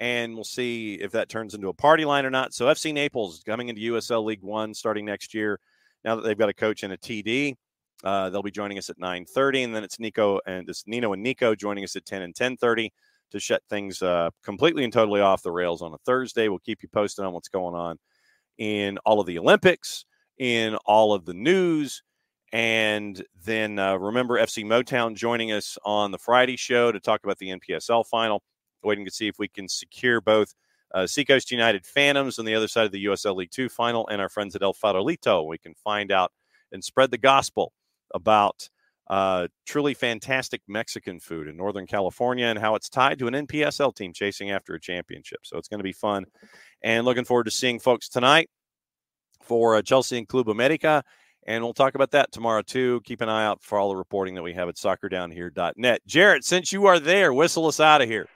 and we'll see if that turns into a party line or not. So FC Naples coming into USL League One starting next year. Now that they've got a coach and a TD, they'll be joining us at 9:30, and then it's Nino and Nico joining us at 10 and 10:30 to shut things completely and totally off the rails on a Thursday. We'll keep you posted on what's going on in all of the Olympics, in all of the news. And then remember FC Motown joining us on the Friday show to talk about the NPSL final, waiting to see if we can secure both Seacoast United Phantoms on the other side of the USL League 2 final and our friends at El Farolito. We can find out and spread the gospel about truly fantastic Mexican food in Northern California and how it's tied to an NPSL team chasing after a championship. So it's going to be fun. And looking forward to seeing folks tonight for Chelsea and Club America. And we'll talk about that tomorrow, too. Keep an eye out for all the reporting that we have at soccerdownhere.net. Jarrett, since you are there, whistle us out of here.